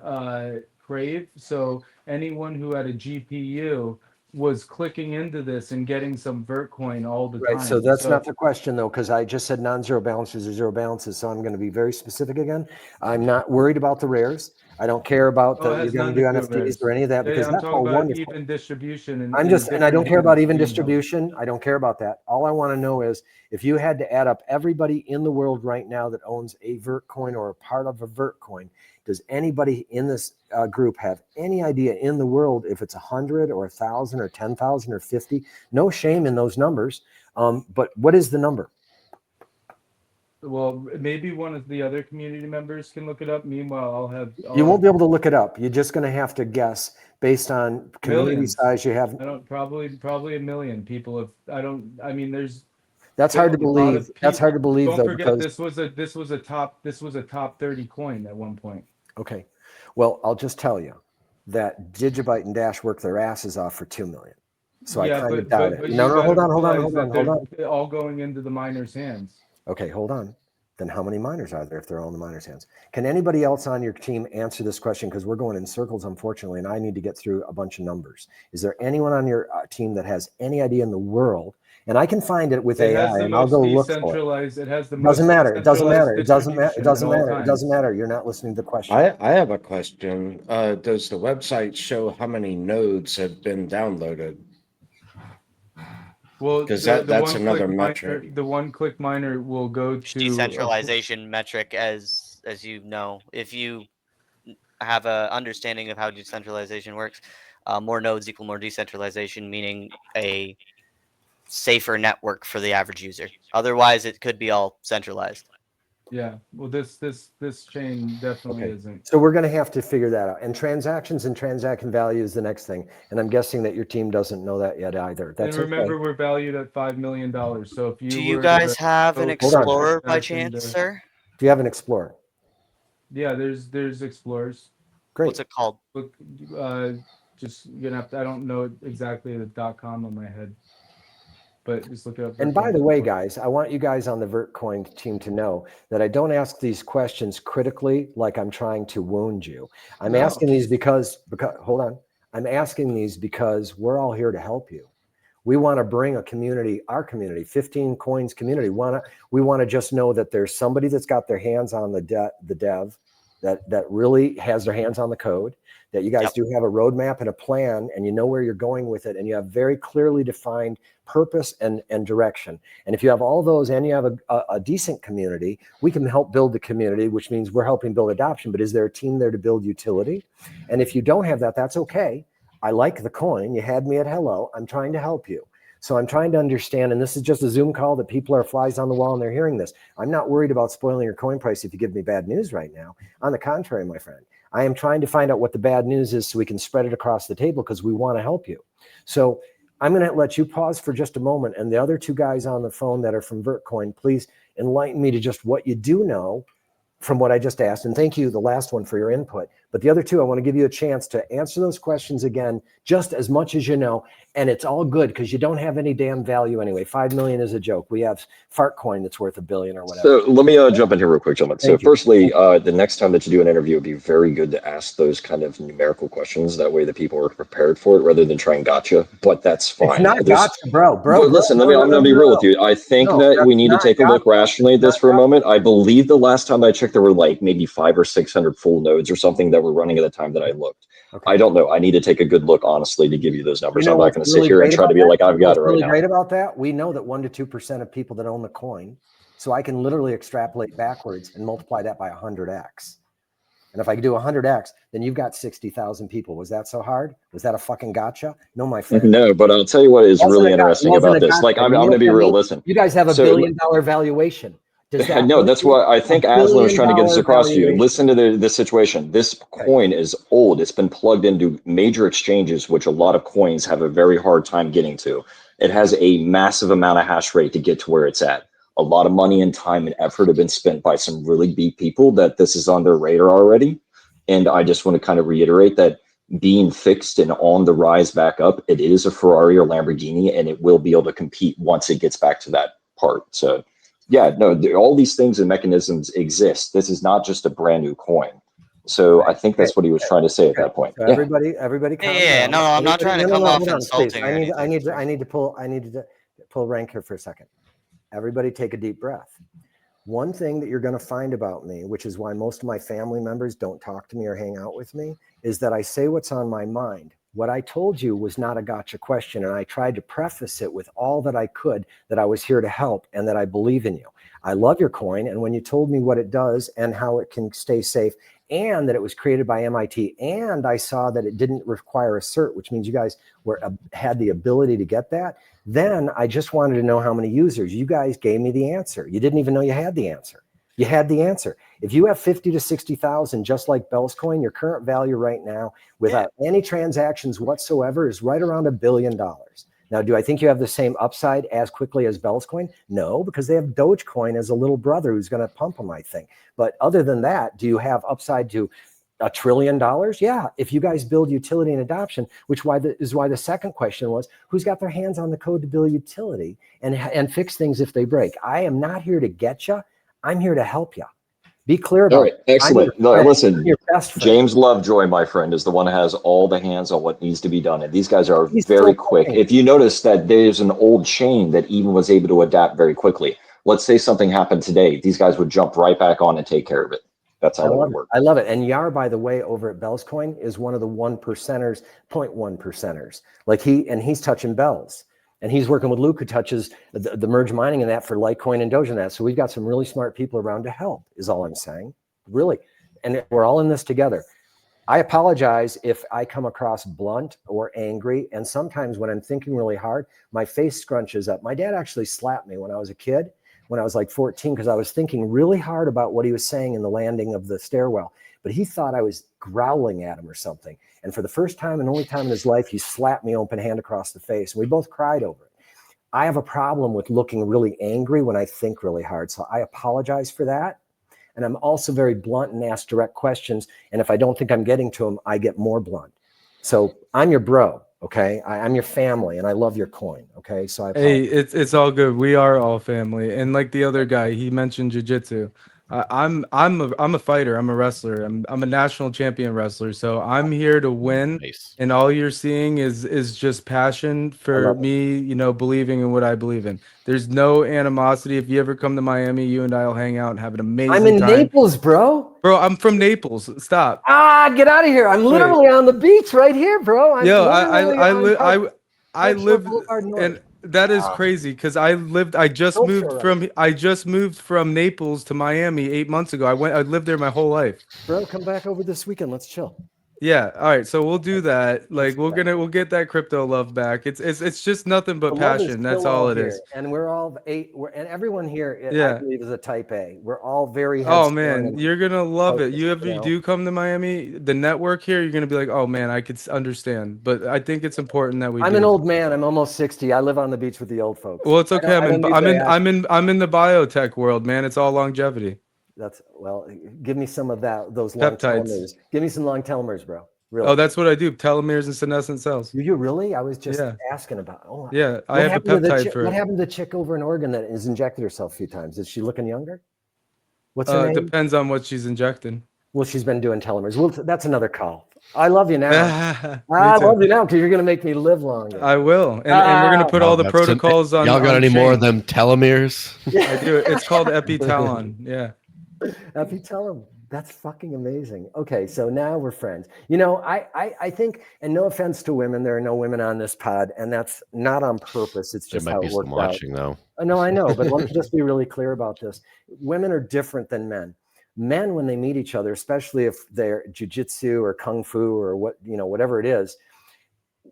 crave. So anyone who had a GPU was clicking into this and getting some Vertcoin all the Right. time. So that's not the question though, because I just said non-zero balances or zero balances. So I'm going to be very specific again. I'm not worried about the rares. I don't care about Oh, it you're has going to nothing do to do with NFTs or any of that, Hey, because I'm that's talking all about wonderful. even distribution and And I don't care about even different chains. distribution. I don't care about that. All I want to know is if you had to add up everybody in the world right now that owns a Vertcoin or a part of a Vertcoin, does anybody in this group have any idea in the world if it's 100 or 1,000 or 10,000 or 50? No shame in those numbers. But what is the number? Well, maybe one of the other community members can look it up. Meanwhile, You won't be able to look it up. You're just going to have to guess based on community millions. size you have. I don't probably a million people. I mean, there's That's hard to a lot believe. of That's people. hard to believe Don't though, forget because this was a top 30 coin at one point. okay. Well, I'll just tell you that Digibyte and Dash work their asses off for 2 million. So I kind of doubt it. No, hold on. They're all going into the miners' hands. Okay, hold on. Then how many miners are there if they're all in the miners' hands? Can anybody else on your team answer this question? Because we're going in circles, unfortunately, and I need to get through a bunch of numbers. Is there anyone on your team that has any idea in the world? And I can find it with AI, and I'll go look for it. It has the most Doesn't matter. It doesn't matter. It doesn't matter. It doesn't matter. It times. doesn't matter. You're not listening to the question. I have a question. Does the website show how many nodes have been downloaded? Well, Because the that's one-click another miner- metric. The one-click miner will go to Decentralization metric, as you know, if you have a understanding of how decentralization works, more nodes equal more decentralization, meaning a safer network for the average user. Otherwise, it could be all centralized. Yeah. Well, this chain definitely Okay. isn't. So we're going to have to figure that out. And transactions and transaction value is the next thing. And I'm guessing that your team doesn't know that yet either. That's And remember, okay. we're valued at $5 million. So if you Do you were guys to have an go Explorer by transaction chance, to- sir? Do you have an Explorer? Yeah, there's Explorers. Great. What's it called? Look, just you're gonna have to. I don't know exactly the .com on my head, but just look it up. And by the way, guys, I want you guys on the Vertcoin team to know that I don't ask these questions critically like I'm trying to wound you. I'm asking these because hold on. I'm asking these because we're all here to help you. We want to bring a community, our community, 15 coins community. We want to just know that there's somebody that's got their hands on the dev, that really has their hands on the code, that you guys do have a roadmap and a plan, and you know where you're going with it, and you have very clearly defined purpose and direction. And if you have all those and you have a decent community, we can help build the community, which means we're helping build adoption. But is there a team there to build utility? And if you don't have that, that's okay. I like the coin. You had me at hello. I'm trying to help you. So I'm trying to understand, and this is just a Zoom call that people are flies on the wall and they're hearing this. I'm not worried about spoiling your coin price if you give me bad news right now. On the contrary, my friend, I am trying to find out what the bad news is so we can spread it across the table because we want to help you. So I'm going to let you pause for just a moment. And the other two guys on the phone that are from Vertcoin, please enlighten me to just what you do know from what I just asked. And thank you, the last one, for your input. But the other two, I want to give you a chance to answer those questions again, just as much as you know. And it's all good because you don't have any damn value anyway. 5 million is a joke. We have Fartcoin that's worth $1 billion or whatever. So let me jump in here real quick, gentlemen. So firstly, the next time that you do an interview, it'd be very good to ask those kind of numerical questions. That way the people are prepared for it rather than try and gotcha. But that's fine. It's not gotcha, bro. But listen, I'm going to be real with you. I think that we need to take a look rationally at this for a moment. I believe the last time I checked, there were like maybe 500 or 600 full nodes or something that were running at the time that I looked. I don't know. I need to take a good look, honestly, to give you those numbers. I'm not going to sit here and try to be like, I've got it right now. What's really great about that, we know that 1% to 2% of people that own the coin. So I can literally extrapolate backwards and multiply that by 100x. And if I do 100x, then you've got 60,000 people. Was that so hard? Was that a fucking gotcha? No, my friend. No, but I'll tell you what is really interesting about this. Like, I'm going to be real. Listen, you guys have a $1 billion valuation. No, that's what I think Aslan was trying to get this across to you. Listen to this situation. This coin is old. It's been plugged into major exchanges, which a lot of coins have a very hard time getting to. It has a massive amount of hash rate to get to where it's at. A lot of money and time and effort have been spent by some really big people that this is on their radar already. And I just want to kind of reiterate that being fixed and on the rise back up, it is a Ferrari or Lamborghini, and it will be able to compete once it gets back to that part. So Yeah, no, all these things and mechanisms exist. This is not just a brand new coin. So I think that's what he was trying to say at that point. So Yeah. everybody calm Yeah, down. no, I'm not Everybody- trying to come off hold on, please. insulting or anything. I need to pull rank here for a second. Everybody take a deep breath. One thing that you're going to find about me, which is why most of my family members don't talk to me or hang out with me, is that I say what's on my mind. What I told you was not a gotcha question, and I tried to preface it with all that I could, that I was here to help and that I believe in you. I love your coin, and when you told me what it does and how it can stay safe, and that it was created by MIT, and I saw that it didn't require a cert, which means you guys had the ability to get that, then I just wanted to know how many users. You guys gave me the answer. You didn't even know you had the answer. You had the answer. If you have 50 to 60,000, just like Bell's coin, your current value right now, without any transactions whatsoever, is right around $1 billion. Now, do I think you have the same upside as quickly as Bell's coin? No, because they have Dogecoin as a little brother who's going to pump them, I think. But other than that, do you have upside to $1 trillion? Yeah, if you guys build utility and adoption, which is why the second question was, who's got their hands on the code to build utility and fix things if they break? I am not here to get you. I'm here to help you. Be clear about All right, excellent. No, listen, your best friend. James Lovejoy, my friend, is the one who has all the hands on what needs to be done. And these guys are He's very still quick. talking. If you notice that there's an old chain that even was able to adapt very quickly. Let's say something happened today. These guys would jump right back on and take care of it. That's how it would work. I love it. And Yar, by the way, over at Bell's Coin is one of the 1%ers, 0.1 percenters. Like he's touching Bell's. And he's working with Luke, who touches the merge mining and that for Litecoin and Doge and that. So we've got some really smart people around to help, is all I'm saying. Really. And we're all in this together. I apologize if I come across blunt or angry. And sometimes when I'm thinking really hard, my face scrunches up. My dad actually slapped me when I was a kid, when I was like 14, because I was thinking really hard about what he was saying in the landing of the stairwell. But he thought I was growling at him or something. And for the first time and only time in his life, he slapped me open hand across the face. And we both cried over it. I have a problem with looking really angry when I think really hard. So I apologize for that. And I'm also very blunt and ask direct questions. And if I don't think I'm getting to them, I get more blunt. So I'm your bro, okay? I'm your family, and I love your coin, okay? So I apologize. Hey, it's all good. We are all family. And like the other guy, he mentioned jujitsu. I'm a fighter. I'm a wrestler. I'm a national champion wrestler. So I'm here to win. Nice. And all you're seeing is just passion for me, you know, believing in what I believe in. There's no animosity. If you ever come to Miami, you and I'll hang out and have an amazing I'm in time. Naples, bro. Bro, I'm from Naples. Stop. Get out of here. I'm literally on the beach right here, bro. I live and that is Wow. crazy because I just moved from Naples to Miami 8 months ago. I lived there my whole life. Bro, come back over this weekend. Let's chill. Yeah, all right. So we'll do that. Like we'll get that crypto love back. It's just nothing but The love is passion. That's still all all it here. is. And we're all and everyone here, I Yeah. believe, is a type A. We're all very Oh headstrong man, and you're gonna love it. focused, If you know? do come to Miami, the network here, you're gonna be like, oh man, I could understand. But I think it's important that we. I'm do. an old man. I'm almost 60. I live on the beach with the old folks. Well, it's okay. I don't need to ask. I'm in the biotech world, man. It's all longevity. Give me some of those long Peptides. telomeres. Give me some long telomeres, bro. Really. Oh, that's what I do. Telomeres and senescent cells. Do you really? I was just asking about. Yeah, I have a peptide for What it. happened to the chick over in Oregon that has injected herself a few times? Is she looking younger? What's her name? Depends on what she's injecting. Well, she's been doing telomeres. Well, that's another call. I love you now. Me I too. love you now because you're going to make me live longer. I will, and we're gonna put all the protocols on. Y'all got on any more of chain. them telomeres? I do. It's called epitalon. Yeah. Epitalon. That's fucking amazing. Okay, so now we're friends. You know, I think, and no offense to women, there are no women on this pod, and that's not on purpose. It's There just might how be it some worked out. watching though. No, I know, but let me just be really clear about this. Women are different than men. Men, when they meet each other, especially if they're jujitsu or kung fu or whatever it is,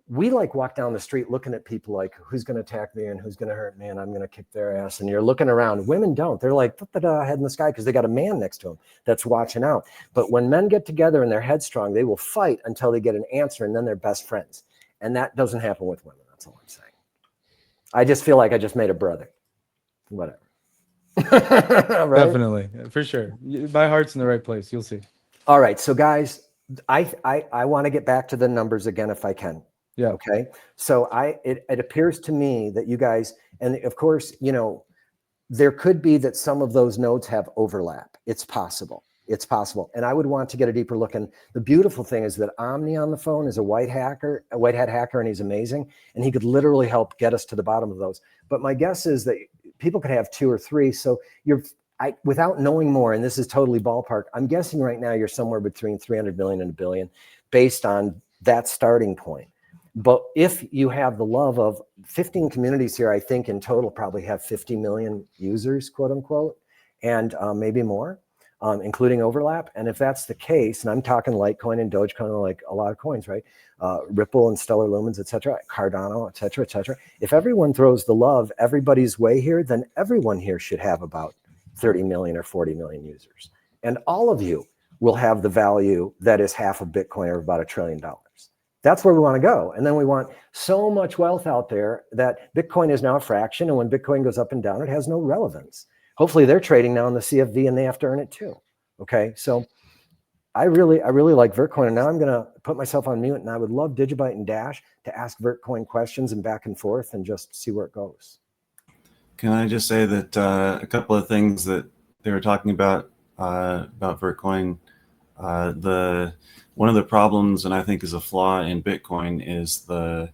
we like walk down the street looking at people like, who's going to attack me and who's going to hurt me and I'm going to kick their ass. And you're looking around. Women don't. They're like, head in the sky because they got a man next to them that's watching out. But when men get together and they're headstrong, they will fight until they get an answer and then they're best friends. And that doesn't happen with women. That's all I'm saying. I just feel like I just made a brother. Whatever. Right? Definitely, for sure. My heart's in the right place. You'll see. All right. So guys, I want to get back to the numbers again if I can. Yeah. Okay. So it appears to me that you guys, and of course, there could be that some of those nodes have overlap. It's possible. It's possible. And I would want to get a deeper look. And the beautiful thing is that Omni on the phone is a white hat hacker, and he's amazing. And he could literally help get us to the bottom of those. But my guess is that people could have 2 or 3. So without knowing more, and this is totally ballpark, I'm guessing right now you're somewhere between 300 million and $1 billion based on that starting point. But if you have the love of 15 communities here, I think in total probably have 50 million users, quote unquote, and maybe more, including overlap. And if that's the case, and I'm talking Litecoin and Dogecoin, like a lot of coins, right? Ripple and Stellar Lumens, et cetera, Cardano, et cetera, et cetera. If everyone throws the love everybody's way here, then everyone here should have about 30 million or 40 million users. And all of you will have the value that is half of Bitcoin, or about $1 trillion. That's where we want to go. And then we want so much wealth out there that Bitcoin is now a fraction. And when Bitcoin goes up and down, it has no relevance. Hopefully they're trading now in the CFD and they have to earn it too. Okay. So I really like Vertcoin. And now I'm going to put myself on mute, and I would love Digibyte and Dash to ask Vertcoin questions and back and forth and just see where it goes. Can I just say that a couple of things that they were talking about Vertcoin, one of the problems, and I think is a flaw in Bitcoin, is the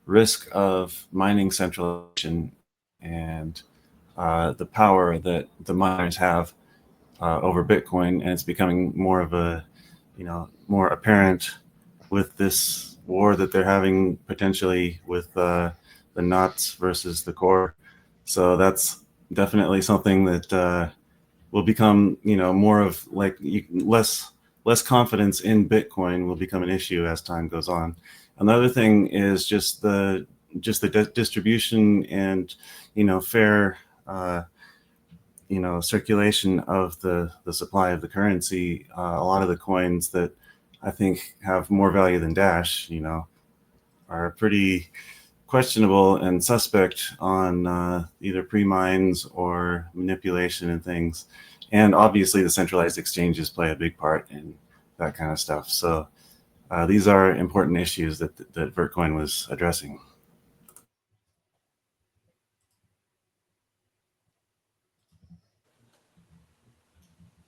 risk of mining centralization and the power that the miners have over Bitcoin, and it's becoming more of a, more apparent with this war that they're having potentially with the knots versus the core. So that's definitely something that will become, more of like less confidence in Bitcoin will become an issue as time goes on. Another thing is just the distribution and fair circulation of the supply of the currency. A lot of the coins that I think have more value than Dash, are pretty questionable and suspect on either pre-mines or manipulation and things. And obviously the centralized exchanges play a big part in that kind of stuff. So these are important issues that Vertcoin was addressing.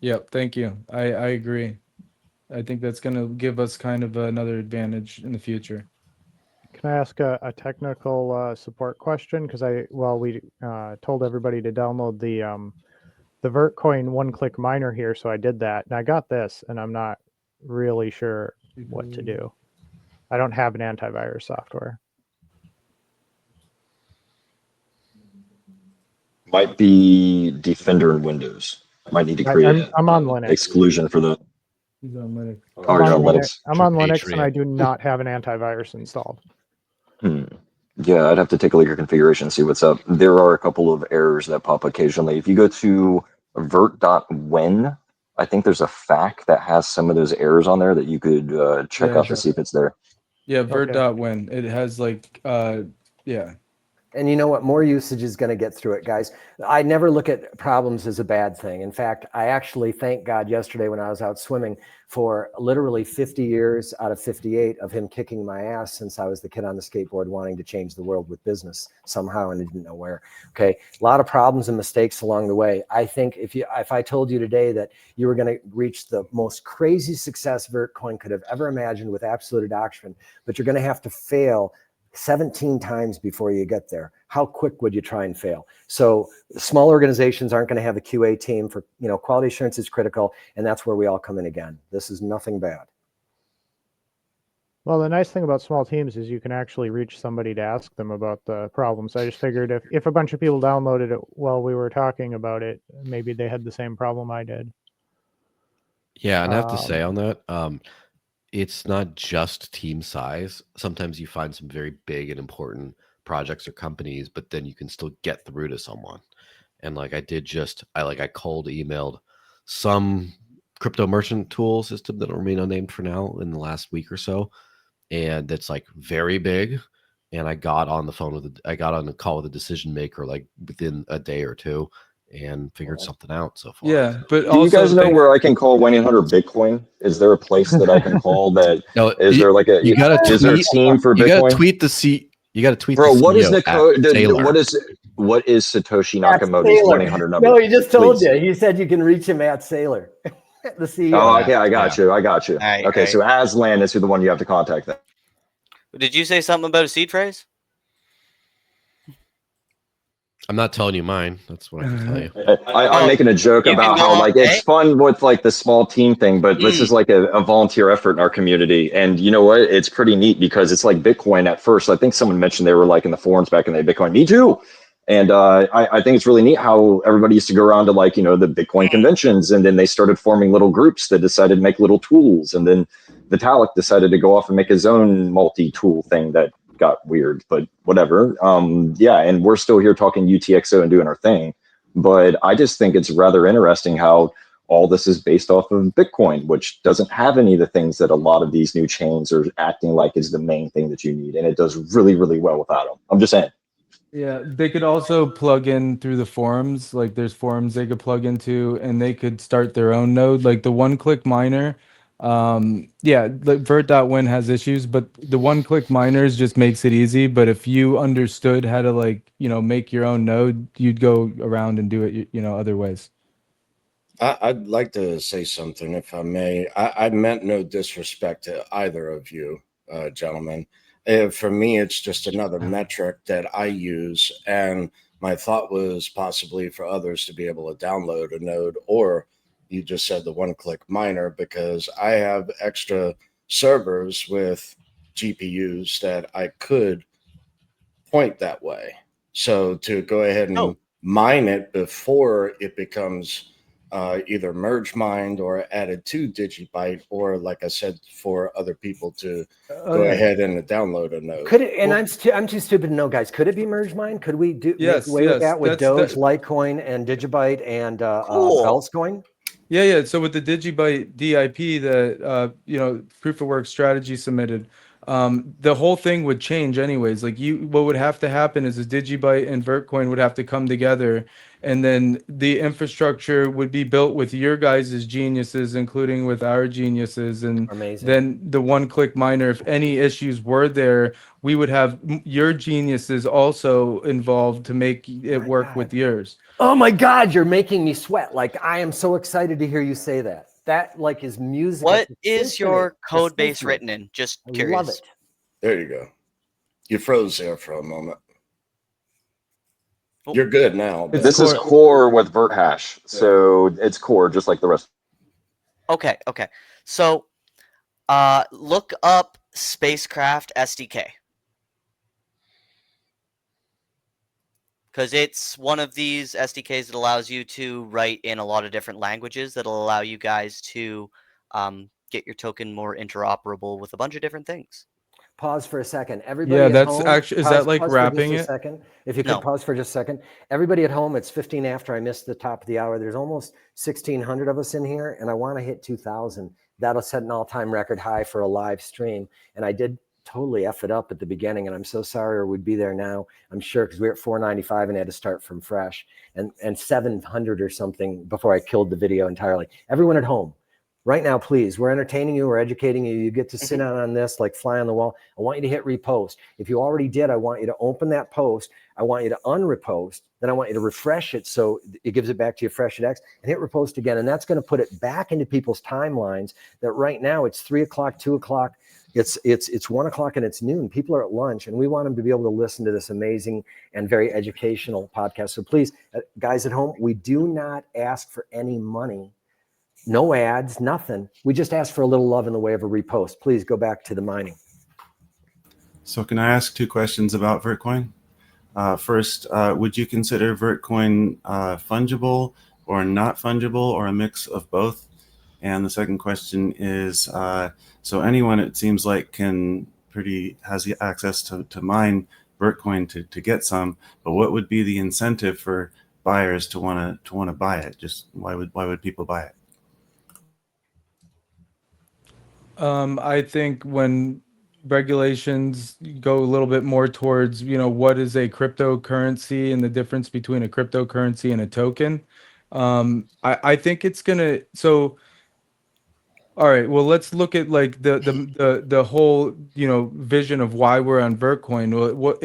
Yep, thank you. I agree. I think that's going to give us kind of another advantage in the future. Can I ask a technical support question? Because we told everybody to download the Vertcoin one-click miner here, so I did that, and I got this, and I'm not really sure what to do. I don't have an antivirus software. Might be Defender in Windows. Might need to create I'm on Linux. exclusion for the. He's on Linux. Oh, you're on Linux. I'm on Linux, and I do not have an antivirus installed. Yeah, I'd have to take a look at your configuration and see what's up. There are a couple of errors that pop occasionally. If you go to vert.when, I think there's a FAQ that has some of those errors on there that you could check out to see if it's there. Yeah, vert.when. It has yeah. And you know what? More usage is going to get through it, guys. I never look at problems as a bad thing. In fact, I actually thank God yesterday when I was out swimming for literally 50 years out of 58 of him kicking my ass since I was the kid on the skateboard wanting to change the world with business somehow and I didn't know where. Okay, a lot of problems and mistakes along the way. I think if I told you today that you were going to reach the most crazy success Vertcoin could have ever imagined with absolute adoption, but you're going to have to fail 17 times before you get there, how quick would you try and fail? So small organizations aren't going to have a QA team for, quality assurance is critical. And that's where we all come in again. This is nothing bad. Well, the nice thing about small teams is you can actually reach somebody to ask them about the problems. I just figured if a bunch of people downloaded it while we were talking about it, maybe they had the same problem I did. Yeah. And I have to say on that, it's not just team size. Sometimes you find some very big and important projects or companies, but then you can still get through to someone. And I cold emailed some crypto merchant tool system that'll remain unnamed for now in the last week or so. And it's very big. And I got on the call with a decision maker within a day or two and figured something out so far. Yeah, but do you guys know where I can call 1-800-Bitcoin? Is there a place that I can call that? No, is there you gotta tweet, is there a team for Bitcoin? You gotta tweet the CEO. Bro, what is the code? what is Satoshi At Nakamoto's Sailor. 1-800 number? No, he just told Please. you. He said you can reach him at Sailor, the CEO. Oh, okay, I got Yeah. you. I got you. Right, Okay, right. so Aslan is who the one you have to contact then. Did you say something about a seed phrase? I'm not telling you mine. That's what I can tell you. I'm Oh, making a joke you can about go how all like day? it's fun with like the small team thing, but this is like a volunteer effort in our community. And you know what? It's pretty neat because it's like Bitcoin at first. I think someone mentioned they were like in the forums back in the day, Bitcoin. Me too. And I think it's really neat how everybody used to go around to like, you know, the Bitcoin conventions, and then they started forming little groups that decided to make little tools. And then Vitalik decided to go off and make his own multi-tool thing that got weird, but whatever. Yeah, and we're still here talking UTXO and doing our thing. But I just think it's rather interesting how all this is based off of Bitcoin, which doesn't have any of the things that a lot of these new chains are acting like is the main thing that you need. And it does really, really well without them. I'm just saying. Yeah, they could also plug in through the forums. Like there's forums they could plug into and they could start their own node. Like the one-click miner. Yeah, like Vert.win has issues, but the one-click miners just makes it easy. But if you understood how to like, you know, make your own node, you'd go around and do it, you know, other ways. I'd like to say something, if I may. I meant no disrespect to either of you, gentlemen. For me, it's just another metric that I use. And my thought was possibly for others to be able to download a node, or you just said the one-click miner, because I have extra servers with GPUs that I could point that way. So to go ahead and mine it before it becomes either merge mined or added to Digibyte, or like I said, for other people to go ahead and download a node. Could it? And I'm too stupid to know, guys. Could it be merge mine? Could we do Yes, make away with that with that's Doge, Litecoin, and Digibyte and Cool. Bellscoin? Yeah. So with the Digibyte DIP that you know, proof of work strategy submitted, the whole thing would change anyways. Like what would have to happen is the Digibyte and Vertcoin would have to come together, and then the infrastructure would be built with your guys' geniuses, including with our geniuses, and Amazing. then the one-click miner. If any issues were there, we would have your geniuses also involved to make it work with yours. Oh my God, you're making me sweat. Like I am so excited to hear you say that. That like is music. What It's is symphony. your It's code base symphony. written in? Just I curious. love it. There you go. You froze there for a moment. Oh. You're good now. It's This is core with Vert hash. So it's core just like the rest. Okay. So look up spacecraft SDK. Because it's one of these SDKs that allows you to write in a lot of different languages that'll allow you guys to get your token more interoperable with a bunch of different things. Pause for a second. Everybody Yeah, at that's home, actually, is that like pause wrapping for just a it? second. If you could No. pause for just a second. Everybody at home, it's 15 after I missed the top of the hour. There's almost 1,600 of us in here, and I want to hit 2,000. That'll set an all-time record high for a live stream. And I did totally F it up at the beginning, and I'm so sorry, or we'd be there now, I'm sure, because we were at 495 and had to start from fresh, and 700 or something before I killed the video entirely. Everyone at home, right now, please, we're entertaining you, we're educating you. You get to sit down on this like fly on the wall. I want you to hit repost. If you already did, I want you to open that post. I want you to unrepost. Then I want you to refresh it so it gives it back to you fresh at X, and hit repost again. And that's going to put it back into people's timelines that right now it's 3 o'clock, 2 o'clock. It's 1 o'clock and it's noon. People are at lunch, and we want them to be able to listen to this amazing and very educational podcast. So please, guys at home, we do not ask for any money. No ads, nothing. We just ask for a little love in the way of a repost. Please go back to the mining. So can I ask 2 questions about Vertcoin? First, would you consider Vertcoin fungible or not fungible, or a mix of both? And the second question is, so anyone, it seems like, has the access to mine Vertcoin to get some, but what would be the incentive for buyers to want to buy it? Just why would people buy it? I think when regulations go a little bit more towards, you know, what is a cryptocurrency and the difference between a cryptocurrency and a token, I think it's gonna, so All right, well, let's look at like the whole, you know, vision of why we're on Vertcoin.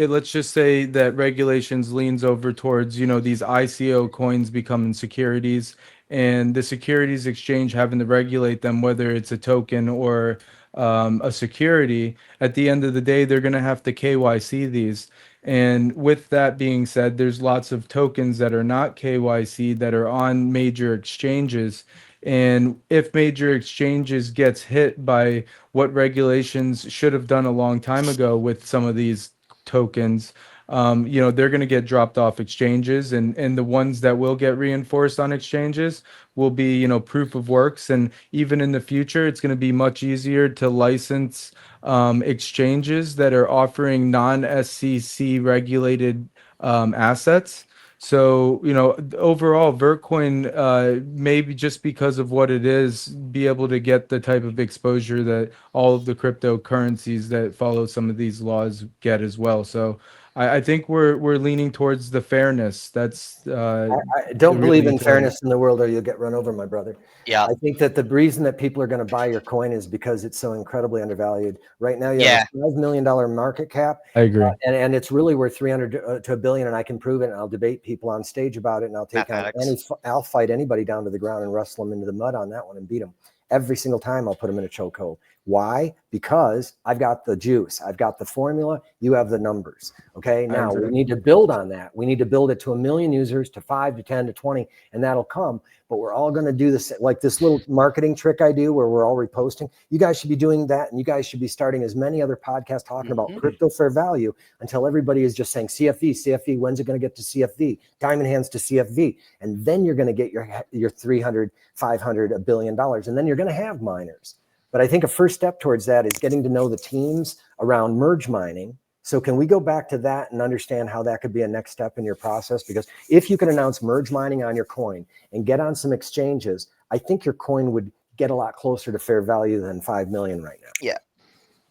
Let's just say that regulations leans over towards, you know, these ICO coins becoming securities, and the securities exchange having to regulate them, whether it's a token or a security. At the end of the day, they're going to have to KYC these. And with that being said, there's lots of tokens that are not KYC that are on major exchanges. And if major exchanges gets hit by what regulations should have done a long time ago with some of these tokens, you know, they're going to get dropped off exchanges, and the ones that will get reinforced on exchanges will be, you know, proof of works. And even in the future, it's going to be much easier to license exchanges that are offering non-SEC regulated assets. So, you know, overall, Vertcoin, maybe just because of what it is, be able to get the type of exposure that all of the cryptocurrencies that follow some of these laws get as well. So, I think we're leaning towards the fairness. That's I don't the real believe in utility. fairness in the world, or you'll get run over, my brother. Yeah. I think that the reason that people are going to buy your coin is because it's so incredibly undervalued. Right now, you Yeah. have a $5 million market cap, I agree. and it's really worth 300 to $1 billion, and I can prove it, and I'll debate people on stage about it, and I'll take on Mathematics. I'll fight anybody down to the ground and wrestle them into the mud on that one and beat them. Every single time I'll put them in a chokehold. Why? Because I've got the juice. I've got the formula. You have the numbers. Okay. Now we need to build on that. We need to build it to 1 million users, to 5 to 10 to 20, and that'll come. But we're all going to do this, like this little marketing trick I do where we're all reposting. You guys should be doing that, and you guys should be starting as many other podcasts talking about crypto fair value until everybody is just saying CFV, CFV. When's it going to get to CFV? Diamond hands to CFV, and then you're going to get your 300, 500, $1 billion, and then you're going to have miners. But I think a first step towards that is getting to know the teams around merge mining. So can we go back to that and understand how that could be a next step in your process? Because if you can announce merge mining on your coin and get on some exchanges, I think your coin would get a lot closer to fair value than 5 million right now. Yeah.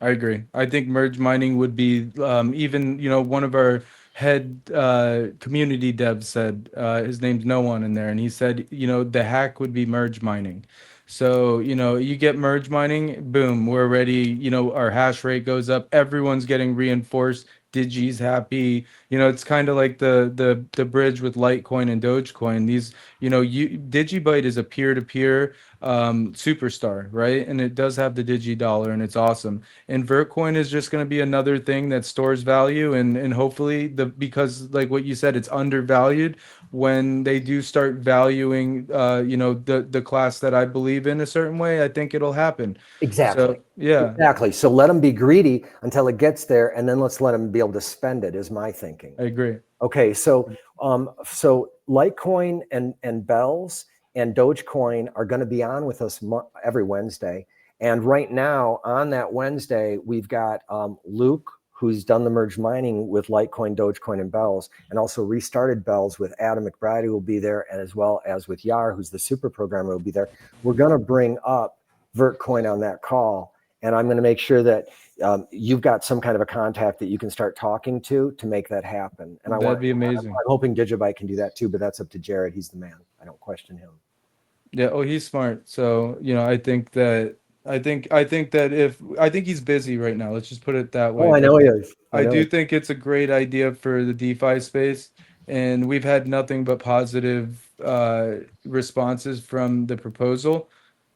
I agree. I think merge mining would be even, you know, one of our head community devs said, his name's no one in there, and he said, you know, the hack would be merge mining. So, you know, you get merge mining, boom, we're ready. You know, our hash rate goes up. Everyone's getting reinforced. Digi's happy. You know, it's kind of like the bridge with Litecoin and Dogecoin. These, you know, Digibyte is a peer-to-peer superstar, right? And it does have the Digi dollar, and it's awesome. And Vertcoin is just going to be another thing that stores value, and hopefully because like what you said, it's undervalued. When they do start valuing you know, the class that I believe in a certain way, I think it'll happen. Exactly. So yeah, exactly. So let them be greedy until it gets there, and then let's let them be able to spend it, is my thinking. I agree. Okay, so so Litecoin and Bells and Dogecoin are going to be on with us every Wednesday. And right now on that Wednesday, we've got Luke, who's done the merge mining with Litecoin, Dogecoin, and Bells, and also restarted Bells with Adam McBride, who will be there, and as well as with Yar, who's the super programmer, who will be there. We're going to bring up Vertcoin on that call, and I'm going to make sure that you've got some kind of a contact that you can start talking to make that happen. And that'd be amazing. I'm hoping Digibyte can do that too, but that's up to Jared. He's the man. I don't question him. Yeah. Oh, he's smart. So, you know, I think that he's busy right now. Let's just put it that way. Oh, I know he is. I do think it's a great idea for the DeFi space, and we've had nothing but positive responses from the proposal.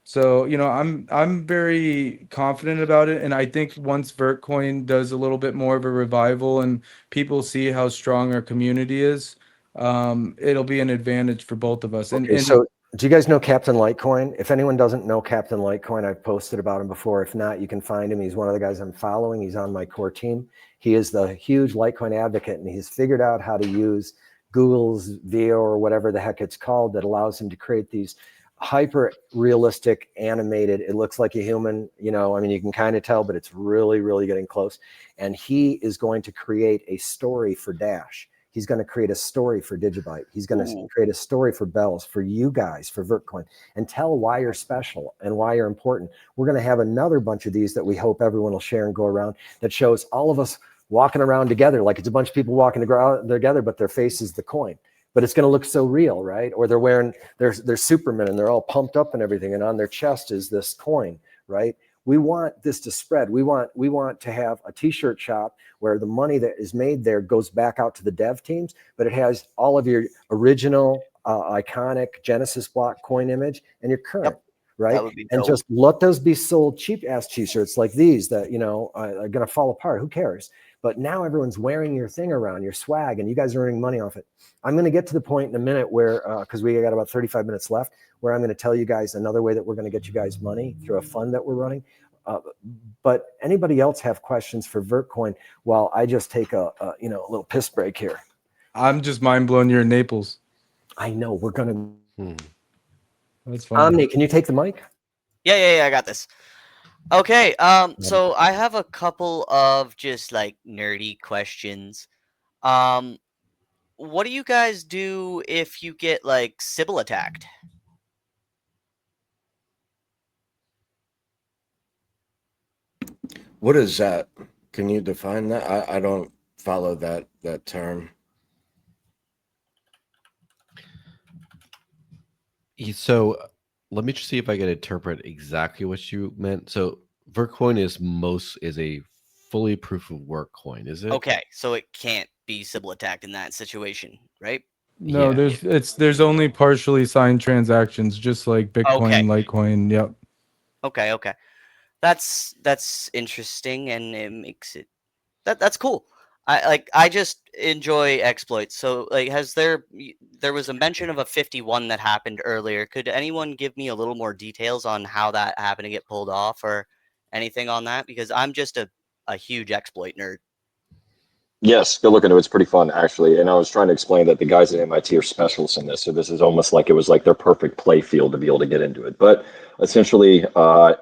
So, you know, I'm very confident about it, and I think once Vertcoin does a little bit more of a revival and people see how strong our community is, it'll be an advantage for both of us. Okay, so do you guys know Captain Litecoin? If anyone doesn't know Captain Litecoin, I've posted about him before. If not, you can find him. He's one of the guys I'm following. He's on my core team. He is the huge Litecoin advocate, and he's figured out how to use Google's VO or whatever the heck it's called that allows him to create these hyper realistic animated, it looks like a human, you know, I mean, you can kind of tell, but it's really, really getting close. And he is going to create a story for Dash. He's going to create a story for Digibyte. He's going to create a story for Bells, for you guys, for Vertcoin, and tell why you're special and why you're important. We're going to have another bunch of these that we hope everyone will share and go around, that shows all of us walking around together, like it's a bunch of people walking together, but their face is the coin. but it's going to look so real, right? Or they're wearing they're Superman and they're all pumped up and everything, and on their chest is this coin, right? We want this to spread. We want to have a t-shirt shop where the money that is made there goes back out to the dev teams, but it has all of your original iconic Genesis block coin image and your current. Yep. Right. That would be and dope. just let those be sold cheap ass t-shirts like these that, are going to fall apart. Who cares? But now everyone's wearing your thing around, your swag, and you guys are earning money off it. I'm going to get to the point in a minute where, because we got about 35 minutes left, where I'm going to tell you guys another way that we're going to get you guys money through a fund that we're running. But anybody else have questions for Vertcoin while I just take a little piss break here? I'm just mind blown. You're in Naples. I know we're going to. That's fine. Omni, can you take the mic? Yeah, I got this. Okay, so I have a couple of just like nerdy questions. What do you guys do if you get like Sybil attacked? What is that? Can you define that? I don't follow that term. So let me just see if I can interpret exactly what you meant. So Vertcoin is a fully proof of work coin, is it? Okay, so it can't be Sybil attacked in that situation, right? No, Yeah. there's only partially signed transactions, just like Bitcoin, Okay. Litecoin. Yep. Okay. That's interesting, and it makes it that's cool. I just enjoy exploits. So like, there was a mention of a 51 that happened earlier. Could anyone give me a little more details on how that happened to get pulled off or anything on that? Because I'm just a huge exploit nerd. Yes, go look into it. It's pretty fun, actually. And I was trying to explain that the guys at MIT are specialists in this. So this is almost like it was like their perfect play field to be able to get into it. But essentially,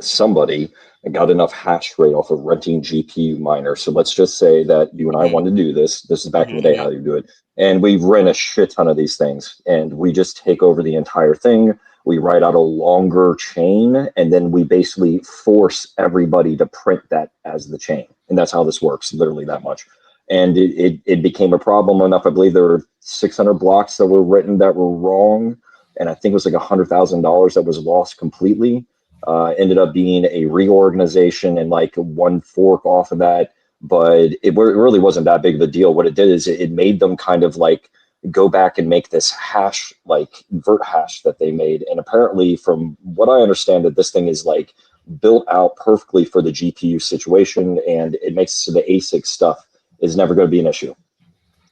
somebody got enough hash rate off of renting GPU miners. So let's just say that you and I want to do this. This is back in the day how you do it. And we rent a shit ton of these things. And we just take over the entire thing. We write out a longer chain. And then we basically force everybody to print that as the chain. And that's how this works, literally that much. And it became a problem enough. I believe there were 600 blocks that were written that were wrong, and I think it was like $100,000 that was lost completely. Ended up being a reorganization and like one fork off of that, but it really wasn't that big of a deal. What it did is it made them kind of like go back and make this hash, like vert hash that they made. And apparently, from what I understand, that this thing is like built out perfectly for the GPU situation, and it makes it so the ASIC stuff is never going to be an issue.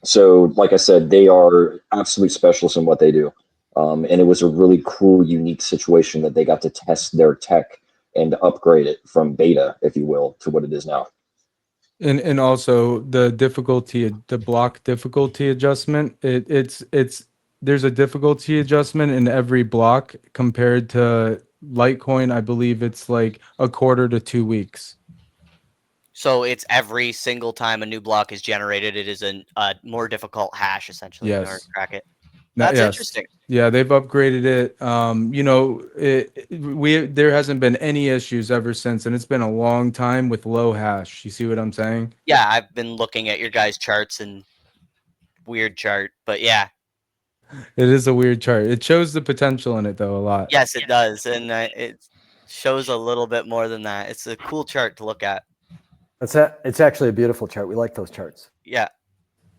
So, like I said, they are absolute specialists in what they do. And it was a really cool, unique situation that they got to test their tech and upgrade it from beta, if you will, to what it is now. And also the block difficulty adjustment. It's there's a difficulty adjustment in every block compared to Litecoin. I believe it's like a quarter to 2 weeks. So it's every single time a new block is generated, it is a more difficult hash essentially in order to crack it. That's interesting. Yeah, they've upgraded it. There hasn't been any issues ever since, and it's been a long time with low hash. You see what I'm saying? Yeah, I've been looking at your guys' charts and weird chart, but yeah. It is a weird chart. It shows the potential in it though a lot. Yes, it does, and it shows a little bit more than that. It's a cool chart to look at. It's actually a beautiful chart. We like those charts. Yeah.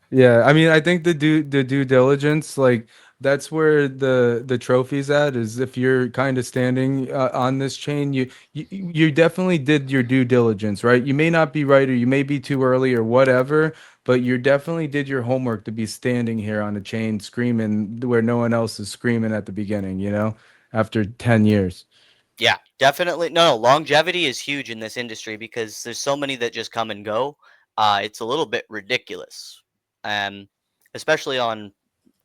Yeah, I mean, I think the due diligence, like that's where the trophy's at. Is if you're kind of standing on this chain, you definitely did your due diligence, right? You may not be right, or you may be too early, or whatever, but you definitely did your homework to be standing here on a chain screaming where no one else is screaming at the beginning. After 10 years. Yeah, definitely. No, longevity is huge in this industry because there's so many that just come and go. It's a little bit ridiculous, especially on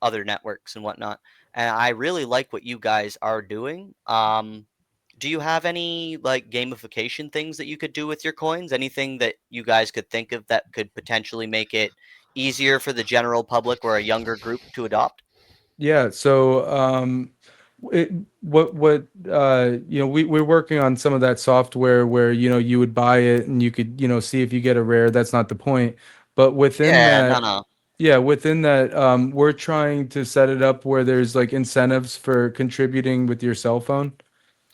other networks and whatnot. And I really like what you guys are doing. Do you have any like gamification things that you could do with your coins? Anything that you guys could think of that could potentially make it easier for the general public or a younger group to adopt? Yeah. So, we're working on some of that software where you would buy it and you could see if you get a rare. That's not the point, but within that, no. Yeah, within that, we're trying to set it up where there's like incentives for contributing with your cell phone.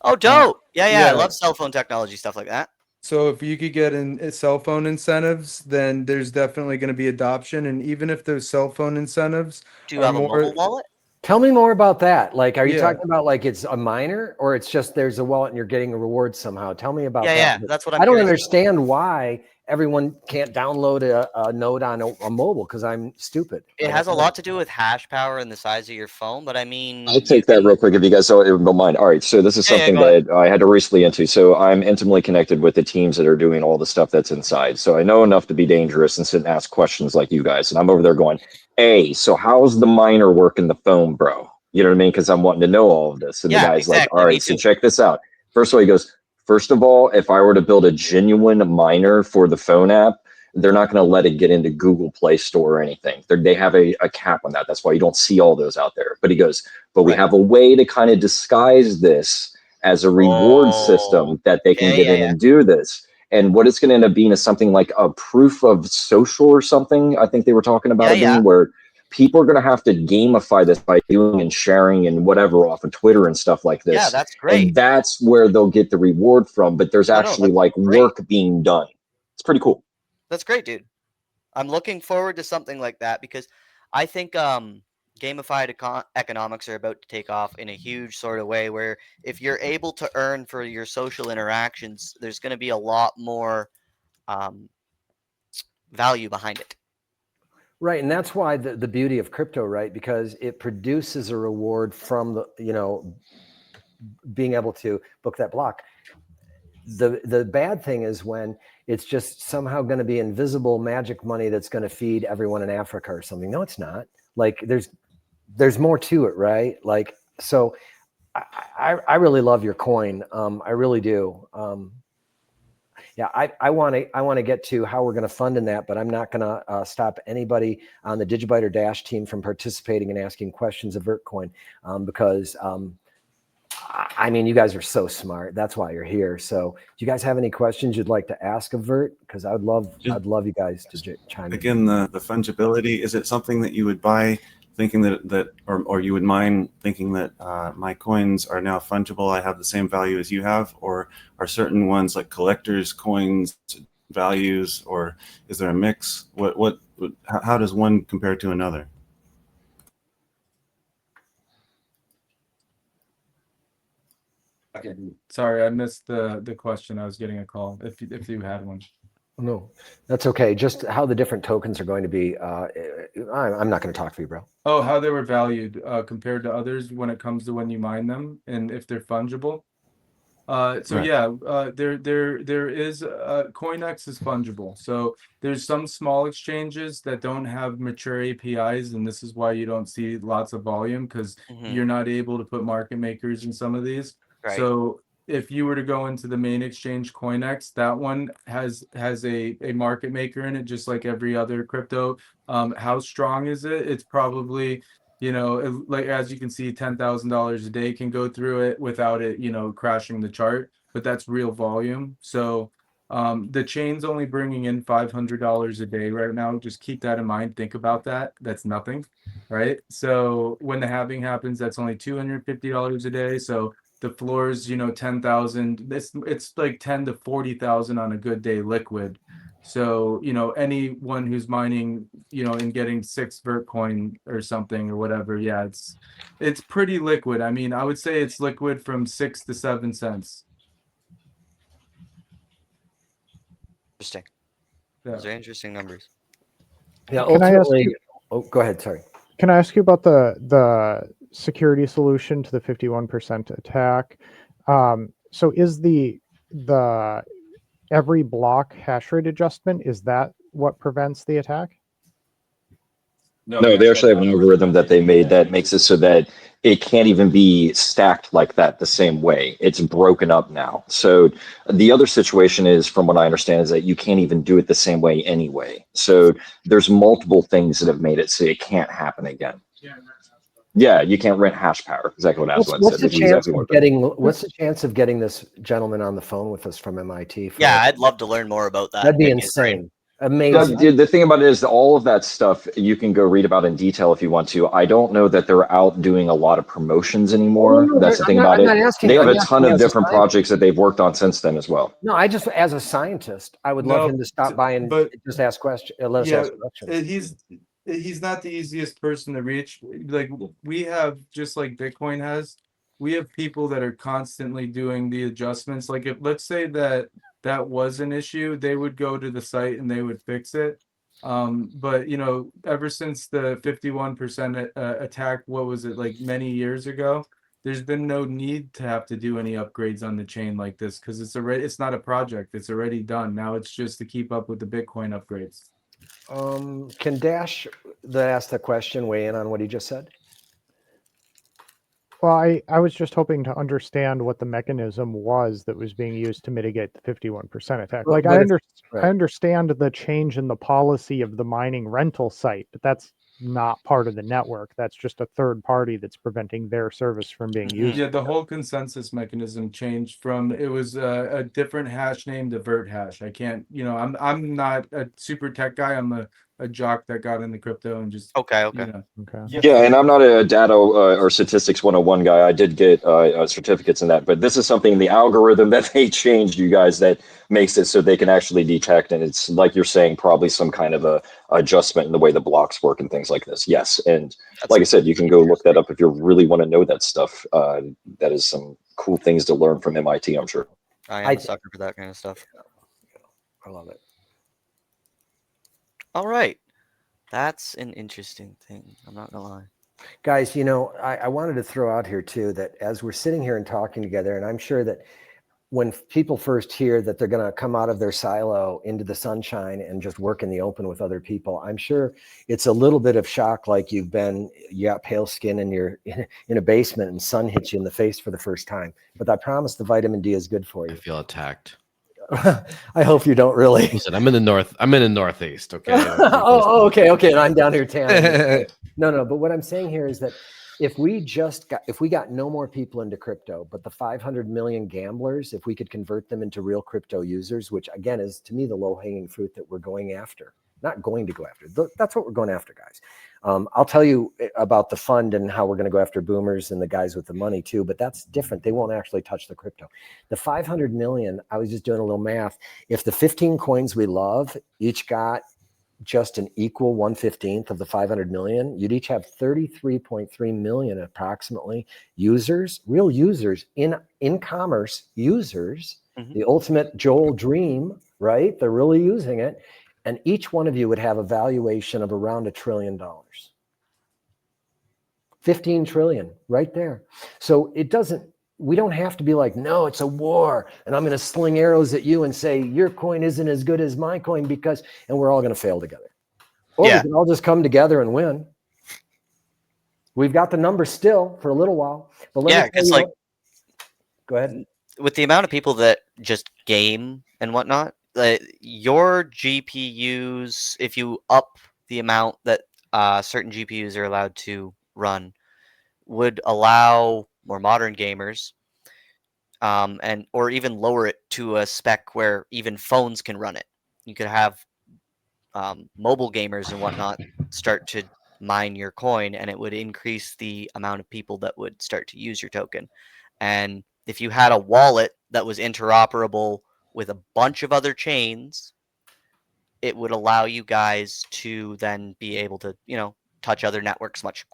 Oh, dope. Yeah, I yeah. love cell phone technology, stuff like that. So if you could get in cell phone incentives, then there's definitely going to be adoption. And even if those cell phone incentives Do you are have a more, mobile wallet? Tell me more about that. Like, are you Yeah. talking about like it's a minor, or it's just there's a wallet and you're getting a reward somehow? Tell me about that. Yeah, that's what I'm I don't curious about. understand why everyone can't download a node on a mobile, because I'm stupid. It has a lot to do with hash power and the size of your phone, but I mean, I'll take that real quick if you guys don't mind. All right, so this is Yeah, something go ahead. that I had to recently into. So I'm intimately connected with the teams that are doing all the stuff that's inside. So I know enough to be dangerous and sit and ask questions like you guys. And I'm over there going, "Hey, so how's the miner work in the phone, bro?" You know what I mean? Because I'm wanting to know all of this. And the Yeah, guy's like, exactly, "All me right, so too. check this out." First of all, he goes, "First of all, if I were to build a genuine miner for the phone app, they're not going to let it get into Google Play Store or anything. They have a cap on that. That's why you don't see all those out there." But he goes, "But we Right. have a way to kind of disguise this as a reward system that they can okay, get in and do this." And what it's going to end up being is something like a proof of social or something. I think they were talking about it being where people are going to have to gamify this by doing and sharing and whatever off of Twitter and stuff like this. Yeah, that's great. And that's where they'll get the reward from. But there's No, actually that's like great. work being done. It's pretty cool. That's great, dude. I'm looking forward to something like that because I think gamified economics are about to take off in a huge sort of way where if you're able to earn for your social interactions, there's going to be a lot more value behind it. Right, and that's why the beauty of crypto, right? Because it produces a reward from the being able to book that block. The bad thing is when it's just somehow going to be invisible magic money that's going to feed everyone in Africa or something. No, it's not. Like there's more to it, right? Like, so I really love your coin. I really do. Yeah, I want to get to how we're going to fund in that, but I'm not going to stop anybody on the Digibyte or Dash team from participating and asking questions of Vertcoin because I mean, you guys are so smart. That's why you're here. So, do you guys have any questions you'd like to ask of Vert? Because I'd love you guys to chime in. Again, the fungibility, is it something that you would buy thinking that or you would mine thinking that my coins are now fungible, I have the same value as you have, or are certain ones like collectors coins values, or is there a mix? How does one compare to another? Okay. Sorry, I missed the question. I was getting a call. If you had one. No, that's okay. Just how the different tokens are going to be. I'm not going to talk for you, bro. Oh, how they were valued compared to others when it comes to when you mine them and if they're fungible. So Right. yeah, there is CoinX is fungible. So there's some small exchanges that don't have mature APIs, and this is why you don't see lots of volume because you're not able to put market makers in some of these. Right. So if you were to go into the main exchange CoinX, that one has a market maker in it, just like every other crypto. How strong is it? It's probably, like as you can see, $10,000 a day can go through it without it, crashing the chart. But that's real volume. So the chain's only bringing in $500 a day right now. Just keep that in mind. Think about that. That's nothing, right? So when the halving happens, that's only $250 a day. So the floor is 10,000. It's like 10 to 40,000 on a good day liquid. So anyone who's mining and getting 6 Vertcoin or something or whatever, yeah, it's pretty liquid. I mean, I would say it's liquid from 6 to 7 cents. Interesting. Yeah. Those are interesting numbers. Yeah, Can I ask ultimately. you- Oh, go ahead. Sorry. Can I ask you about the security solution to the 51% attack? So is the every block hash rate adjustment, is that what prevents the attack? No, they actually have an algorithm that they made that makes it so that it can't even be stacked like that the same way. It's broken up now. So the other situation is, from what I understand, is that you can't even do it the same way anyway. So there's multiple things that have made it so it can't happen again. Yeah, you can't rent hash power. Exactly what Aslan What's said. the That's chance exactly of what getting? What's the chance of getting this gentleman on the phone with us from MIT? Yeah, I'd love to learn more about that. That'd be Pick his brain. insane. Amazing. Doug, the thing about it is that all of that stuff you can go read about in detail if you want to. I don't know that they're out doing a lot of promotions anymore. no, That's the thing I'm about not it. asking. They have I'm a ton asking of as a different scientist. projects that they've worked on since then as well. No, I just, as a scientist, I would love him to stop by and but just ask questions. Let us yeah, ask questions. he's not the easiest person to reach. Like we have, just like Bitcoin has, we have people that are constantly doing the adjustments. Like if let's say that was an issue, they would go to the site and they would fix it. But you know, ever since the 51% attack, what was it, like many years ago? There's been no need to have to do any upgrades on the chain like this because it's not a project. It's already done. Now it's just to keep up with the Bitcoin upgrades. Can Dash that asked the question weigh in on what he just said? Well, I was just hoping to understand what the mechanism was that was being used to mitigate the 51% attack. Well, Like but I if- right. understand the change in the policy of the mining rental site, but that's not part of the network. That's just a third party that's preventing their service from being used. Yeah, the whole consensus mechanism changed from it was a different hash name to vert hash. I can't, you know, I'm not a super tech guy. I'm a jock that got into crypto and just Okay. you know. Okay. Yeah, and I'm not a data or statistics 101 guy. I did get certificates in that, but this is something in the algorithm that they changed, you guys, that makes it so they can actually detect. And it's like you're saying, probably some kind of a adjustment in the way the blocks work and things like this. Yes, and like I said, you can go look that up if you really want to know that stuff. That is some cool things to learn from MIT, I'm sure. I am a sucker for that kind of stuff. I love it. All right. That's an interesting thing. I'm not gonna lie. Guys, you know, I wanted to throw out here too that as we're sitting here and talking together, and I'm sure that when people first hear that they're going to come out of their silo into the sunshine and just work in the open with other people, I'm sure it's a little bit of shock, like you got pale skin and you're in a basement and sun hits you in the face for the first time. But I promise the vitamin D is good for I you. feel attacked. I hope you don't really. Listen, I'm in the northeast. Okay. Okay. And I'm down here tanning. No. But what I'm saying here is that if we got no more people into crypto, but the 500 million gamblers, if we could convert them into real crypto users, which again is to me the low hanging fruit that we're going after, not going to go after. That's what we're going after, guys. I'll tell you about the fund and how we're going to go after boomers and the guys with the money too, but that's different. They won't actually touch the crypto. The 500 million, I was just doing a little math. If the 15 coins we love each got just an equal 1/15 of the 500 million, you'd each have 33.3 million approximately users, real users in commerce users, the ultimate Joel dream, right? They're really using it. And each one of you would have a valuation of around $1 trillion. 15 trillion right there. So we don't have to be like, no, it's a war and I'm going to sling arrows at you and say your coin isn't as good as my coin and we're all going to fail together. Or we can all just come together and win. We've got the numbers still for a little while, but it's like, go ahead. With the amount of people that just game and whatnot, your GPUs, if you up the amount that certain GPUs are allowed to run, would allow more modern gamers, or even lower it to a spec where even phones can run it. You could have mobile gamers and whatnot start to mine your coin, and it would increase the amount of people that would start to use your token. And if you had a wallet that was interoperable with a bunch of other chains, it would allow you guys to then be able to, touch other networks much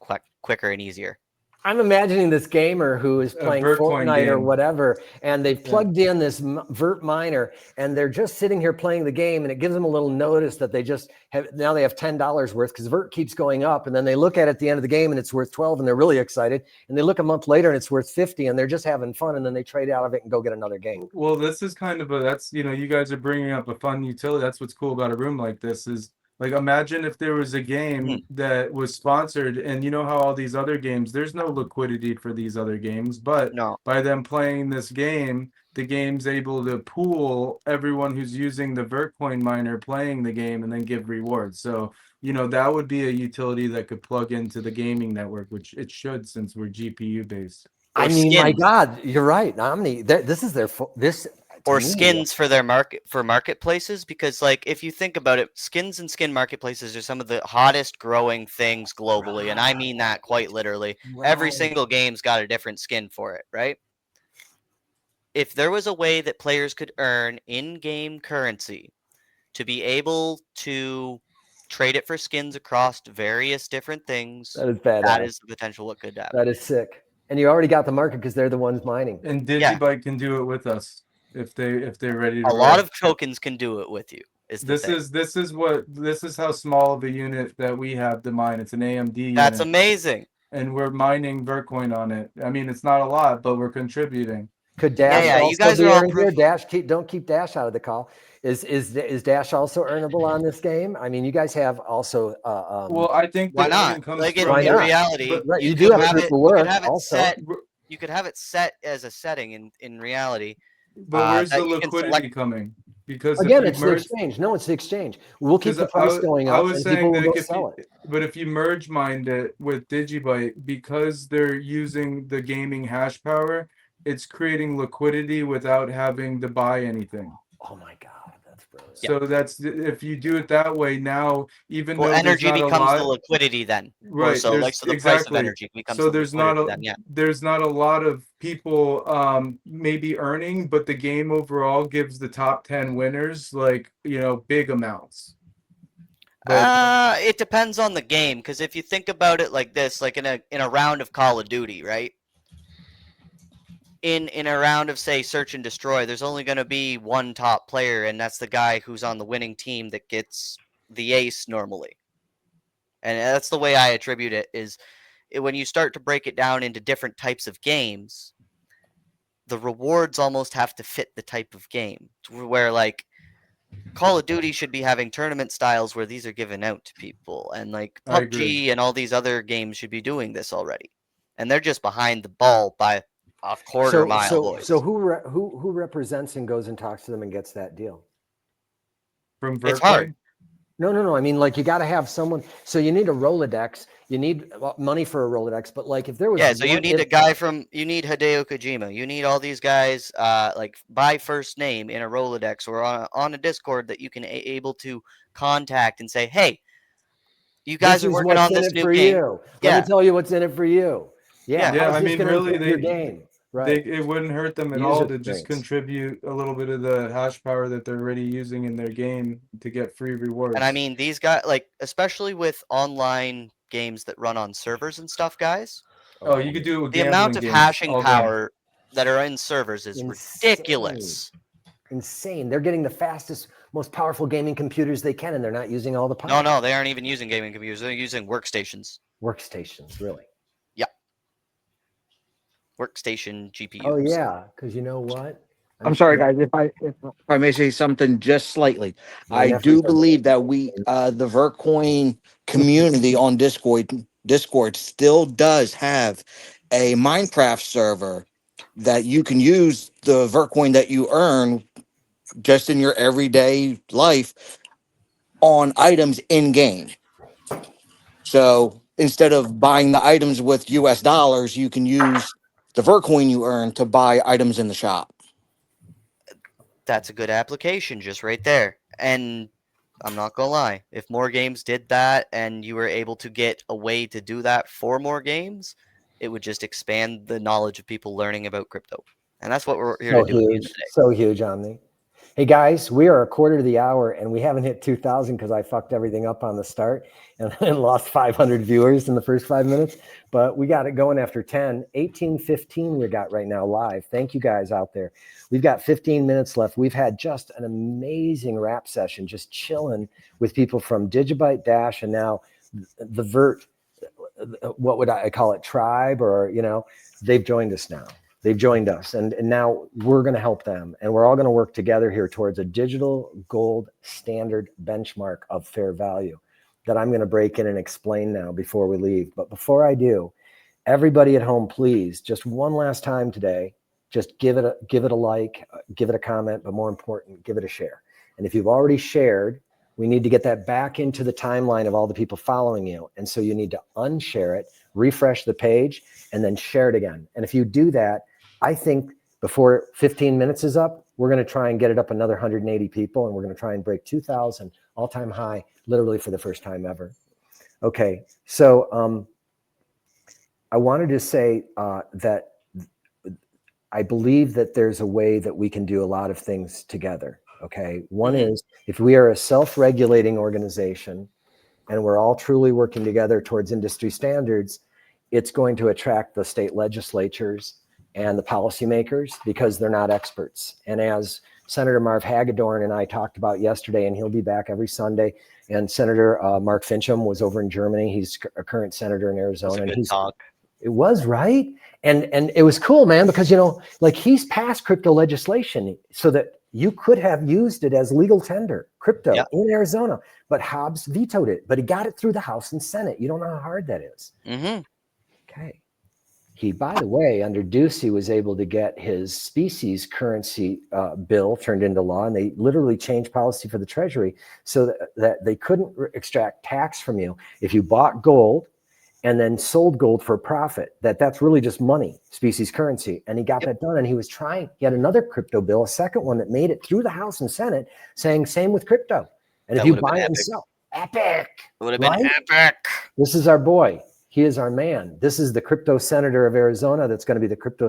quicker and easier. I'm imagining this gamer who is playing Fortnite or whatever, and they've plugged in this Vert miner, and they're just sitting here playing the game, and it gives them a little notice that they have $10 worth because Vert keeps going up, and then they look at it at the end of the game and it's worth 12, and they're really excited, and they look a month later and it's worth 50, and they're just having fun, and then they trade out of it and go get another game. Well, this is kind of you guys are bringing up a fun utility. That's what's cool about a room like this is. Like, imagine if there was a game that was sponsored, and you know how all these other games, there's no liquidity for these other games, but by them playing this game, the game's able to pool everyone who's using the Vertcoin miner playing the game and then give rewards. So, that would be a utility that could plug into the gaming network, which it should since we're GPU based. I mean, my God, you're right. Omni, this is or me, skins for their marketplaces, because like if you think about it, skins and skin marketplaces are some of the hottest growing things globally, and I mean that quite literally. Every Right. single game's got a different skin for it, right? If there was a way that players could earn in-game currency to be able to trade it for skins across various different things, That is that badass. is the potential what could happen. That is sick. And you already got the market because they're the ones mining. And Yeah. Digibyte can do it with us if they're ready to A lot roll. of tokens can do it with you. Is the thing. This is how small of a unit that we have to mine. It's an AMD That's unit, amazing. and we're mining Vertcoin on it. I mean, it's not a lot, but we're contributing. Could Dash yeah, you also guys be are all earned here? proof- Dash, don't keep Dash out of the call. Is Dash also earnable on this game? I mean, you guys have also. Well, I think Why the earning not? comes Like from Why in not? reality, but- Right, you could do have have proof it. of You could work have it also. set. You could have it set as a setting in reality. But where's that the you can liquidity select- coming? Because Again, if it's you the merge, exchange. No, it's the exchange. We'll keep the 'cause price going I up, was and saying people will that go if sell you, it. but if you merge mined it with Digibyte, because they're using the gaming hash power, it's creating liquidity without having to buy anything. Oh my god, that's brilliant. So that's if you do it that way now, even Well, though there's energy not a becomes lot, the liquidity then. More right? so, There's like, so the price of exactly. energy becomes So the there's liquidity not a then. Yeah. there's not a lot of people maybe earning, but the game overall gives the top 10 winners like big amounts. But It depends on the game, because if you think about it like this, like in a round of Call of Duty, right? In a round of, say, Search and Destroy, there's only going to be one top player, and that's the guy who's on the winning team that gets the ace normally. And that's the way I attribute it, is when you start to break it down into different types of games, the rewards almost have to fit the type of game. Where, like, Call of Duty should be having tournament styles where these are given out to people, and like I agree. PUBG and all these other games should be doing this already, and they're just behind the ball by a quarter mile, boys. So who represents and goes and talks to them and gets that deal? from It's hard. Vertcoin, No. I mean, like, you got to have someone. So you need a Rolodex. You need money for a Rolodex. But like, if there was So you need a guy you need Hideo Kojima. You need all these guys, like by first name in a Rolodex or on a Discord that you can able to contact and say, hey, you guys this are is working what's on in this it new for game. you. Yeah. Let me tell you what's in it for you. Yeah. Yeah, how's I this mean, gonna really, improve your game. Right. it wouldn't hurt them at User all to experience. just contribute a little bit of the hash power that they're already using in their game to get free rewards. And I mean, these guys, like, especially with online games that run on servers and stuff, guys, oh, you could do it with the amount gambling of games hashing all day. power that are in servers is Insane. ridiculous. Insane. They're getting the fastest, most powerful gaming computers they can, and they're not using all the power. No, they aren't even using gaming computers. They're using workstations. Workstations, really. Workstation GPUs. Oh yeah, because you know what? I'm sorry, guys. If I may say something just slightly, I do believe that the Vertcoin community on Discord still does have a Minecraft server that you can use the Vertcoin that you earn just in your everyday life on items in game. So instead of buying the items with US dollars, you can use the Vertcoin you earn to buy items in the shop. That's a good application just right there. And I'm not gonna lie, if more games did that and you were able to get a way to do that for more games, it would just expand the knowledge of people learning about crypto. And that's what we're here So to do at the end of huge, the day. so huge, Omni. Hey guys, we are a quarter to the hour and we haven't hit 2,000 because I fucked everything up on the start and lost 500 viewers in the first 5 minutes. But we got it going after 10. 18:15 we got right now live. Thank you guys out there. We've got 15 minutes left. We've had just an amazing rap session, just chilling with people from Digibyte, Dash, and now the Vert. What would I call it? Tribe, or they've joined us now. They've joined us, and now we're going to help them, and we're all going to work together here towards a digital gold standard benchmark of fair value that I'm going to break in and explain now before we leave. But before I do, everybody at home, please, just one last time today, just give it a like, give it a comment, but more important, give it a share. And if you've already shared, we need to get that back into the timeline of all the people following you. And so you need to unshare it, refresh the page, and then share it again. And if you do that, I think before 15 minutes is up, we're going to try and get it up another 180 people, and we're going to try and break 2,000 all-time high, literally for the first time ever. Okay, so I wanted to say that I believe that there's a way that we can do a lot of things together. Okay, one is if we are a self-regulating organization and we're all truly working together towards industry standards, it's going to attract the state legislatures and the policymakers because they're not experts. And as Senator Marv Hagedorn and I talked about yesterday, and he'll be back every Sunday, and Senator Mark Fincham was over in Germany. He's a current senator in Arizona. That's a and good talk. It was, right? And it was cool, man, because, you know, like he's passed crypto legislation so that you could have used it as legal tender, crypto in Arizona, but Hobbs vetoed it, but he got it through the House and Senate. You don't know how hard that is. Okay. He, by the way, under Ducey was able to get his species currency bill turned into law, and they literally changed policy for the Treasury so that they couldn't extract tax from you if you bought gold and then sold gold for a profit. That's really just money, species currency. And he got that done. And he was trying, he had another crypto bill, a second one that made it through the House and Senate saying same with crypto. And if you buy and sell, epic. It would have been epic. This is our boy. He is our man. This is the crypto senator of Arizona that's going to be the crypto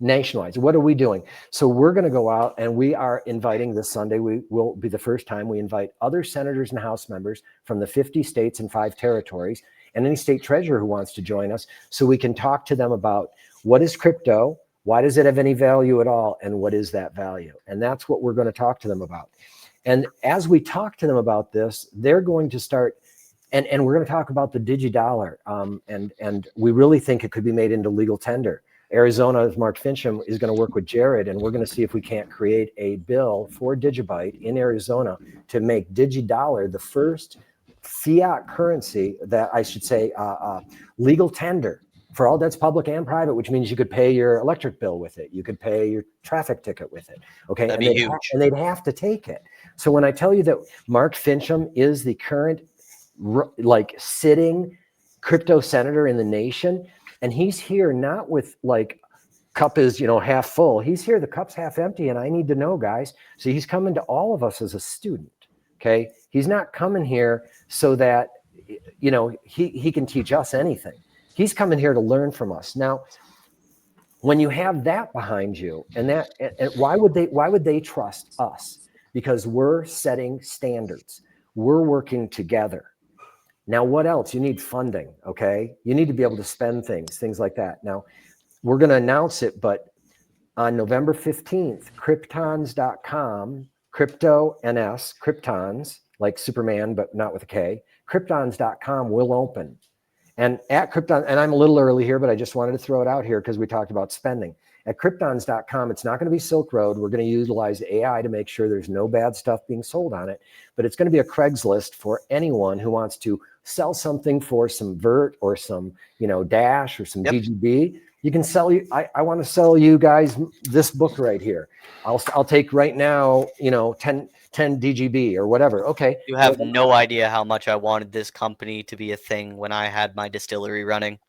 nationwide. So what are we doing? So we're going to go out and we are inviting this Sunday. We will be the first time we invite other senators and House members from the 50 states and 5 territories and any state treasurer who wants to join us so we can talk to them about what is crypto, why does it have any value at all, and what is that value? And that's what we're going to talk to them about. And as we talk to them about this, they're going to start, and we're going to talk about the digidollar, and we really think it could be made into legal tender. Arizona, as Mark Fincham, is going to work with Jared, and we're going to see if we can't create a bill for Digibyte in Arizona to make digidollar the first fiat currency that I should say legal tender for all debts, public and private, which means you could pay your electric bill with it. You could pay your traffic ticket with it. Okay. That'd be huge. And they'd have to take it. So when I tell you that Mark Fincham is the current like sitting crypto senator in the nation, and he's here not with like cup is, you know, half full. He's here, the cup's half empty, and I need to know, guys. So he's coming to all of us as a student. Okay. He's not coming here so that, you know, he can teach us anything. He's coming here to learn from us. Now, when you have that behind you, and why would they trust us? Because we're setting standards. We're working together. Now, what else? You need funding, okay? You need to be able to spend things like that. Now, we're going to announce it, but on November 15th, kryptons.com, crypto NS, Kryptons, like Superman, but not with a K, kryptons.com will open. And at Krypton, and I'm a little early here, but I just wanted to throw it out here because we talked about spending. At kryptons.com, it's not going to be Silk Road. We're going to utilize AI to make sure there's no bad stuff being sold on it, but it's going to be a Craigslist for anyone who wants to sell something for some Vert or some, you know, Dash or some DGB. You can sell you. I want to sell you guys this book right here. I'll take right now, you know, 10 DGB or whatever. Okay. You have no idea how much I wanted this company to be a thing when I had my distillery running.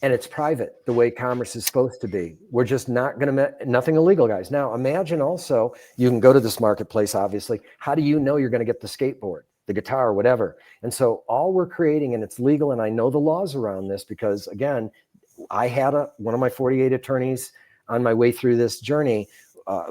And it's private, the way commerce is supposed to be. We're just not going to, nothing illegal, guys. Now, imagine also, you can go to this marketplace, obviously. How do you know you're going to get the skateboard, the guitar, whatever? And so all we're creating, and it's legal, and I know the laws around this because, again, I had one of my 48 attorneys on my way through this journey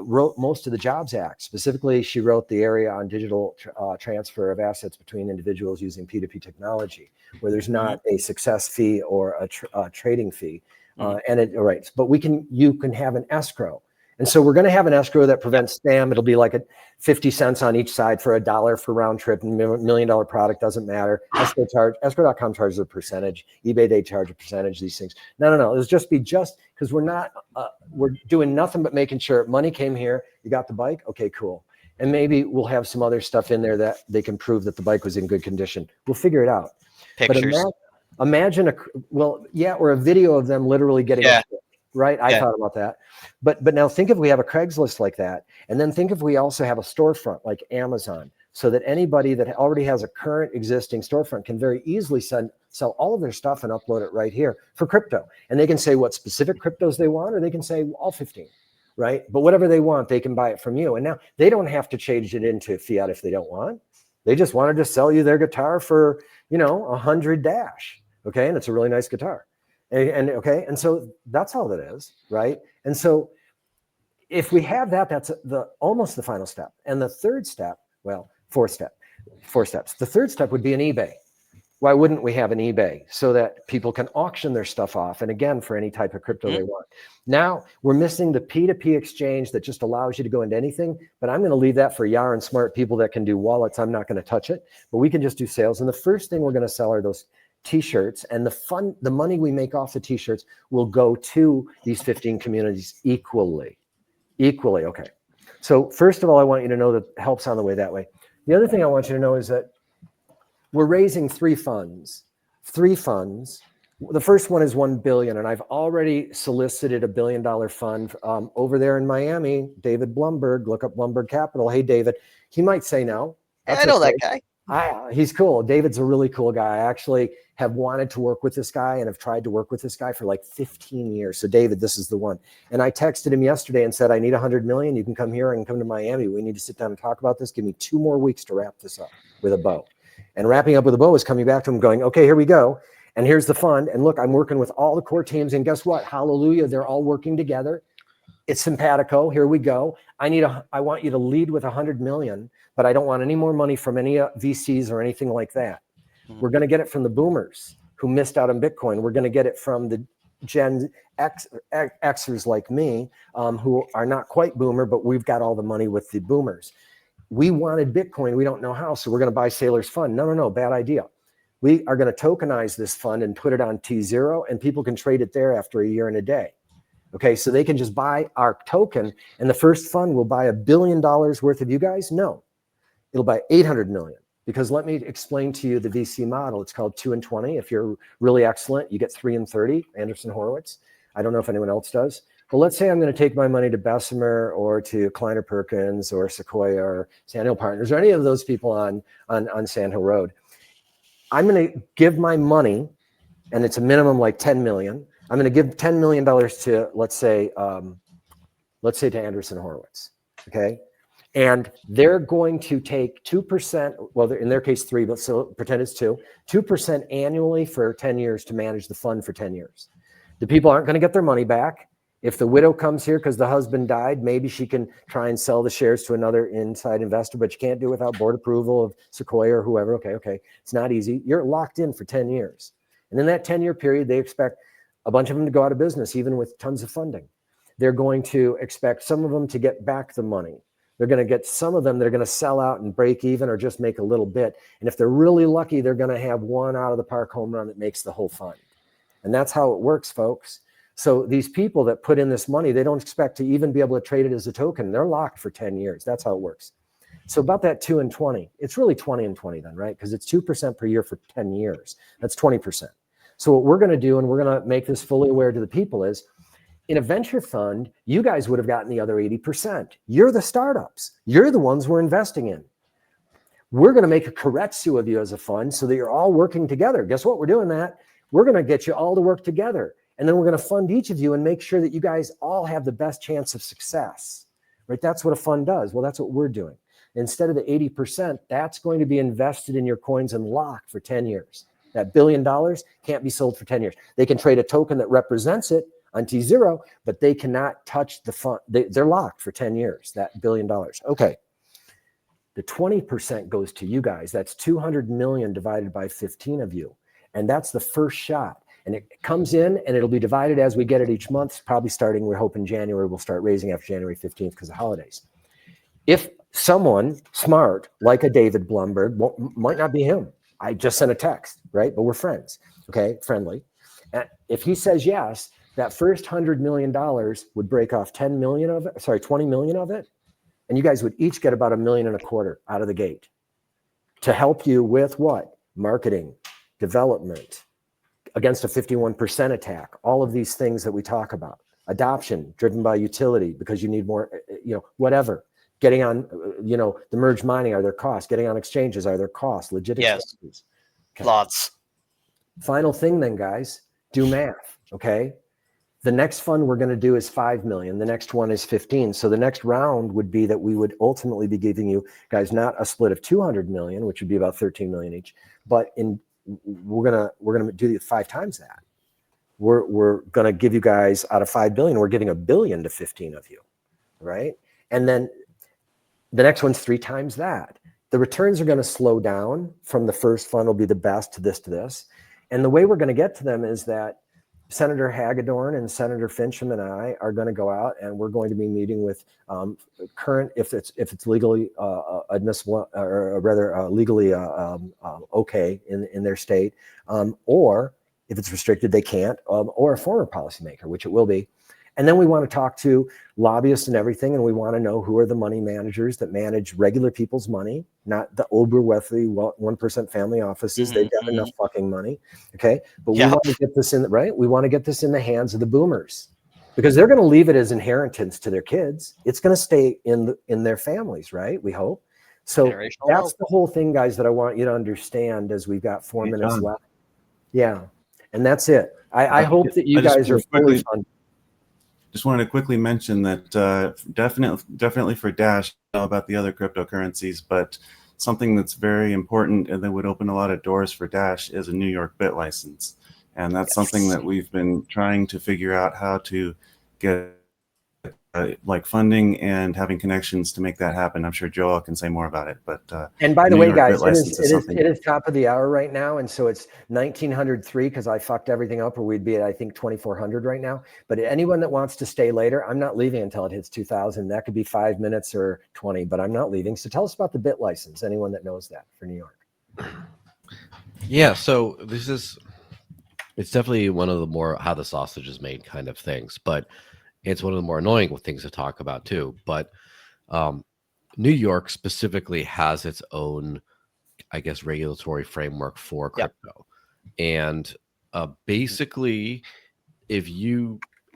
wrote most of the Jobs Act. Specifically, she wrote the area on digital transfer of assets between individuals using P2P technology, where there's not a success fee or a trading fee. Right, but you can have an escrow. And so we're going to have an escrow that prevents spam. It'll be like 50 cents on each side for $1 for round trip. $1 million product doesn't matter. Escrow.com charges a percentage. eBay, they charge a percentage. These things. No. It'll just be because we're doing nothing but making sure money came here. You got the bike. Okay, cool. And maybe we'll have some other stuff in there that they can prove that the bike was in good condition. We'll figure it out. Pictures. But imagine or a video of them literally getting a trip. Right. I thought about that. But now think if we have a Craigslist like that, and then think if we also have a storefront like Amazon, so that anybody that already has a current existing storefront can very easily sell all of their stuff and upload it right here for crypto. And they can say what specific cryptos they want, or they can say all 15. right? But whatever they want, they can buy it from you. And now they don't have to change it into fiat if they don't want. They just wanted to sell you their guitar for, 100 dash. Okay. And it's a really nice guitar. And okay. And so that's all that is, right? And so if we have that, that's almost the final step. And the third step, well, four steps. The third step would be an eBay. Why wouldn't we have an eBay so that people can auction their stuff off? And again, for any type of crypto they want. Now we're missing the P2P exchange that just allows you to go into anything, but I'm going to leave that for Yar and smart people that can do wallets. I'm not going to touch it, but we can just do sales. And the first thing we're going to sell are those t-shirts, and the money we make off the t-shirts will go to these 15 communities equally. Okay. So first of all, I want you to know that help's on the way that way. The other thing I want you to know is that we're raising three funds. The first one is 1 billion, and I've already solicited $1 billion fund over there in Miami. David Blumberg, look up Blumberg Capital. Hey, David, he might say no. I know that guy. He's cool. David's a really cool guy. I actually have wanted to work with this guy and have tried to work with this guy for like 15 years. So David, this is the one. And I texted him yesterday and said, I need 100 million. You can come here and come to Miami. We need to sit down and talk about this. Give me 2 more weeks to wrap this up with a bow. And wrapping up with a bow is coming back to him going, okay, here we go. And here's the fund. And look, I'm working with all the core teams. And guess what? Hallelujah. They're all working together. It's simpatico. Here we go. I want you to lead with 100 million, but I don't want any more money from any VCs or anything like that. We're going to get it from the boomers who missed out on Bitcoin. We're going to get it from the Gen Xers like me, who are not quite boomer, but we've got all the money with the boomers. We wanted Bitcoin. We don't know how. So we're going to buy Sailor's fund. No. Bad idea. We are going to tokenize this fund and put it on T0, and people can trade it there after a year and a day. Okay. So they can just buy our token, and the first fund will buy $1 billion worth of you guys. No, it'll buy 800 million. Because let me explain to you the VC model. It's called 2 and 20. If you're really excellent, you get 3 and 30, Anderson Horowitz. I don't know if anyone else does. But let's say I'm going to take my money to Bessemer or to Kleiner Perkins or Sequoia or Sandhill Partners or any of those people on Sandhill Road. I'm going to give my money, and it's a minimum like 10 million. I'm going to give $10 million to, let's say to Anderson Horowitz. Okay. And they're going to take 2%, well, in their case, 3, but so pretend it's 2% annually for 10 years to manage the fund for 10 years. The people aren't going to get their money back. If the widow comes here because the husband died, maybe she can try and sell the shares to another inside investor, but you can't do it without board approval of Sequoia or whoever. Okay. It's not easy. You're locked in for 10 years. And in that 10-year period, they expect a bunch of them to go out of business, even with tons of funding. They're going to expect some of them to get back the money. They're going to get some of them that are going to sell out and break even or just make a little bit. And if they're really lucky, they're going to have one out of the park home run that makes the whole fund. And that's how it works, folks. So these people that put in this money, they don't expect to even be able to trade it as a token. They're locked for 10 years. That's how it works. So about that 2 and 20, it's really 20 and 20 then, right? Because it's 2% per year for 10 years. That's 20%. So what we're going to do, and we're going to make this fully aware to the people, is in a venture fund, you guys would have gotten the other 80%. You're the startups. You're the ones we're investing in. We're going to make a Keiretsu of you as a fund so that you're all working together. Guess what? We're doing that. We're going to get you all to work together. And then we're going to fund each of you and make sure that you guys all have the best chance of success, right? That's what a fund does. Well, that's what we're doing. Instead of the 80%, that's going to be invested in your coins and locked for 10 years. That $1 billion can't be sold for 10 years. They can trade a token that represents it on T0, but they cannot touch the fund. They're locked for 10 years, that $1 billion. Okay. The 20% goes to you guys. That's 200 million divided by 15 of you. And that's the first shot. And it comes in and it'll be divided as we get it each month, probably starting, we're hoping January, we'll start raising after January 15th because of holidays. If someone smart, like a David Blumberg, might not be him. I just sent a text, right? But we're friends, okay? Friendly. And if he says yes, that first $100 million would break off 20 million of it. And you guys would each get about $1.25 million out of the gate to help you with what? Marketing, development, against a 51% attack, all of these things that we talk about. Adoption driven by utility because you need more, whatever. Getting on, the merge mining, are there costs? Getting on exchanges, are there costs? Legit expenses. Okay. Lots. Final thing then, guys, do math, okay? The next fund we're going to do is 5 million. The next one is 15. So the next round would be that we would ultimately be giving you guys not a split of 200 million, which would be about 13 million each, but we're going to do 5 times that. We're going to give you guys out of 5 billion, we're giving 1 billion to 15 of you, right? And then the next one's 3 times that. The returns are going to slow down from the first fund will be the best to this. And the way we're going to get to them is that Senator Hagedorn and Senator Fincham and I are going to go out and we're going to be meeting with current, if it's legally admissible, or rather legally okay in their state, or if it's restricted, they can't, or a former policymaker, which it will be. And then we want to talk to lobbyists and everything, and we want to know who are the money managers that manage regular people's money, not the uber-wealthy 1% family offices. They've got enough fucking money, okay? But we want to get this in, right? We want to get this in the hands of the boomers because they're going to leave it as inheritance to their kids. It's going to stay in their families, right? We hope. So that's the whole thing, guys, that I want you to understand as we've got 4 minutes left. Yeah, and that's it. I hope that you guys are fully funded. Just wanted to quickly mention that definitely for Dash, I know about the other cryptocurrencies, but something that's very important and that would open a lot of doors for Dash is a New York bit license. And that's something that we've been trying to figure out how to get like funding and having connections to make that happen. I'm sure Joel can say more about it, but and by the way, guys, it is top of the hour right now, and so it's 1903 because I fucked everything up, or we'd be at I think 2400 right now. But anyone that wants to stay later, I'm not leaving until it hits 2000. That could be 5 minutes or 20, but I'm not leaving. So tell us about the bit license. Anyone that knows that for New York. Yeah, so it's definitely one of the more how the sausage is made kind of things, but it's one of the more annoying things to talk about too. But New York specifically has its own, I guess, regulatory framework for crypto. And basically, if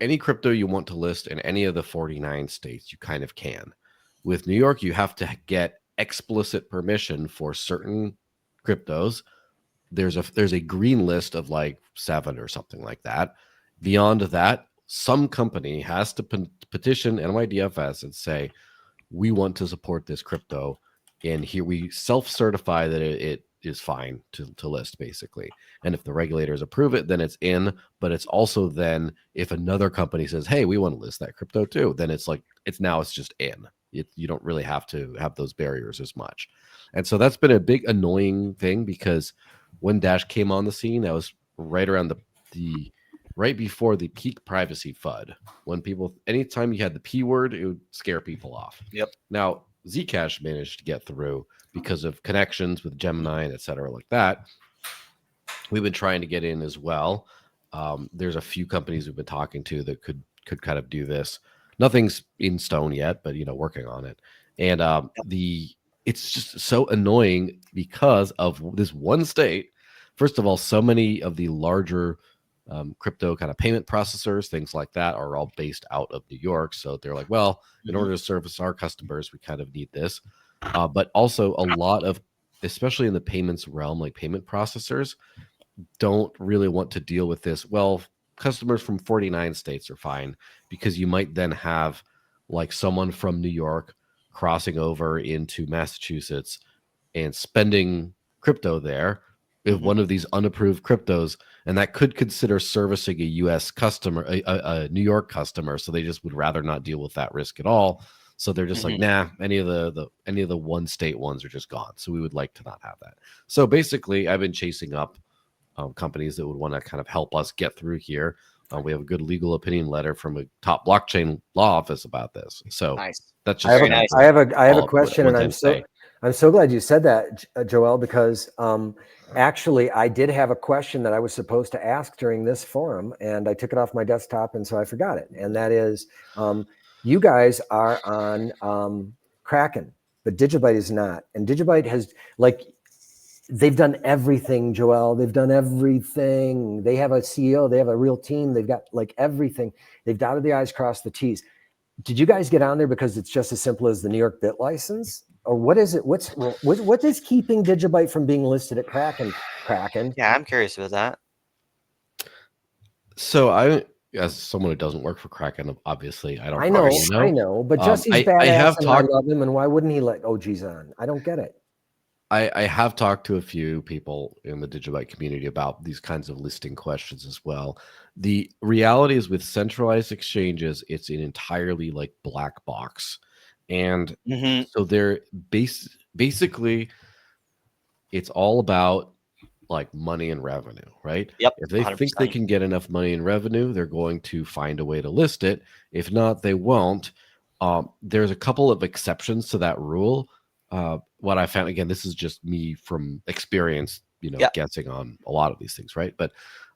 any crypto you want to list in any of the 49 states, you kind of can. With New York, you have to get explicit permission for certain cryptos. There's a green list of like 7 or something like that. Beyond that, some company has to petition NYDFS and say, we want to support this crypto, and here we self-certify that it is fine to list, basically. And if the regulators approve it, then it's in. But it's also then if another company says, hey, we want to list that crypto too, then it's just in. You don't really have to have those barriers as much. And so that's been a big annoying thing, because when Dash came on the scene, that was right around the right before the peak privacy FUD, when anytime you had the P word, it would scare people off. Yep. Now, Zcash managed to get through because of connections with Gemini and et cetera like that. We've been trying to get in as well. There's a few companies we've been talking to that could kind of do this. Nothing's in stone yet, but working on it. And it's just so annoying because of this one state. First of all, so many of the larger crypto kind of payment processors, things like that, are all based out of New York. So they're like, well, in order to service our customers, we kind of need this. But also a lot of, especially in the payments realm, like payment processors don't really want to deal with this. Well, customers from 49 states are fine, because you might then have like someone from New York crossing over into Massachusetts and spending crypto there with one of these unapproved cryptos, and that could consider servicing a U.S. customer, a New York customer. So they just would rather not deal with that risk at all. So they're just like, nah, any of the one state ones are just gone. So we would like to not have that. So basically, I've been chasing up companies that would want to kind of help us get through here. We have a good legal opinion letter from a top blockchain law office about this. So nice. That's just I have a question, and I'm so glad you said that, Joel, because actually I did have a question that I was supposed to ask during this forum, and I took it off my desktop, and so I forgot it. And that is, you guys are on Kraken, but Digibyte is not. And Digibyte has, they've done everything, Joel. They've done everything. They have a CEO. They have a real team. They've got everything. They've dotted the I's, crossed the T's. Did you guys get on there because it's just as simple as the New York bit license? Or what is it? What is keeping Digibyte from being listed at Kraken? Yeah, I'm curious about that. So as someone who doesn't work for Kraken, obviously I don't I know, really know. I know, but Jesse's I badass have and talked. I love him, and why wouldn't he let OGs on? I don't get it. I have talked to a few people in the Digibyte community about these kinds of listing questions as well. The reality is with centralized exchanges, it's an entirely like black box. And Hmm. so they're basically it's all about like money and revenue, right? Yep. If they think they 100%. can get enough money and revenue, they're going to find a way to list it. If not, they won't. There's a couple of exceptions to that rule. What I found, again, this is just me from experience, Yeah. guessing on a lot of these things, right? But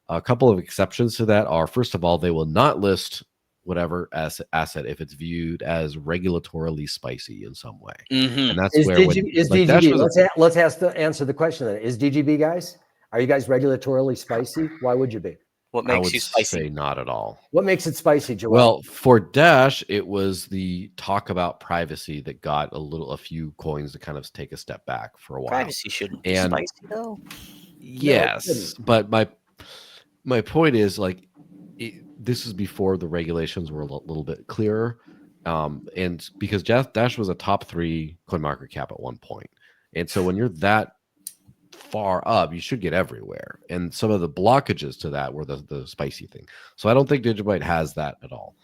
a couple of exceptions to that are, first of all, they will not list whatever asset if it's viewed as regulatorily spicy in some way. Hmm. And that's Is where when like Dash DGB? was Let's answer the question then. Is DGB guys? Are you guys regulatorily spicy? Why would you be? What I makes would you spicy? say not at all. What makes it spicy, Joel? Well, for Dash, it was the talk about privacy that got a few coins to kind of take a step back for a while. Privacy shouldn't be And spicy though. yes, but my point is like this is before the regulations were a little bit clearer, and because Dash was a top 3 coin market cap at one point, and so when you're that far up, you should get everywhere. And some of the blockages to that were the spicy thing. So I don't think Digibyte has that at all.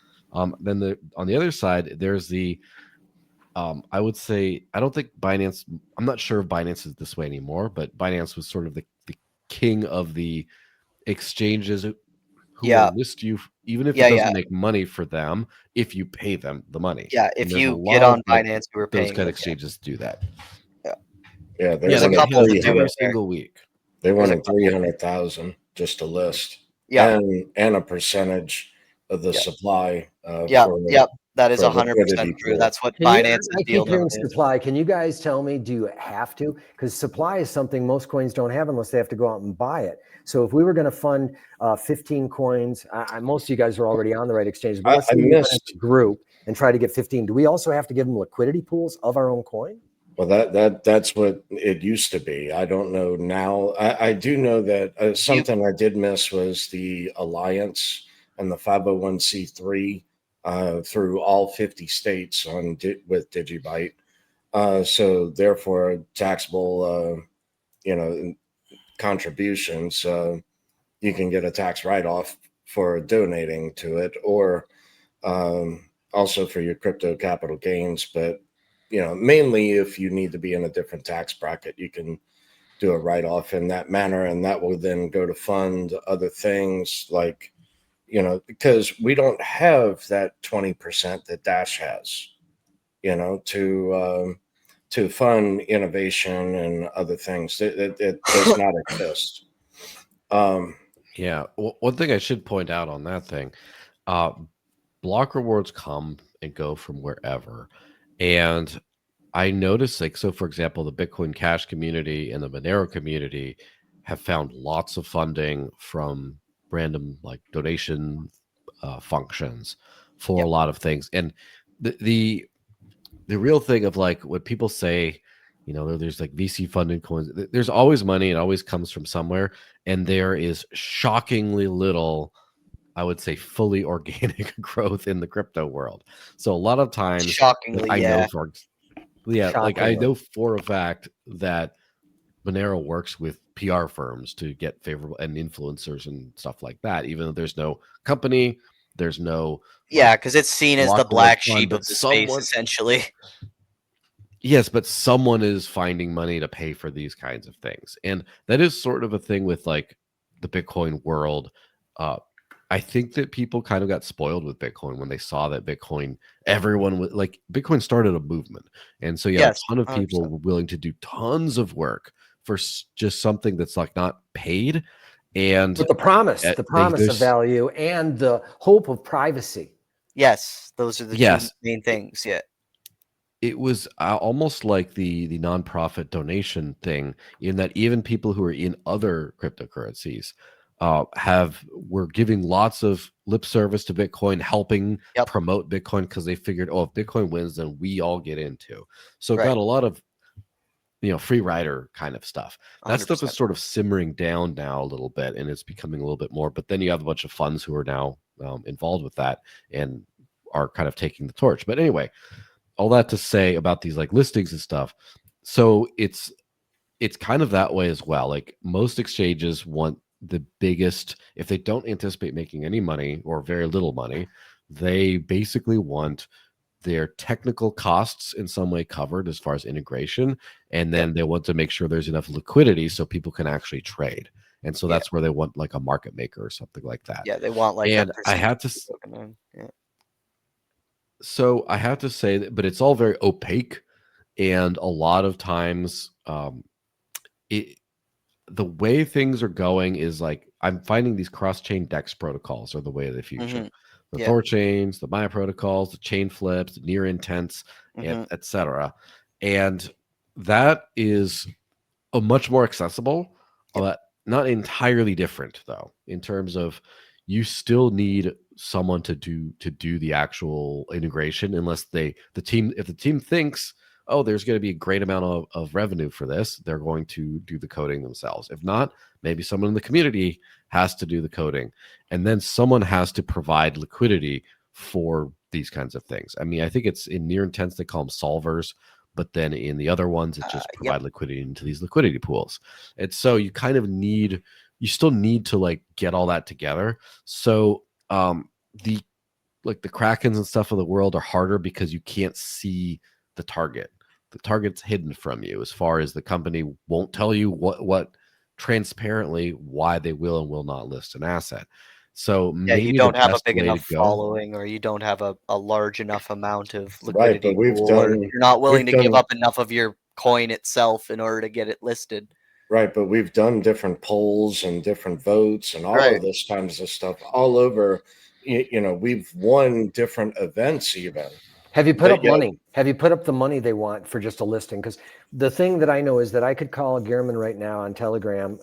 Then on the other side, there's the I would say I don't think Binance. I'm not sure if Binance is this way anymore, but Binance was sort of the king of the exchanges who Yeah. will list you even if Yeah, it doesn't yeah. make money for them if you pay them the money. Yeah, And if there's a you get lot on of like Binance, you were those paying kind of them. exchanges do that. Yeah, There's they Yeah, a they wanted couple hit that us do every it there. single week. they There's a wanted couple. 300,000 just to list, Yeah, and a percentage of the yeah, supply yeah, for yep. That is for 100% liquidity true. pool. That's what Can you, Binance I is keep hearing dealing with. supply. Can you guys tell me, do you have to? Because supply is something most coins don't have unless they have to go out and buy it. So if we were going to fund 15 coins, most of you guys are already on the right exchange, but let's I say we went missed. into a group and try to get 15. Do we also have to give them liquidity pools of our own coin? Well, that's what it used to be. I don't know now. I do know that something I did miss was the alliance and the 501c3 through all 50 states with Digibyte. So therefore, taxable, contributions. You can get a tax write-off for donating to it, or also for your crypto capital gains. But mainly if you need to be in a different tax bracket, you can do a write-off in that manner, and that will then go to fund other things like, because we don't have that 20% that Dash has, to fund innovation and other things. It does not exist. Yeah. One thing I should point out on that thing, uh, block rewards come and go from wherever. And I noticed, like, so for example, the Bitcoin Cash community and the Monero community have found lots of funding from random like donation functions for a lot of things. And the real thing of like what people say, there's like VC funded coins. There's always money. It always comes from somewhere. And there is shockingly little, I would say, fully organic growth in the crypto world. So a lot of times, Shockingly, I yeah. know like I know for a fact that Monero works with PR firms to get favorable and influencers and stuff like that, even though there's no company, there's no Yeah, because it's seen as the block reward black fund, sheep but of the space, essentially. Yes, but someone is finding money to pay for these kinds of things. And that is sort of a thing with like the Bitcoin world. I think that people kind of got spoiled with Bitcoin when they saw that everyone was like, Bitcoin started a movement. And so, Yes, a ton of people 100%. were willing to do tons of work for just something that's like not paid. And But the promise of value and the hope of privacy. Yes, those are the two main things. Yeah. It was almost like the nonprofit donation thing, in that even people who are in other cryptocurrencies were giving lots of lip service to Bitcoin, helping promote Bitcoin because they figured, if Bitcoin wins, then we all get into. So it got a lot of free rider kind of stuff. That 100%. stuff is sort of simmering down now a little bit, and it's becoming a little bit more. But then you have a bunch of funds who are now involved with that and are kind of taking the torch. But anyway, all that to say about these like listings and stuff. So it's kind of that way as well. Like most exchanges want the biggest, if they don't anticipate making any money or very little money, they basically want their technical costs in some way covered as far as integration. And then they want to make sure there's enough liquidity so people can actually trade. And so that's where they want like a market maker or something like that. Yeah, they want like and a I had percentage to, of the token. Yeah. so I have to say that, but it's all very opaque. And a lot of times, the way things are going is like I'm finding these cross-chain DEX protocols are the way of the future. Mhm. The Yeah. Thor chains, the Maya protocols, the chain flips, the near intents, etc. And that is a much more accessible, but not entirely different though, in terms of you still need someone to do the actual integration unless if the team thinks, oh, there's going to be a great amount of revenue for this, they're going to do the coding themselves. If not, maybe someone in the community has to do the coding, and then someone has to provide liquidity for these kinds of things. I mean, I think it's in near intents they call them solvers, but then in the other ones it just provide liquidity into these liquidity pools. And so you kind of you still need to like get all that together. So the Krakens and stuff of the world are harder because you can't see the target. The target's hidden from you, as far as the company won't tell you what transparently why they will and will not list an asset. So maybe you don't the have a best big way enough to go. following, or you don't have a large enough amount of Right, liquidity but we've pool, or done- you're not willing we've to give done- up enough of your coin itself in order to get it listed. Right, but we've done different polls and different votes and all Right. of this kinds of stuff all over. You know, we've won different events even. Have you put But up yet- money? Have you put up the money they want for just a listing? Because the thing that I know is that I could call Gehrman right now on Telegram.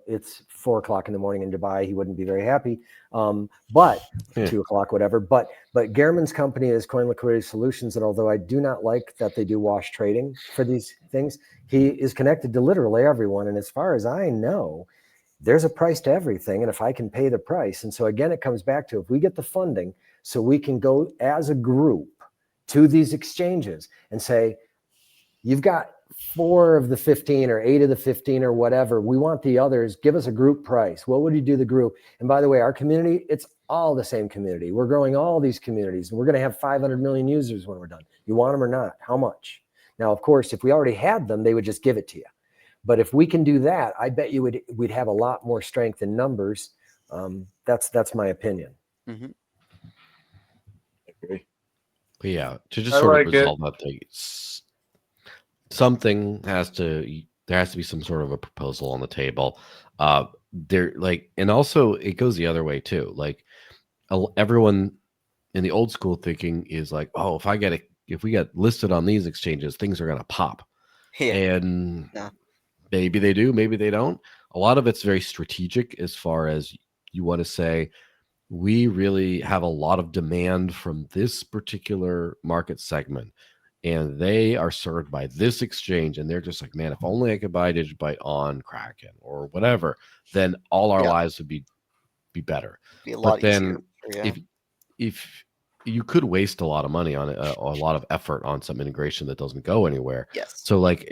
It's 4:00 in the morning in Dubai. He wouldn't be very happy. But 2:00, whatever. But Gehrman's company is Coin Liquidity Solutions. And although I do not like that they do wash trading for these things, he is connected to literally everyone. And as far as I know, there's a price to everything. And if I can pay the price. And so again, it comes back to if we get the funding so we can go as a group to these exchanges and say, you've got 4 of the 15 or 8 of the 15 or whatever. We want the others. Give us a group price. What would you do the group? And by the way, our community, it's all the same community. We're growing all these communities and we're going to have 500 million users when we're done. You want them or not? How much? Now, of course, if we already had them, they would just give it to you. But if we can do that, I bet you we'd have a lot more strength in numbers. That's my opinion. Mm-hmm. But yeah, to just sort of resolve that thing, there has to be some sort of a proposal on the table. And also it goes the other way too. Like everyone in the old school thinking is like, oh, if we get listed on these exchanges, things are gonna pop. Yeah. And maybe they do, maybe they don't. A lot of it's very strategic as far as you want to say, we really have a lot of demand from this particular market segment, and they are served by this exchange, and they're just like, man, if only I could buy Digibyte on Kraken or whatever, then all our lives would be better. Be a lot easier. If you could waste a lot of money on it, a lot of effort on some integration that doesn't go anywhere. Yes. So like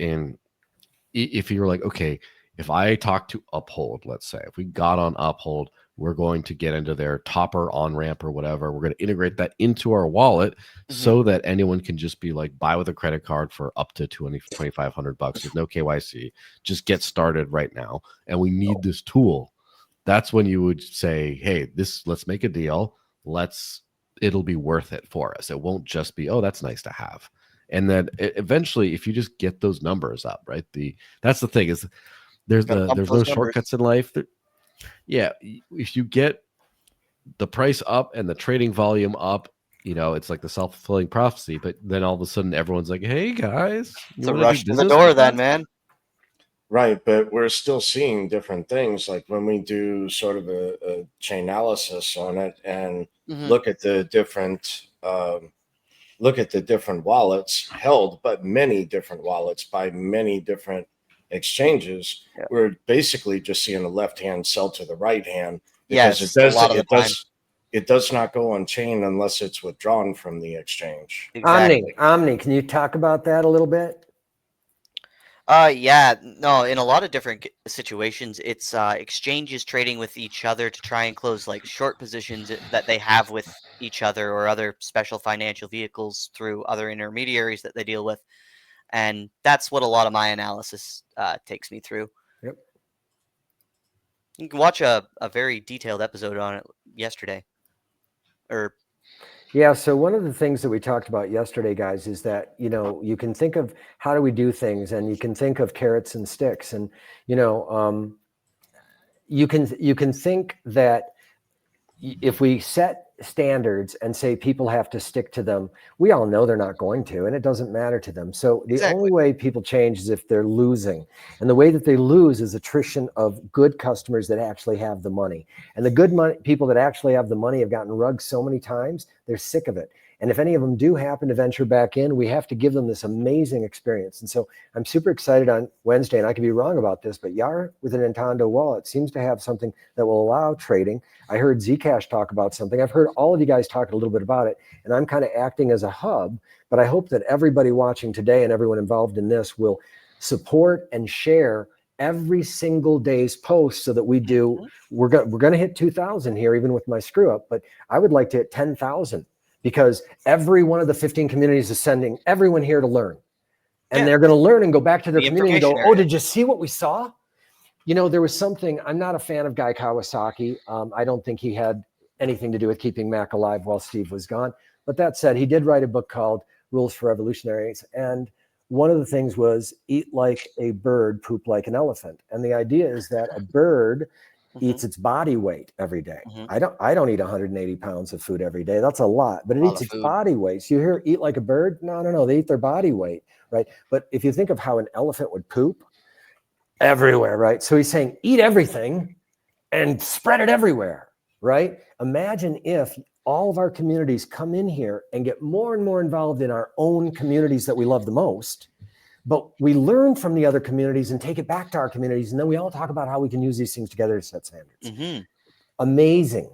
if you're like, okay, if I talk to Uphold, let's say, if we got on Uphold, we're going to get into their topper on ramp or whatever. We're going to integrate that into our wallet so that anyone can just be like, buy with a credit card for up to $2,500 with no KYC. Just get started right now. And we need this tool. That's when you would say, hey, let's make a deal. It'll be worth it for us. It won't just be, oh, that's nice to have. And then eventually, if you just get those numbers up, right? That's the thing is there's no shortcuts in life. Yeah, if you get the price up and the trading volume up, it's like the self-fulfilling prophecy. But then all of a sudden, everyone's like, "Hey guys, it's a rush to the door, then, man." Right, but we're still seeing different things. Like when we do sort of a chain analysis on it and look at the different wallets held, but many different wallets by many different exchanges. We're basically just seeing the left hand sell to the right hand because it does not go on chain unless it's withdrawn from the exchange. Exactly. Omni, can you talk about that a little bit? Yeah, no, in a lot of different situations, it's exchanges trading with each other to try and close like short positions that they have with each other or other special financial vehicles through other intermediaries that they deal with. And that's what a lot of my analysis takes me through. Yep. You can watch a very detailed episode on it yesterday. Or Yeah, so one of the things that we talked about yesterday, guys, is that, you can think of how do we do things, and you can think of carrots and sticks, and, you can think that if we set standards and say people have to stick to them, we all know they're not going to, and it doesn't matter to them. So the Exactly. only way people change is if they're losing. And the way that they lose is attrition of good customers that actually have the money. And the good people that actually have the money have gotten rugged so many times, they're sick of it. And if any of them do happen to venture back in, we have to give them this amazing experience. And so I'm super excited on Wednesday, and I could be wrong about this, but Yar with a Nintendo wallet seems to have something that will allow trading. I heard Zcash talk about something. I've heard all of you guys talk a little bit about it, and I'm kind of acting as a hub, but I hope that everybody watching today and everyone involved in this will support and share every single day's post so that we do, we're going to hit 2,000 here, even with my screw up, but I would like to hit 10,000. Because every one of the 15 communities is sending everyone here to learn. And they're going to learn and go back to their community and go, oh, did you see what we saw? There was something, I'm not a fan of Guy Kawasaki. I don't think he had anything to do with keeping Mac alive while Steve was gone. But that said, he did write a book called Rules for Revolutionaries. And one of the things was eat like a bird, poop like an elephant. And the idea is that a bird eats its body weight every day. I don't eat 180 pounds of food every day. That's a lot, but it eats its body weight. So you hear eat like a bird? No. They eat their body weight, right? But if you think of how an elephant would poop everywhere, right? So he's saying eat everything and spread it everywhere, right? Imagine if all of our communities come in here and get more and more involved in our own communities that we love the most. But we learn from the other communities and take it back to our communities. And then we all talk about how we can use these things together to set standards. Amazing.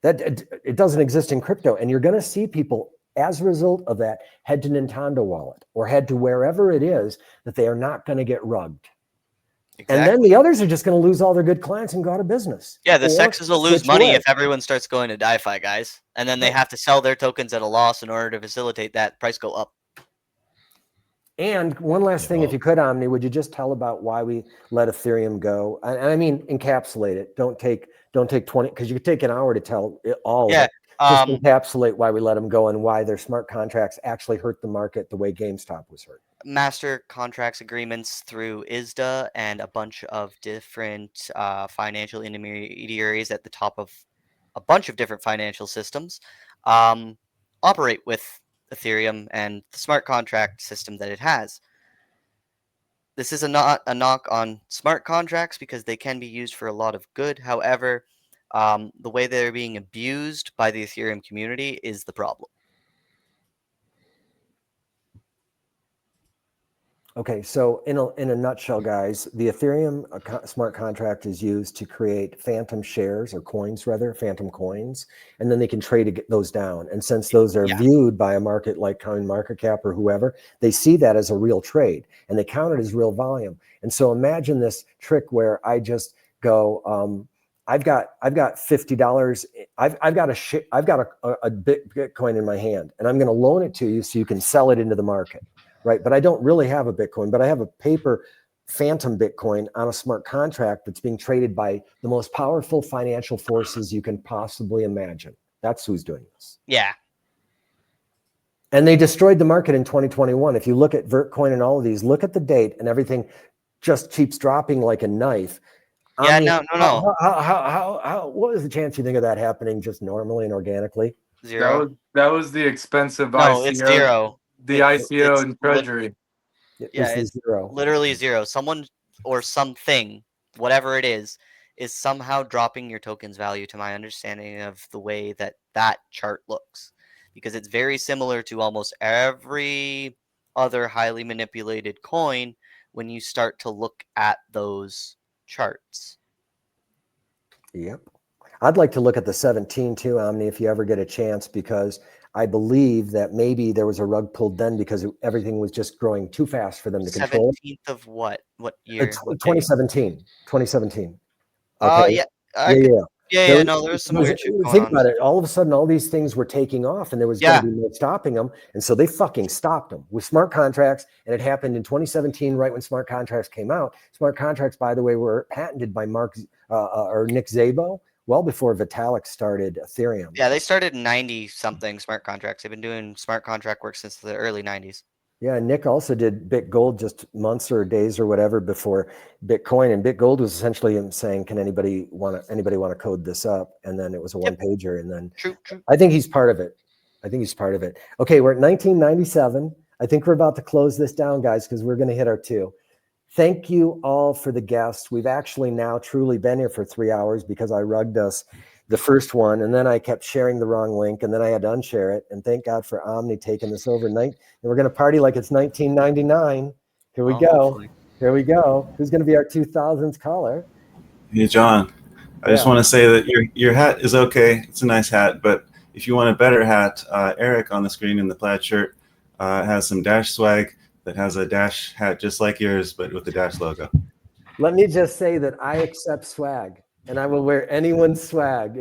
That it doesn't exist in crypto. And you're going to see people, as a result of that, head to Nintendo wallet or head to wherever it is that they are not going to get rugged. Exactly. And then the others are just going to lose all their good clients and go out of business. Yeah, the sexes will lose money if everyone starts going to DeFi, guys. And then they have to sell their tokens at a loss in order to facilitate that price go up. And one last thing, if you could, Omni, would you just tell about why we let Ethereum go? And I mean, encapsulate it. Don't take 20, because you could take an hour to tell it all. Yeah. Just encapsulate why we let them go and why their smart contracts actually hurt the market the way GameStop was hurt. Master contracts agreements through ISDA and a bunch of different financial intermediaries at the top of a bunch of different financial systems operate with Ethereum and the smart contract system that it has. This is not a knock on smart contracts because they can be used for a lot of good. However, the way they're being abused by the Ethereum community is the problem. Okay, so in a nutshell, guys, the Ethereum smart contract is used to create phantom shares or coins, rather, phantom coins, and then they can trade those down. And since those are viewed by a market like CoinMarketCap or whoever, they see that as a real trade and they count it as real volume. And so imagine this trick where I just go, I've got $50. I've got a Bitcoin in my hand, and I'm going to loan it to you so you can sell it into the market. Right. But I don't really have a Bitcoin, but I have a paper phantom Bitcoin on a smart contract that's being traded by the most powerful financial forces you can possibly imagine. That's who's doing this. Yeah. And they destroyed the market in 2021. If you look at Vertcoin and all of these, look at the date and everything just keeps dropping like a knife. Yeah, no. What is the chance you think of that happening just normally and organically? Zero. That was the expensive No, ICO. it's zero. The ICO and Treasury. Yeah, it's zero. Literally zero. Someone or something, whatever it is somehow dropping your token's value, to my understanding of the way that chart looks. Because it's very similar to almost every other highly manipulated coin when you start to look at those charts. Yep. I'd like to look at the 17 too, Omni, if you ever get a chance, because I believe that maybe there was a rug pulled then because everything was just growing too fast for them to control. 17th of what? What year? It's What day? 2017. 2017. Yeah, Yeah, I could. yeah. Yeah, no, there was some weird shit going Think on. about it. All of a sudden, all these things were taking off, and there was going to be no stopping them. And so they fucking stopped them with smart contracts. And it happened in 2017, right when smart contracts came out. Smart contracts, by the way, were patented by Nick Szabo well before Vitalik started Ethereum. Yeah, they started in 90 something smart contracts. They've been doing smart contract work since the early 90s. Yeah, Nick also did BitGold just months or days or whatever before Bitcoin, and BitGold was essentially him saying, "Can anybody want to code this up?" And then it was a one pager, and then True. I think he's part of it. Okay, we're at 1997. I think we're about to close this down, guys, because we're going to hit our 2. Thank you all for the guests. We've actually now truly been here for 3 hours because I rugged us the first one, and then I kept sharing the wrong link, and then I had to unshare it. And thank God for Omni taking this overnight. And we're going to party like it's 1999. Here we go. Hopefully. Here we go. Who's going to be our 2000s caller? Hey, John. I just want to say that your hat is okay. It's a nice hat, but if you want a better hat, Eric on the screen in the plaid shirt has some Dash swag that has a Dash hat just like yours, but with the Dash logo. Let me just say that I accept swag, and I will wear anyone's swag.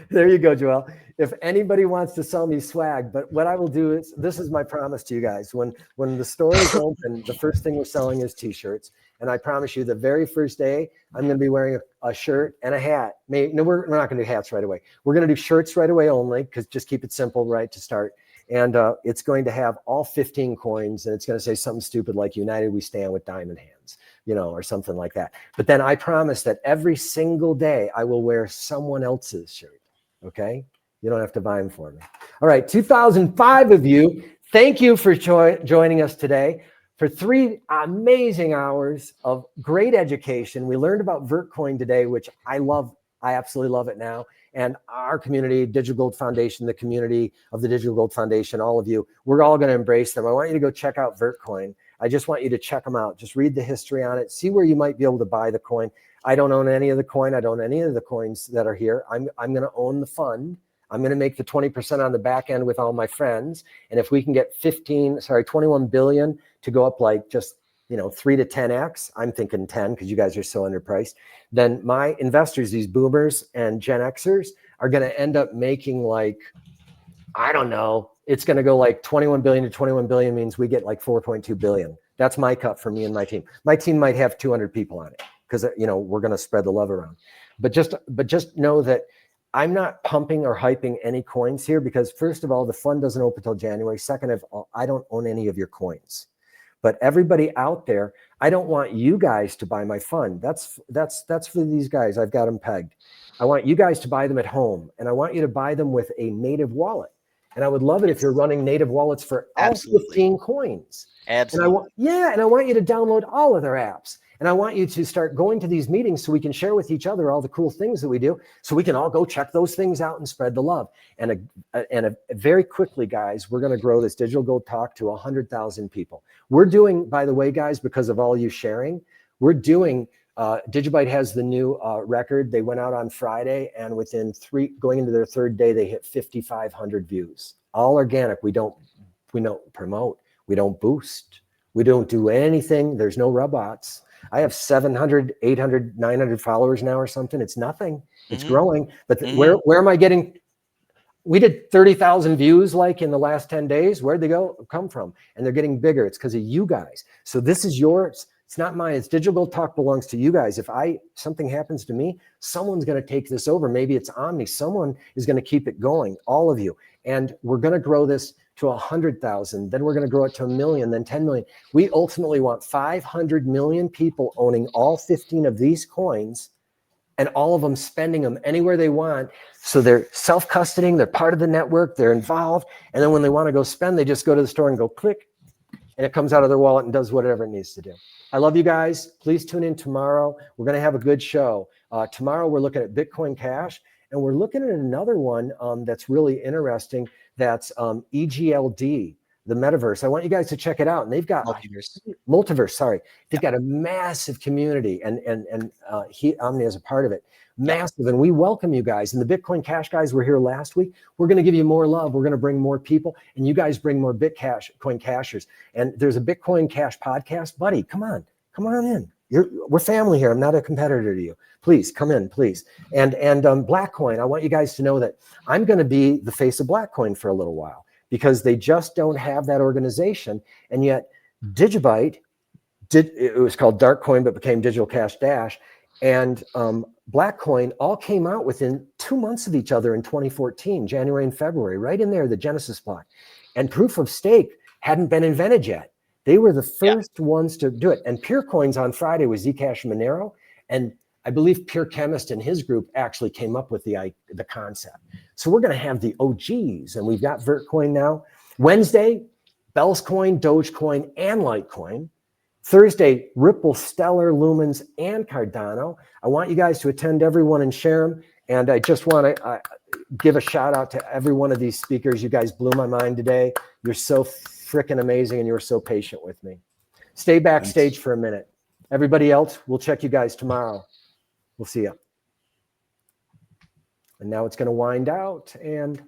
There you go, Joel. If anybody wants to sell me swag, but what I will do is, this is my promise to you guys. When the store is open, the first thing we're selling is t-shirts. And I promise you, the very first day, I'm going to be wearing a shirt and a hat. No, we're not going to do hats right away. We're going to do shirts right away only, because just keep it simple, right, to start. And it's going to have all 15 coins, and it's going to say something stupid like "United we stand with diamond hands," or something like that. But then I promise that every single day I will wear someone else's shirt. Okay? You don't have to buy them for me. All right, 2005 of you, thank you for joining us today for 3 amazing hours of great education. We learned about Vertcoin today, which I love. I absolutely love it now. And our community, Digital Gold Foundation, the community of the Digital Gold Foundation, all of you, we're all going to embrace them. I want you to go check out Vertcoin. I just want you to check them out. Just read the history on it. See where you might be able to buy the coin. I don't own any of the coin. I don't own any of the coins that are here. I'm going to own the fund. I'm going to make the 20% on the back end with all my friends. And if we can get 21 billion to go up like just 3 to 10x, I'm thinking 10 because you guys are so underpriced, then my investors, these boomers and Gen Xers, are going to end up making like, I don't know, it's going to go like 21 billion to 21 billion means we get like 4.2 billion. That's my cut for me and my team. My team might have 200 people on it because, we're going to spread the love around. But just know that I'm not pumping or hyping any coins here because, first of all, the fund doesn't open until January. Second of all, I don't own any of your coins. But everybody out there, I don't want you guys to buy my fund. That's for these guys. I've got them pegged. I want you guys to buy them at home, and I want you to buy them with a native wallet. And I would love it if you're running native wallets for all 15 coins. Absolutely. And I want you to download all of their apps. And I want you to start going to these meetings so we can share with each other all the cool things that we do, so we can all go check those things out and spread the love. And very quickly, guys, we're going to grow this Digital Gold Talk to 100,000 people. We're doing, by the way, guys, because of all you sharing, we're doing, Digibyte has the new record. They went out on Friday, and within going into their 3rd day, they hit 5,500 views. All organic. We don't promote. We don't boost. We don't do anything. There's no robots. I have 700, 800, 900 followers now or something. It's nothing. It's growing. But where am I getting? We did 30,000 views like in the last 10 days. Where'd they come from? And they're getting bigger. It's because of you guys. So this is yours. It's not mine. It's Digital Gold Talk belongs to you guys. If something happens to me, someone's going to take this over. Maybe it's Omni. Someone is going to keep it going, all of you. And we're going to grow this to 100,000. Then we're going to grow it to 1 million, then 10 million. We ultimately want 500 million people owning all 15 of these coins, and all of them spending them anywhere they want. So they're self-custodying, they're part of the network, they're involved. And then when they want to go spend, they just go to the store and go click, and it comes out of their wallet and does whatever it needs to do. I love you guys. Please tune in tomorrow. We're going to have a good show. Tomorrow we're looking at Bitcoin Cash, and we're looking at another one that's really interesting. That's EGLD. the metaverse. I want you guys to check it out. And they've got multiverse. Sorry, they've got a massive community, and Omni is a part of it. Massive, and we welcome you guys. And the Bitcoin Cash guys were here last week. We're going to give you more love. We're going to bring more people, and you guys bring more Bitcoin Cashers. And there's a Bitcoin Cash podcast, buddy. Come on in. We're family here. I'm not a competitor to you. Please come in, please. And Blackcoin, I want you guys to know that I'm going to be the face of Blackcoin for a little while, because they just don't have that organization. And yet Digibyte it was called Darkcoin, but became Digital Cash Dash, and Blackcoin all came out within 2 months of each other in 2014, January and February, right in there, the Genesis block. And proof of stake hadn't been invented yet. They were the first ones to do it. And Purecoins on Friday was Zcash and Monero. And I believe Pure Chemist and his group actually came up with the concept. So we're going to have the OGs, and we've got Vertcoin now. Wednesday, Bell's Coin, Dogecoin, and Litecoin. Thursday, Ripple, Stellar, Lumens, and Cardano. I want you guys to attend everyone and share them. And I just want to give a shout out to every one of these speakers. You guys blew my mind today. You're so freaking amazing, and you were so patient with me. Stay backstage for a minute. Everybody else, we'll check you guys tomorrow. We'll see you. And now it's going to wind out, and